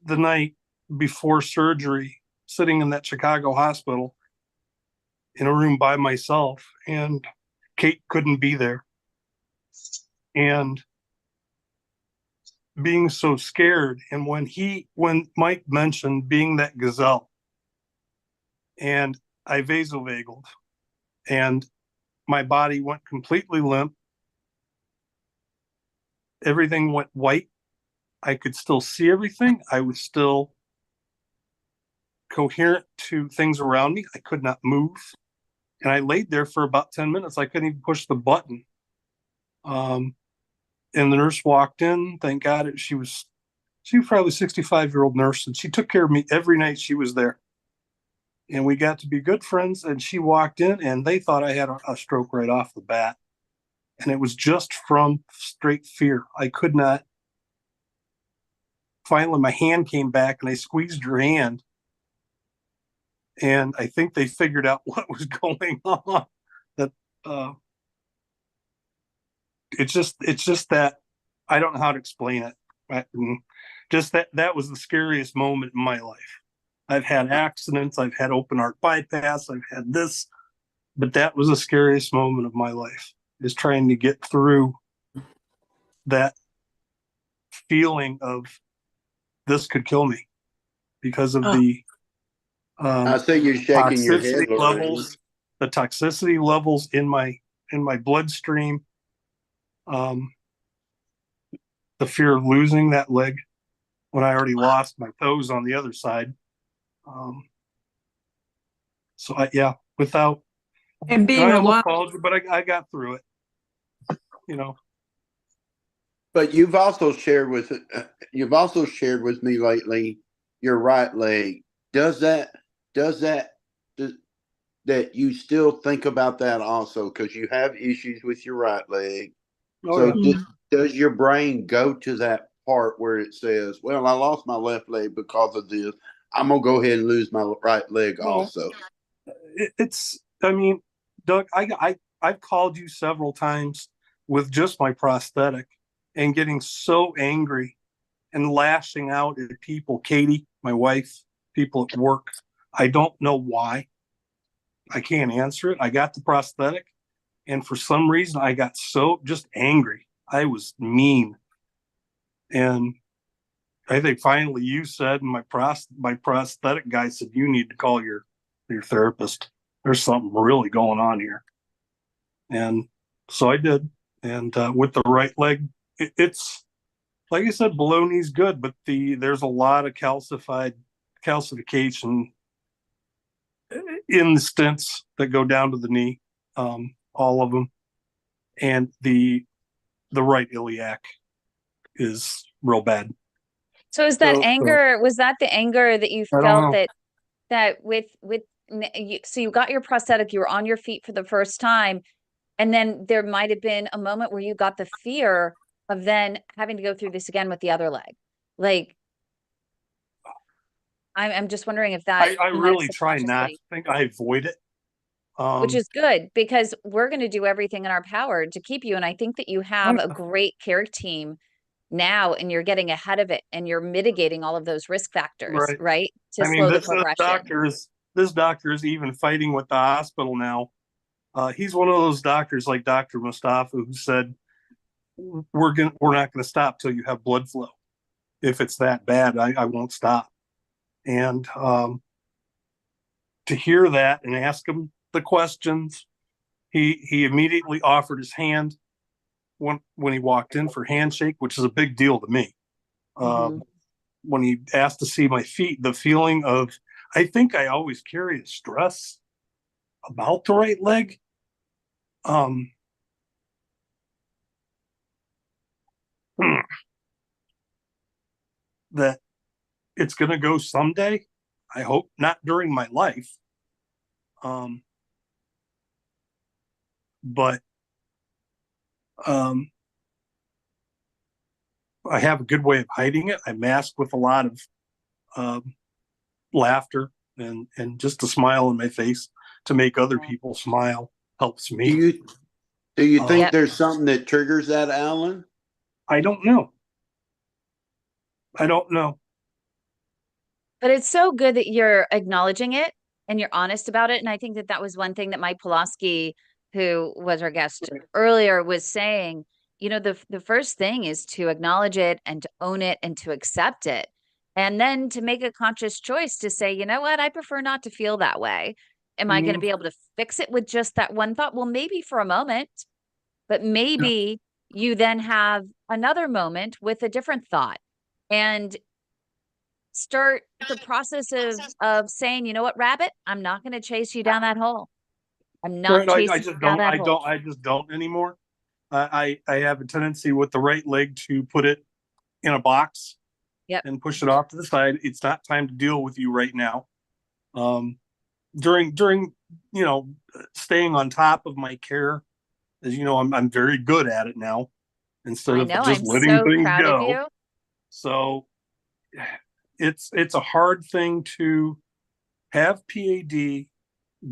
the night before surgery, sitting in that Chicago hospital in a room by myself, and Kate couldn't be there. And being so scared. And when Mike mentioned being that gazelle, and I vasovagaled, and my body went completely limp. Everything went white. I could still see everything. I was still coherent to things around me. I could not move. And I laid there for about 10 minutes. I couldn't even push the button. And the nurse walked in. Thank God she was probably a 65-year-old nurse, and she took care of me every night she was there. And we got to be good friends. And she walked in, and they thought I had a stroke right off the bat. And it was just from straight fear. I could not. Finally, my hand came back, and I squeezed her hand. And I think they figured out what was going on. That it's just that I don't know how to explain it. Just that was the scariest moment in my life. I've had accidents, I've had open heart bypass, I've had this, but that was the scariest moment of my life, is trying to get through that feeling of this could kill me because of the I see you shaking your head. Levels, the toxicity levels in my bloodstream, the fear of losing that leg when I already lost my toes on the other side. So without, and being but I got through it, But you've also shared with me lately your right leg. Does that you still think about that also, because you have issues with your right leg? Does your brain go to that part where it says, well, I lost my left leg because of this, I'm gonna go ahead and lose my right leg also? Doug, I've called you several times with just my prosthetic and getting so angry and lashing out at people, Katie, my wife, people at work. I don't know why. I can't answer it. I got the prosthetic, and for some reason I got so just angry. I was mean. And I think finally you said, and my prosthetic guy said, you need to call your therapist. There's something really going on here. And so I did. And with the right leg, it's like I said, below knee's good, but there's a lot of calcification in the stents that go down to the knee, all of them. And the right iliac is real bad. So is that anger, was that the anger that you felt that with so you got your prosthetic, you were on your feet for the first time, and then there might have been a moment where you got the fear of then having to go through this again with the other leg? Like, I'm just wondering if that I really try not to think. I avoid it. Which is good, because we're going to do everything in our power to keep you. And I think that you have a great care team now, and you're getting ahead of it, and you're mitigating all of those risk factors, right? To slow the progression. This doctor is even fighting with the hospital now. He's one of those doctors like Dr. Mustafa, who said, we're not going to stop till you have blood flow. If it's that bad, I won't stop. And to hear that and ask him the questions, he immediately offered his hand when he walked in for handshake, which is a big deal to me. When he asked to see my feet, the feeling of, I think I always carry a stress about the right leg. That it's going to go someday. I hope not during my life. But I have a good way of hiding it. I mask with a lot of laughter and just a smile on my face to make other people smile helps me. Do you think Yep. there's something that triggers that, Alan? I don't know. I don't know. But it's so good that you're acknowledging it and you're honest about it. And I think that that was one thing that Mike Pawlawski, who was our guest earlier, was saying. You know, the first thing is to acknowledge it and to own it and to accept it. And then to make a conscious choice to say, you know what, I prefer not to feel that way. Am I going to be able to fix it with just that one thought? Well, maybe for a moment, but maybe you then have another moment with a different thought and start the process of saying, you know what, rabbit, I'm not going to chase you down that hole. I'm not chasing you down that hole. I just don't anymore. I have a tendency with the right leg to put it in a box and push it off to the side. It's not time to deal with you right now. During staying on top of my care, as you know, I'm very good at it now instead of just letting things go. So it's a hard thing to have PAD,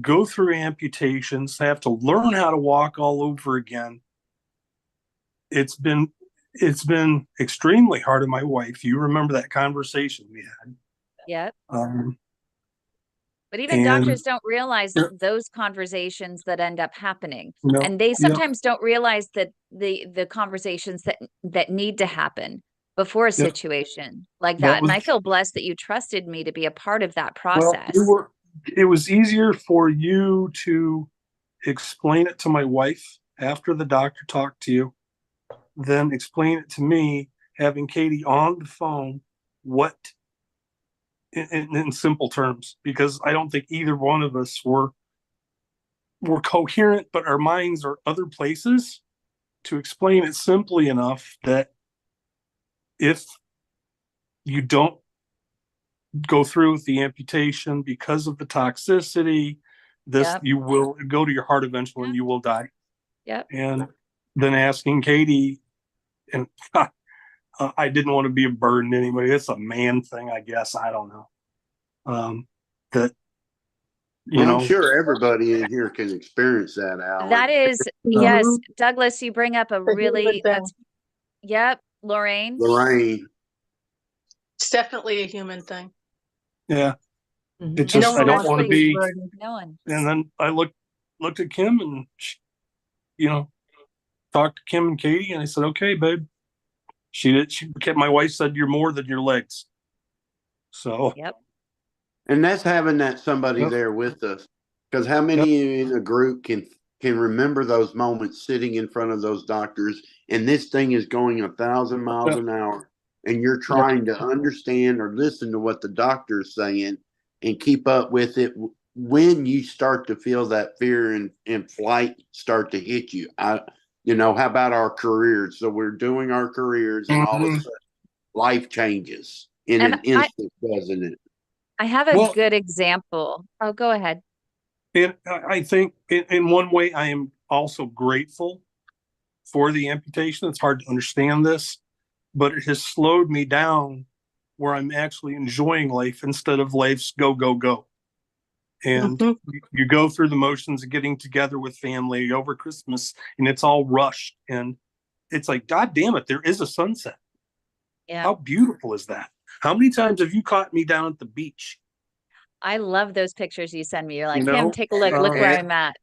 go through amputations, have to learn how to walk all over again. It's been extremely hard on my wife. You remember that conversation we had. Yep. But even doctors don't realize those conversations that end up happening. And they sometimes don't realize that the conversations that need to happen before a situation like that. And I feel blessed that you trusted me to be a part of that process. Well, it was easier for you to explain it to my wife after the doctor talked to you than explain it to me, having Katie on the phone, in simple terms, because I don't think either one of us were coherent, but our minds are other places to explain it simply enough that if you don't go through with the amputation because of the toxicity, you will go to your heart eventually and you will die. Yep. And then asking Katie, and I didn't want to be a burden to anybody. It's a man thing, I guess. I don't know. I'm sure everybody in here can experience that, Alan. That is, yes, Douglas, you bring up a really, Lorraine. It's definitely a human thing. Yeah. It's just, I don't want to be, and then I looked at Kim and, talked to Kim and Katie, and I said, okay, babe. My wife said, you're more than your legs. So. Yep. And that's having that somebody there with us. Because how many in a group can remember those moments sitting in front of those doctors, and this thing is going 1,000 miles an hour, and you're trying to understand or listen to what the doctor is saying and keep up with it. When you start to feel that fear and flight start to hit you, how about our careers? So we're doing our careers, and all of a sudden life changes in an instant, doesn't it? I have a good example. Oh, go ahead. And I think in one way, I am also grateful for the amputation. It's hard to understand this, but it has slowed me down where I'm actually enjoying life instead of life's go, go, go. And you go through the motions of getting together with family over Christmas, and it's all rushed. And it's like, God damn it, there is a sunset. Yeah. How beautiful is that? How many times have you caught me down at the beach? I love those pictures you send me. You're like, Kim, take a look. Look where I'm at.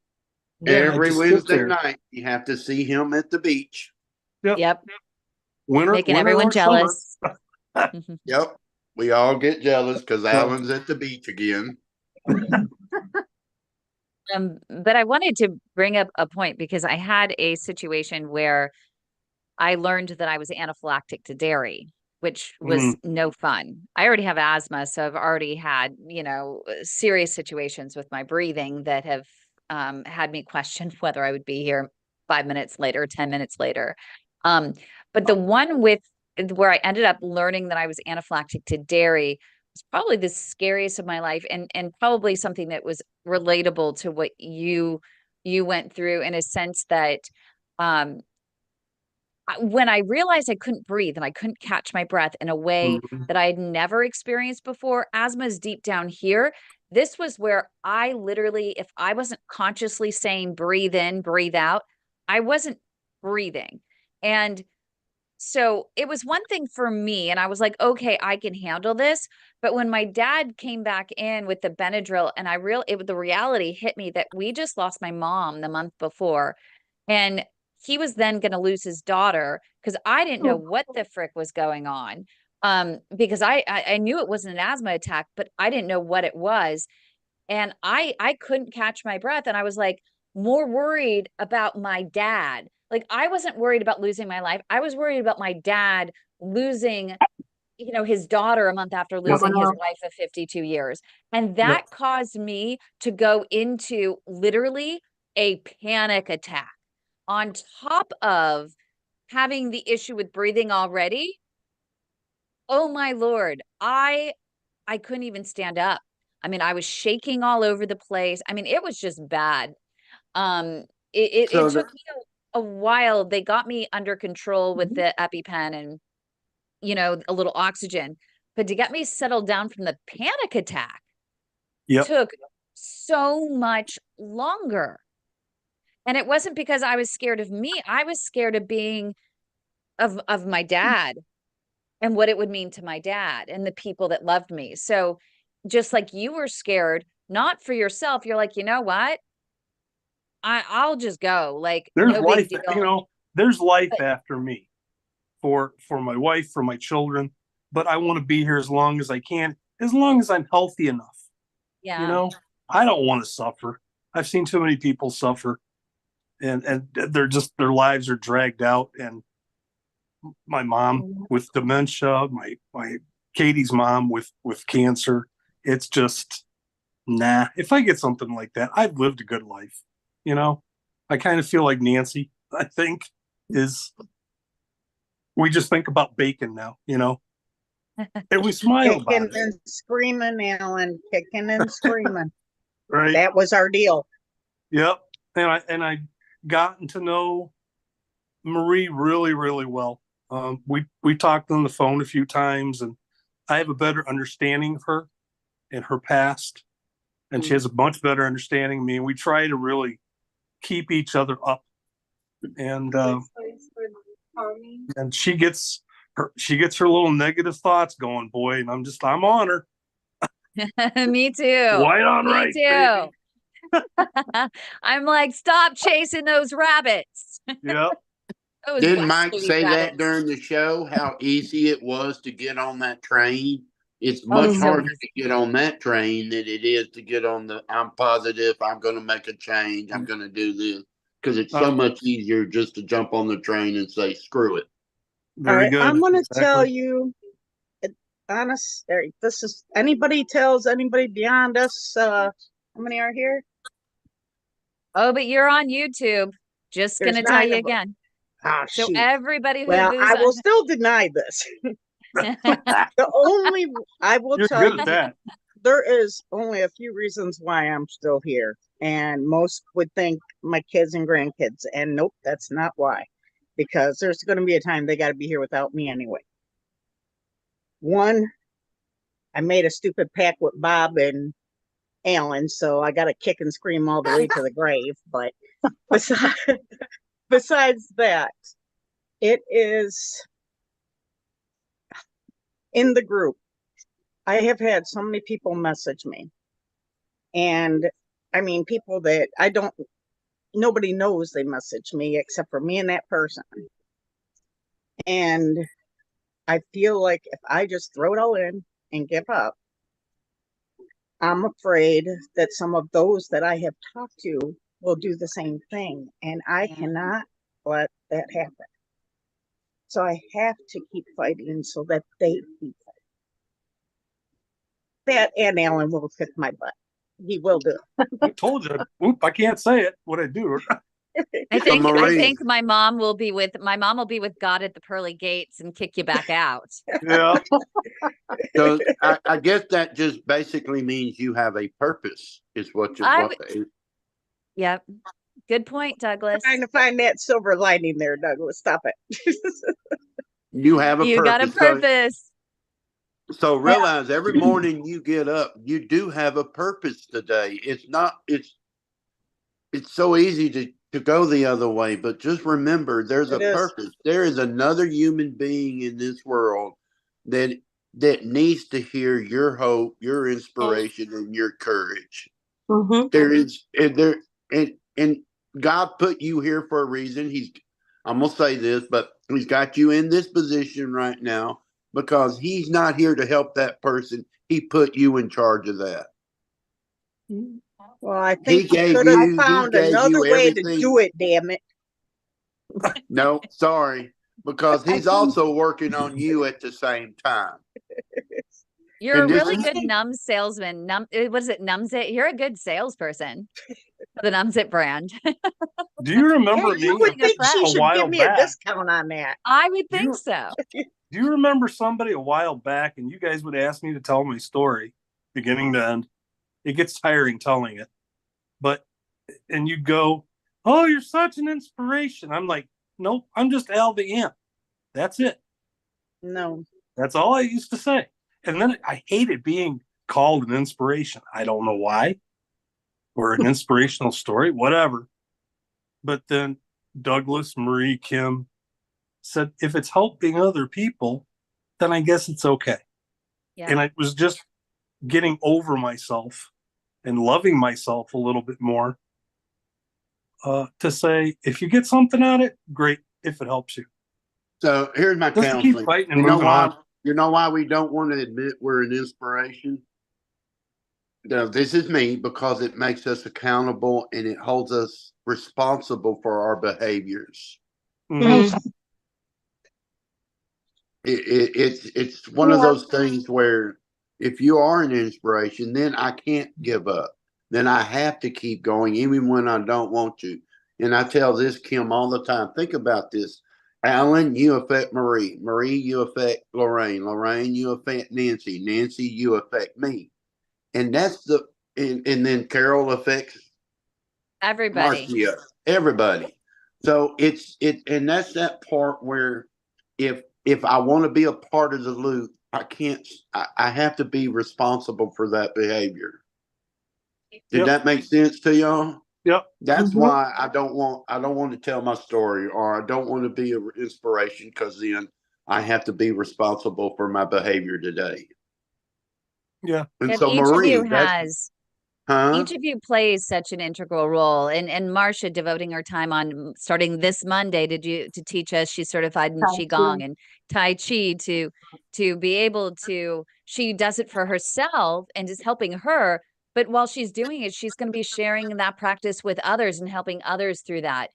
Every Wednesday night, you have to see him at the beach. Yep. Making everyone jealous. Yep. We all get jealous because Alan's at the beach again. But I wanted to bring up a point because I had a situation where I learned that I was anaphylactic to dairy, which was no fun. I already have asthma, so I've already had, serious situations with my breathing that have had me question whether I would be here 5 minutes later, 10 minutes later. But the one where I ended up learning that I was anaphylactic to dairy was probably the scariest of my life, and probably something that was relatable to what you went through, in a sense that when I realized I couldn't breathe and I couldn't catch my breath in a way that I had never experienced before, asthma is deep down here. This was where I literally, if I wasn't consciously saying breathe in, breathe out, I wasn't breathing. And so it was one thing for me, and I was like, okay, I can handle this. But when my dad came back in with the Benadryl, and the reality hit me that we just lost my mom the month before, and he was then going to lose his daughter because I didn't know what the frick was going on. Because I knew it wasn't an asthma attack, but I didn't know what it was. And I couldn't catch my breath. And I was like more worried about my dad. Like I wasn't worried about losing my life. I was worried about my dad losing, his daughter a month after losing his wife of 52 years. And that caused me to go into literally a panic attack on top of having the issue with breathing already. Oh my Lord. I couldn't even stand up. I mean, I was shaking all over the place. I mean, it was just bad. It took me a while. They got me under control with the EpiPen and, a little oxygen, but to get me settled down from the panic attack took so much longer. And it wasn't because I was scared of me. I was scared of being of my dad and what it would mean to my dad and the people that loved me. So just like you were scared, not for yourself, you're like, you know what? I'll just go. Like there's no life, big deal. there's life after me for my wife, for my children, but I want to be here as long as I can, as long as I'm healthy enough. Yeah. I don't want to suffer. I've seen too many people suffer and their lives are dragged out. And my mom with dementia, my Katie's mom with cancer. It's just, nah, if I get something like that, I've lived a good life. I kind of feel like Nancy, I think, we just think about bacon now, and we smile about it. Kicking and screaming, Alan, kicking and screaming. Right. That was our deal. Yep. And I gotten to know Marie really, really well. We talked on the phone a few times, and I have a better understanding of her and her past, and she has a much better understanding of me. And we try to really keep each other up. And she gets her little negative thoughts going, boy, and I'm on her. Me too. White on Me right, too. I'm like, stop chasing those rabbits. Yep. Didn't Mike say that during the show, how easy it was to get on that train? It's much harder to get on that train than it is to get on I'm positive, I'm going to make a change, I'm going to do this. Because it's so much easier just to jump on the train and say, screw it. Very good. I'm going to tell you, honest, this is, anybody tells anybody beyond us, how many are here? Oh, but you're on YouTube. Just going to tell you again. So shoot. Everybody who I will still deny this. I will tell you that there is only a few reasons why I'm still here, and most would think my kids and grandkids, and nope, that's not why, because there's going to be a time they got to be here without me anyway. One, I made a stupid pact with Bob and Alan, so I got to kick and scream all the way to the grave. But besides that, it is in the group. I have had so many people message me, and I mean, people that nobody knows they message me except for me and that person. And I feel like if I just throw it all in and give up, I'm afraid that some of those that I have talked to will do the same thing. And I cannot let that happen. So I have to keep fighting so that they keep fighting. That and Alan will kick my butt. He will do it. I told you. Oop, I can't say it. What I do. I think my mom will be with God at the pearly gates and kick you back out. Yeah. So I guess that just basically means you have a purpose, is what you want. Yep. Good point, Douglas. Trying to find that silver lining there, Douglas. Stop it. You have a You got a purpose. purpose. So realize every morning you get up, you do have a purpose today. It's so easy to go the other way, but just remember there's a purpose. There is another human being in this world that needs to hear your hope, your inspiration, and your courage. Mm-hmm. There is and God put you here for a reason. I'm gonna say this, but he's got you in this position right now because he's not here to help that person. He put you in charge of that. Well, I think he could have found another way to do it, damn it. No, sorry, because he's also working on you at the same time. You're a really good Num salesman. What is it? Numsit? You're a good salesperson for the Numsit brand. Do you remember me? You would think she should while give me a back? discount on that. I would think so. Do you remember somebody a while back, and you guys would ask me to tell my story, beginning to end? It gets tiring telling it, and you'd go, "Oh, you're such an inspiration." I'm like, "Nope, I'm just Al the Ant. That's it." No, that's all I used to say. And then I hated being called an inspiration. I don't know why, or an inspirational story, whatever. But then Douglas, Marie, Kim said, if it's helping other people, then I guess it's okay. Yeah. And I was just getting over myself and loving myself a little bit more to say, if you get something out of it, great, if it helps you. So here's my just counseling. Keep fighting and moving on. You know why we don't want to admit we're an inspiration? Now, this is me, because it makes us accountable and it holds us responsible for our behaviors. Mm-hmm. It's one of those things where if you are an inspiration, then I can't give up. Then I have to keep going even when I don't want to. And I tell this Kim all the time. Think about this. Alan, you affect Marie. Marie, you affect Lorraine. Lorraine, you affect Nancy. Nancy, you affect me. And that's and then Carol affects everybody. Marcia, everybody. So and that's that part where if I want to be a part of the loop, I have to be responsible for that behavior. Did that make sense to y'all? Yep. That's why I don't want to tell my story, or I don't want to be an inspiration, because then I have to be responsible for my behavior today. Yeah. And so Marie, each of you plays such an integral role. And Marcia devoting her time on starting this Monday to teach us. She's certified in Qigong and Tai Chi to be able to, she does it for herself and is helping her. But while she's doing it, she's going to be sharing that practice with others and helping others through that.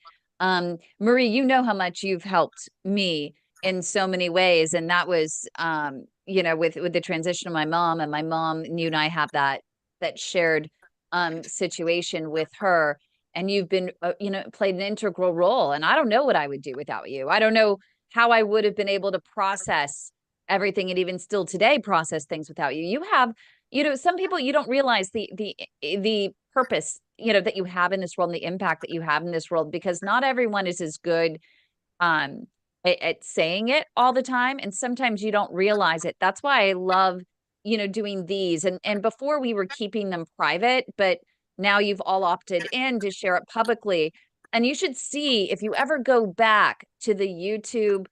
Marie, you know how much you've helped me in so many ways. And that was, with the transition of my mom, and my mom, you and I have that shared situation with her. And you've been, played an integral role. And I don't know what I would do without you. I don't know how I would have been able to process everything, and even still today process things without you. You have, some people, you don't realize the purpose, that you have in this world and the impact that you have in this world, because not everyone is as good at saying it all the time. And sometimes you don't realize it. That's why I love, doing these. And before we were keeping them private, but now you've all opted in to share it publicly. And you should see, if you ever go back to the YouTube,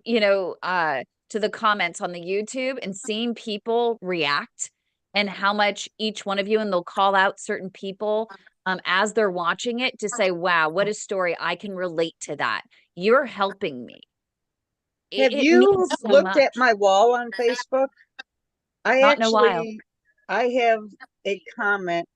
to the comments on the YouTube and seeing people react and how much each one of you, and they'll call out certain people as they're watching it to say, wow, what a story. I can relate to that. You're helping me. Have you looked at my wall on Facebook? I have a comment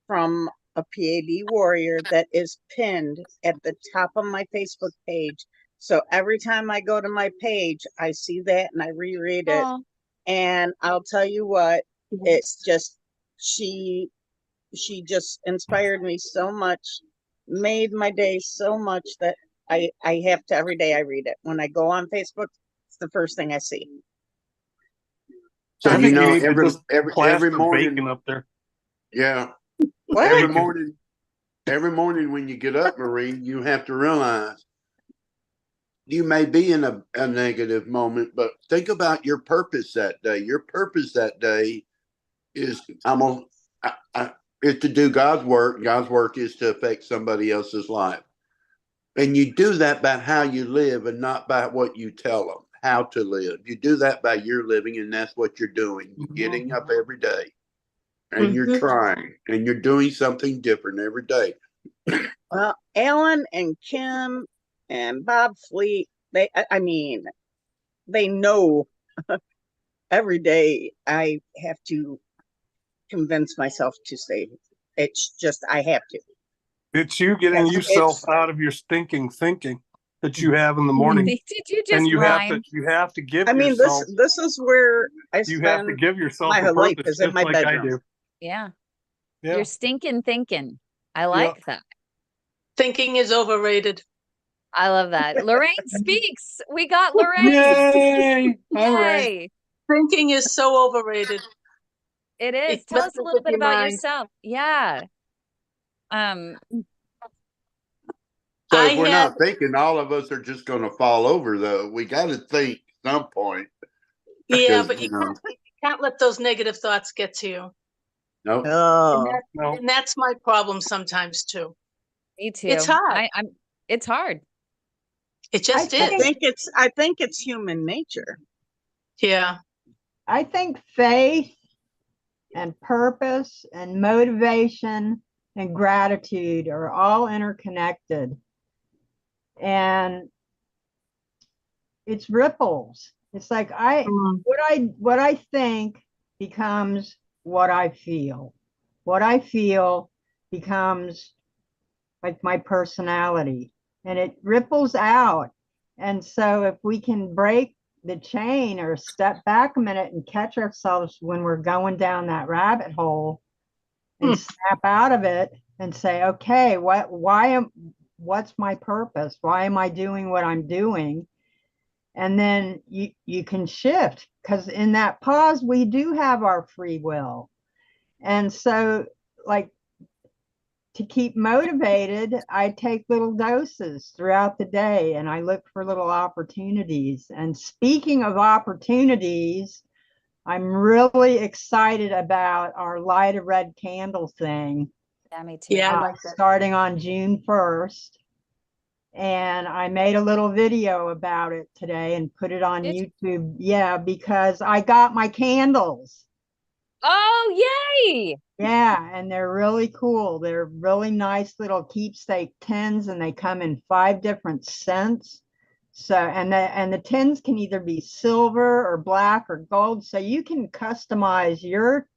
from a PAD warrior that is pinned at the top of my Facebook page. So every time I go to my page, I see that and I reread it. And I'll tell you what, it's just, she just inspired me so much, made my day so much that I have to, every day I read it. When I go on Facebook, it's the first thing I see. So every morning up there. Yeah. What? Every morning every morning when you get up, Marie, you have to realize you may be in a negative moment, but think about your purpose that day. Your purpose that day is is to do God's work. God's work is to affect somebody else's life. And you do that by how you live and not by what you tell them how to live. You do that by your living, and that's what you're doing. You're getting up every day and you're trying and you're doing something different every day. Well, Alan and Kim and Bob Fleet, they know every day I have to convince myself to say, it's just, I have to. It's you getting yourself out of your stinking thinking that you have in the morning. Did you just and you rhyme? have to give I mean, yourself, this is where I you have to give yourself my a whole life purpose, is in just my like bedroom. I do. Yeah. Yeah. You're stinking thinking. I like that. Thinking is overrated. I love that. Lorraine speaks. We got Lorraine. Yay! All right. Yay. Thinking is so overrated. It is. It Tell us messes a little with bit your about mind. yourself. Yeah. So if we're not thinking, all of us are just going to fall over, though. We got to think at some point. Yeah, but you can't let those negative thoughts get to you. Nope. And that's my problem sometimes too. Me too. It's hard. It's hard. It just is. I think it's human nature. Yeah. I think faith and purpose and motivation and gratitude are all interconnected. And it's ripples. It's like what I think becomes what I feel. What I feel becomes like my personality, and it ripples out. And so if we can break the chain or step back a minute and catch ourselves when we're going down that rabbit hole and snap out of it and say, okay, what's my purpose? Why am I doing what I'm doing? And then you can shift, because in that pause, we do have our free will. And so, like, to keep motivated, I take little doses throughout the day and I look for little opportunities. And speaking of opportunities, I'm really excited about our Light a Red Candle thing. Yeah, me too. Yeah, I like that. Starting on June 1st. And I made a little video about it today and put it on YouTube. Yeah, because I got my candles. Oh, yay! Yeah, and they're really cool. They're really nice little keepsake tins, and they come in 5 different scents. So, and the tins can either be silver or black or gold. So you can customize your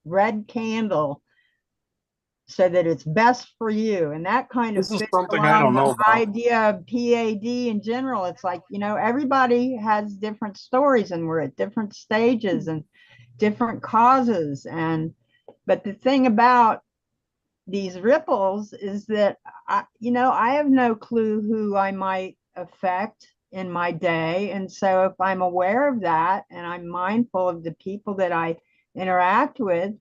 red candle so that it's best for you. And that kind of fits along the idea of PAD in general. It's like, everybody has different stories and we're at different stages and different causes. But the thing about these ripples is that, I have no clue who I might affect in my day. And so if I'm aware of that and I'm mindful of the people that I interact with,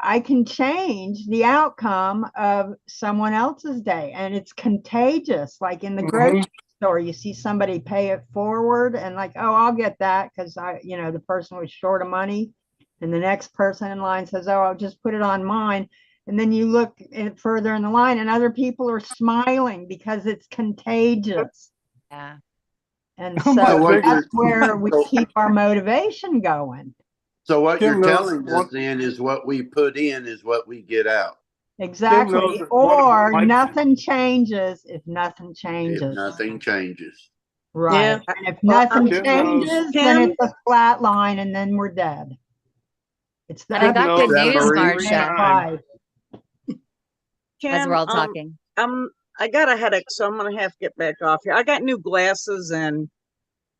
I can change the outcome of someone else's day. And it's contagious. Like in the grocery store, you see somebody pay it forward and like, oh, I'll get that because the person was short of money. And the next person in line says, oh, I'll just put it on mine. And then you look further in the line and other people are smiling because it's contagious. Yeah. And so that's where we keep our motivation going. So what you're telling us then is what we put in is what we get out. Exactly. Or nothing changes if nothing changes. If nothing changes. Right. Yeah. And if nothing changes, then it's a flat line and then we're dead. It's And I got good news, Marsha. As we're all talking. I got a headache, so I'm gonna have to get back off here. I got new glasses and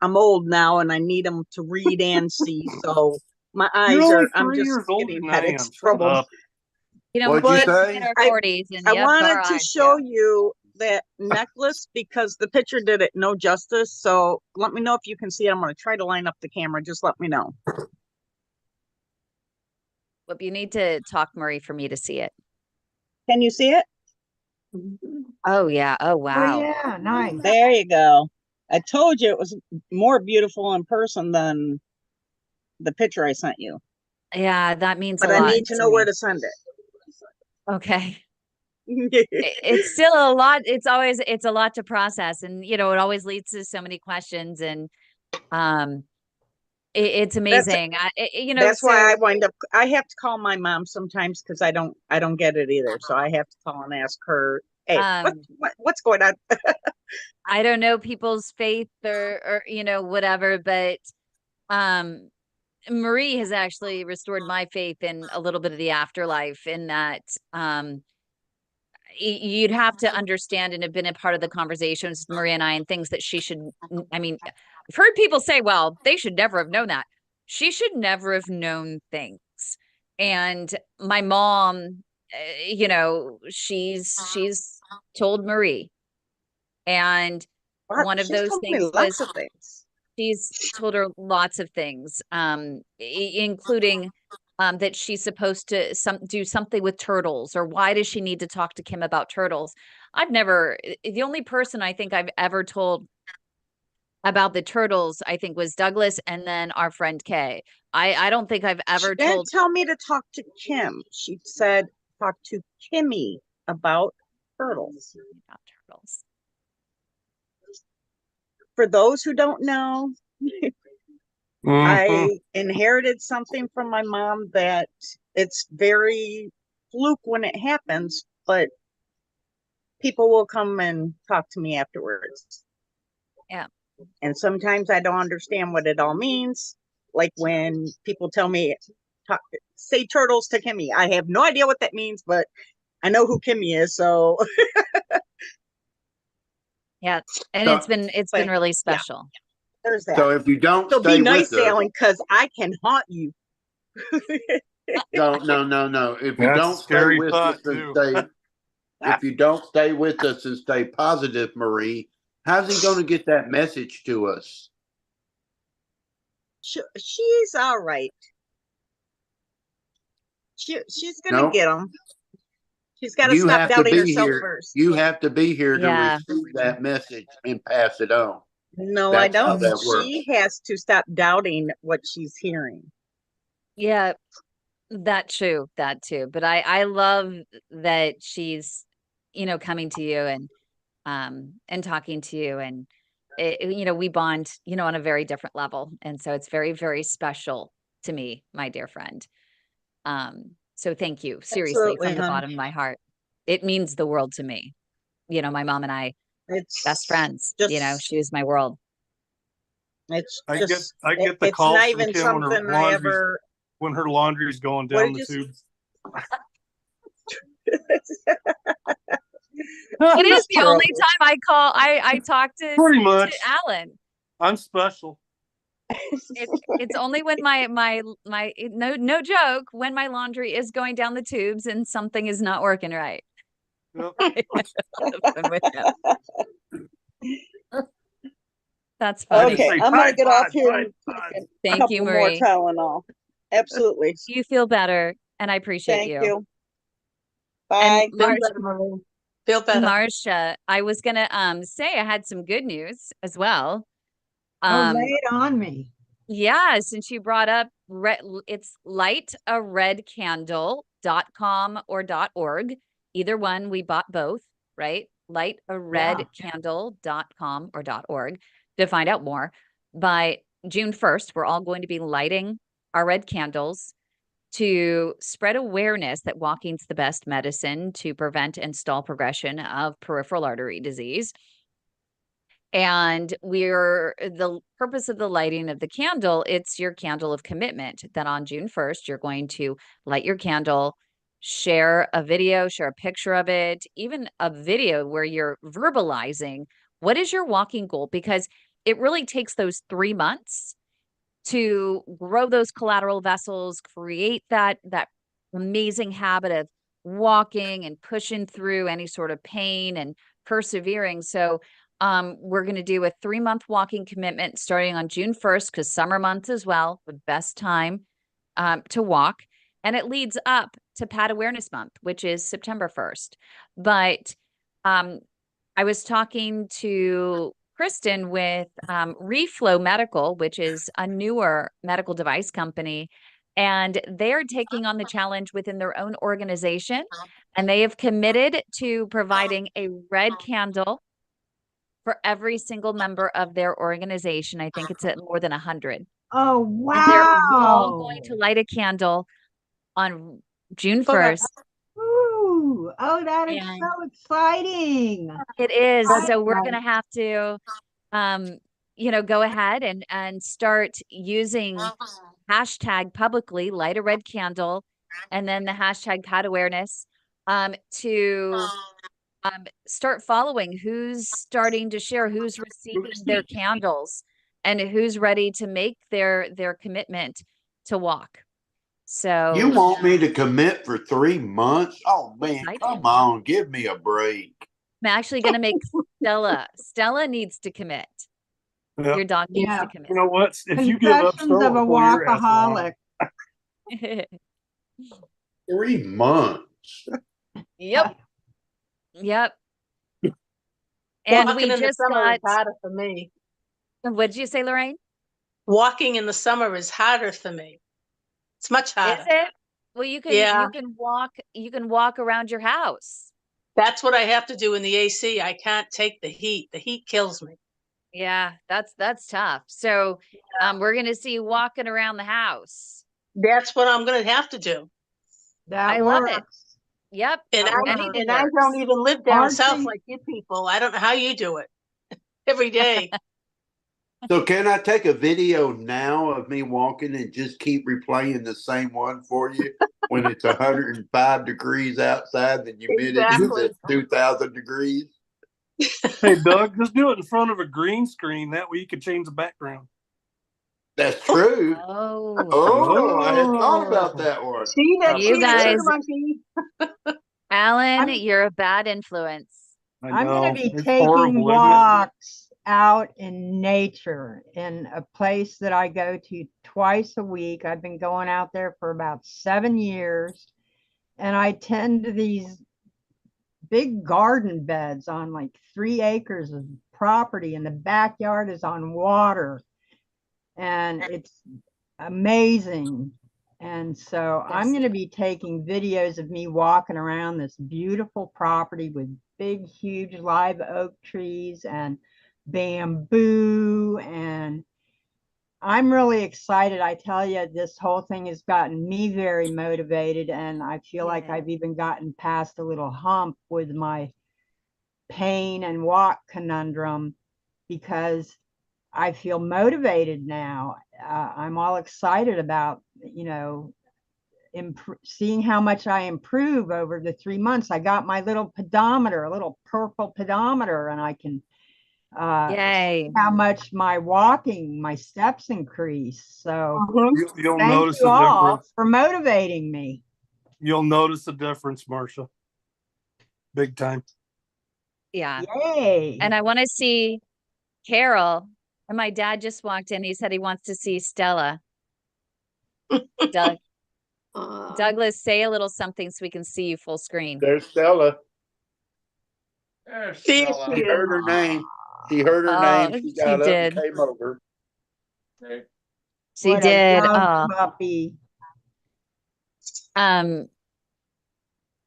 I'm old now and I need them to read and see. So my eyes I'm just getting headache trouble. What'd you say? In our 40s and I wanted to show you that necklace because the picture did it no justice. So let me know if you can see it. I'm going to try to line up the camera. Just let me know. Well, you need to talk, Marie, for me to see it. Can you see it? Oh yeah. Oh Oh, wow. yeah, nice. There you go. I told you it was more beautiful in person than the picture I sent you. Yeah, that means a But I lot need to to know where me. to send Okay. it. It's still a lot. It's a lot to process. And, it always leads to so many questions and, it's That's amazing. that's why I So, wind up. I have to call my mom sometimes because I don't get it either. So I have to call and ask her, "Hey, um, what's going on?" I don't know people's faith or, whatever, but, um, Marie has actually restored my faith in a little bit of the afterlife in that, you'd have to understand and have been a part of the conversations with Maria and I and things that she should, I mean, I've heard people say, well, they should never have known that. She should never have known things. And my mom, she's told Marie. And one of She's those told me things lots was of things. she's told her lots of things, including that she's supposed to do something with turtles, or why does she need to talk to Kim about turtles? The only person I think I've ever told about the turtles, I think, was Douglas and then our friend Kay. I don't think I've She ever didn't told tell me to talk to Kim. She said talk to Kimmy about turtles. about turtles. For those who don't know, I inherited something from my mom that it's very fluke when it happens, but people will come and talk to me afterwards. Yeah. And sometimes I don't understand what it all means. Like when people tell me, say turtles to Kimmy. I have no idea what that means, but I know who Kimmy is. So yeah. And So, it's been really special. Yeah, there's that. so if you don't So stay be nice, with us, Alan, because I can haunt you. no. If you That's don't a stay scary with thought us and too. stay, if you don't stay with us and stay positive, Marie, how's he going to get that message to us? She's all right. She's gonna No, get them. She's got to you stop have to doubting be herself here. first. You have to be here to Yeah. receive that message and pass it on. No, I That's how don't. that works. She has to stop doubting what she's hearing. Yeah, that too. But I love that she's, coming to you and talking to you, and we bond, on a very different level. And so it's very, very special to me, my dear friend. So thank you, seriously, Absolutely, from the hon. bottom of my heart. It means the world to me. My mom and I, It's best friends, just, she was my world. it's I just, get the it's calls not from even Kim something I ever. when her laundry's going What down did the you tubes. It is the only Gross. time I talk to Pretty much. Alan. I'm special. It's only when my no joke, when my laundry is going down the tubes and something is not working right. Yep. That's funny. Okay, I'm gonna get off here and take a Thank couple you, more Marie. Tylenol. Absolutely. You feel better, and I appreciate Thank you. you. Bye. And Feel better. Marcia, I was gonna say I had some good news as well. Oh, lay it on me. Yeah, since you brought up it's lightaredcandle.com or .org. Either one, we bought both, right? Lightaredcandle.com or .org to find out more. By June 1st, we're all going to be lighting our red candles to spread awareness that walking's the best medicine to prevent and stall progression of peripheral artery disease. And the purpose of the lighting of the candle, it's your candle of commitment that on June 1st, you're going to light your candle, share a video, share a picture of it, even a video where you're verbalizing what is your walking goal, because it really takes those 3 months to grow those collateral vessels, create that amazing habit of walking and pushing through any sort of pain and persevering. So we're going to do a 3-month walking commitment starting on June 1st, because summer months as well, the best time to walk. And it leads up to Pad Awareness Month, which is September 1st. But I was talking to Kristen with Reflow Medical, which is a newer medical device company, and they're taking on the challenge within their own organization, and they have committed to providing a red candle for every single member of their organization. I think it's at more than 100. Oh, And they're all wow. going to light a candle on June 1st. Ooh, oh, that is And so exciting. it is. I- So we're going to have to, go ahead and start using hashtag publicly, light a red candle, and then the hashtag pad awareness to start following who's starting to share, who's receiving their candles, and who's ready to make their commitment to walk. So you want me to commit for 3 months? Oh man, I come do. on, give me a break. I'm actually going to make Stella needs to commit. Yep. Your dog needs Yeah. to commit. You know what? If you give up Confessions of a before your ass walkaholic. on. 3 months. Yep. Yep. And Walking we in the just summer is got, harder for me. what'd you say, Lorraine? Walking in the summer is harder for me. It's much harder. Is it? Well, you can walk around your house. That's what I have to do in the AC. I can't take the heat. The heat kills me. Yeah, that's tough. So we're gonna see you walking around the house. That's what I'm going to have to do. That I love it. works. Yep. And Anything I works. don't even live down south Archie- like you people. I don't know how you do it every day. So can I take a video now of me walking and just keep replaying the same one for you when it's 105 degrees outside, the humidity Exactly. is 2,000 degrees? Hey, Doug, just do it in front of a green screen. That way you can change the background. That's true. Oh, I hadn't thought about that one. See that? You See guys- that, monkey? Alan, you're a bad influence. I'm going to be It's taking horrible, isn't it? walks out in nature in a place that I go to twice a week. I've been going out there for about 7 years, and I tend to these big garden beds on like 3 acres of property, and the backyard is on water, and it's amazing. And so I'm going to be taking videos of me walking around this beautiful property with big, huge live oak trees and bamboo. And I'm really excited. I tell you, this whole thing has gotten me very motivated. And I feel like Yeah. I've even gotten past a little hump with my pain and walk conundrum, because I feel motivated now. I'm all excited about, seeing how much I improve over the 3 months. I got my little pedometer, a little purple pedometer, and I can Yay. see how much my steps increase. So You'll thank notice you a all difference. for motivating me. You'll notice a difference, Marcia. Big time. Yeah. Yay. And I want to see Carol. And my dad just walked in. He said he wants to see Stella. Douglas, say a little something so we can see you full screen. There's Stella. See, She heard her name. She heard her name. She got up did. and came over. She What a did. love puppy.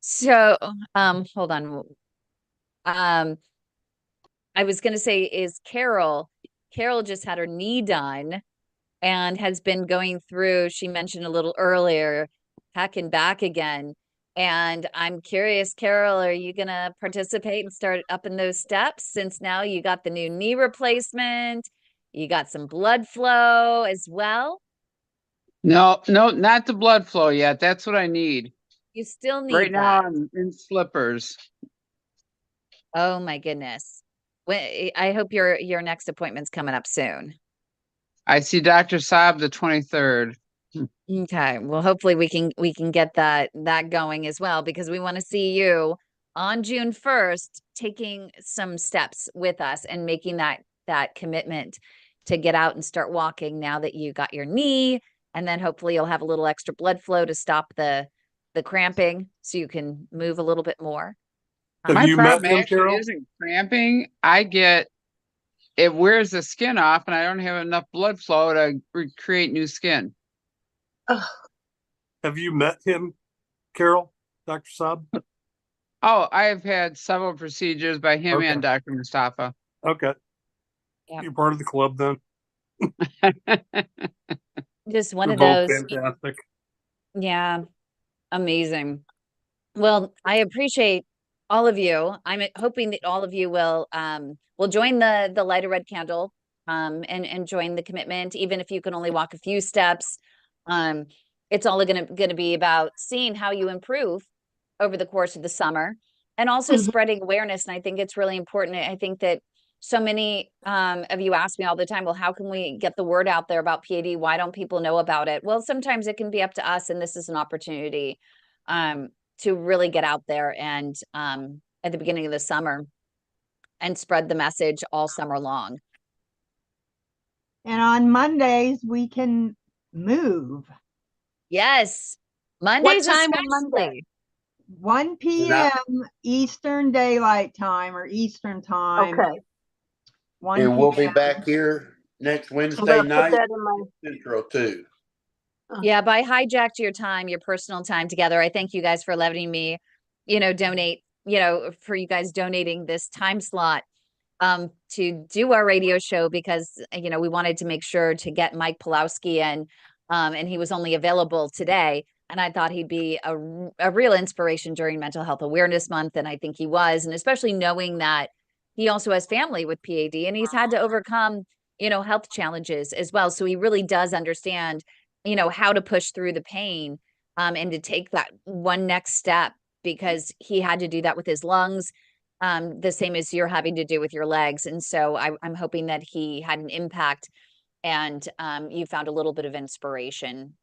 So hold on. I was gonna say, is Carol just had her knee done and has been going through, she mentioned a little earlier, heck and back again. And I'm curious, Carol, are you gonna participate and start up in those steps, since now you got the new knee replacement, you got some blood flow as well? No, not the blood flow yet. That's what I need. You still need Right now that. I'm in slippers. Oh my goodness. I hope your next appointment's coming up soon. I see Dr. Saab the 23rd. Okay. Well, hopefully we can get that going as well, because we want to see you on June 1st taking some steps with us and making that commitment to get out and start walking now that you got your knee, and then hopefully you'll have a little extra blood flow to stop the cramping so you can move a little bit more. Have you met problem him, actually Carol? isn't cramping. It wears the skin off and I don't have enough blood flow to create new skin. Have you met him, Carol, Dr. Saab? Oh, I've had several procedures by him Okay. and Dr. Mustafa. Okay. Yep. You're part of the club then. Just one They're of both those. fantastic. Yeah. Amazing. Well, I appreciate all of you. I'm hoping that all of you will join the Light a Red Candle and join the commitment, even if you can only walk a few steps. It's all gonna be about seeing how you improve over the course of the summer and also spreading awareness. And I think it's really important. I think that so many of you ask me all the time, well, how can we get the word out there about PAD? Why don't people know about it? Well, sometimes it can be up to us, and this is an opportunity to really get out there and at the beginning of the summer and spread the message all summer long. And on Mondays, we can move. Yes. Mondays What time on especially. Monday? 1 p.m. Eastern Daylight Time or Eastern Time. Okay. 1 And we'll be p.m. back here next I'm Wednesday gonna put night, that in my. Central too. Yeah, but I hijacked your time, your personal time together. I thank you guys for letting me, donate, for you guys donating this time slot to do our radio show because, we wanted to make sure to get Mike Pawlawski in, and he was only available today. And I thought he'd be a real inspiration during Mental Health Awareness Month. And I think he was, and especially knowing that he also has family with PAD and he's had to overcome, health challenges as well. So he really does understand, how to push through the pain and to take that one next step because he had to do that with his lungs, the same as you're having to do with your legs. And so I'm hoping that he had an impact and you found a little bit of inspiration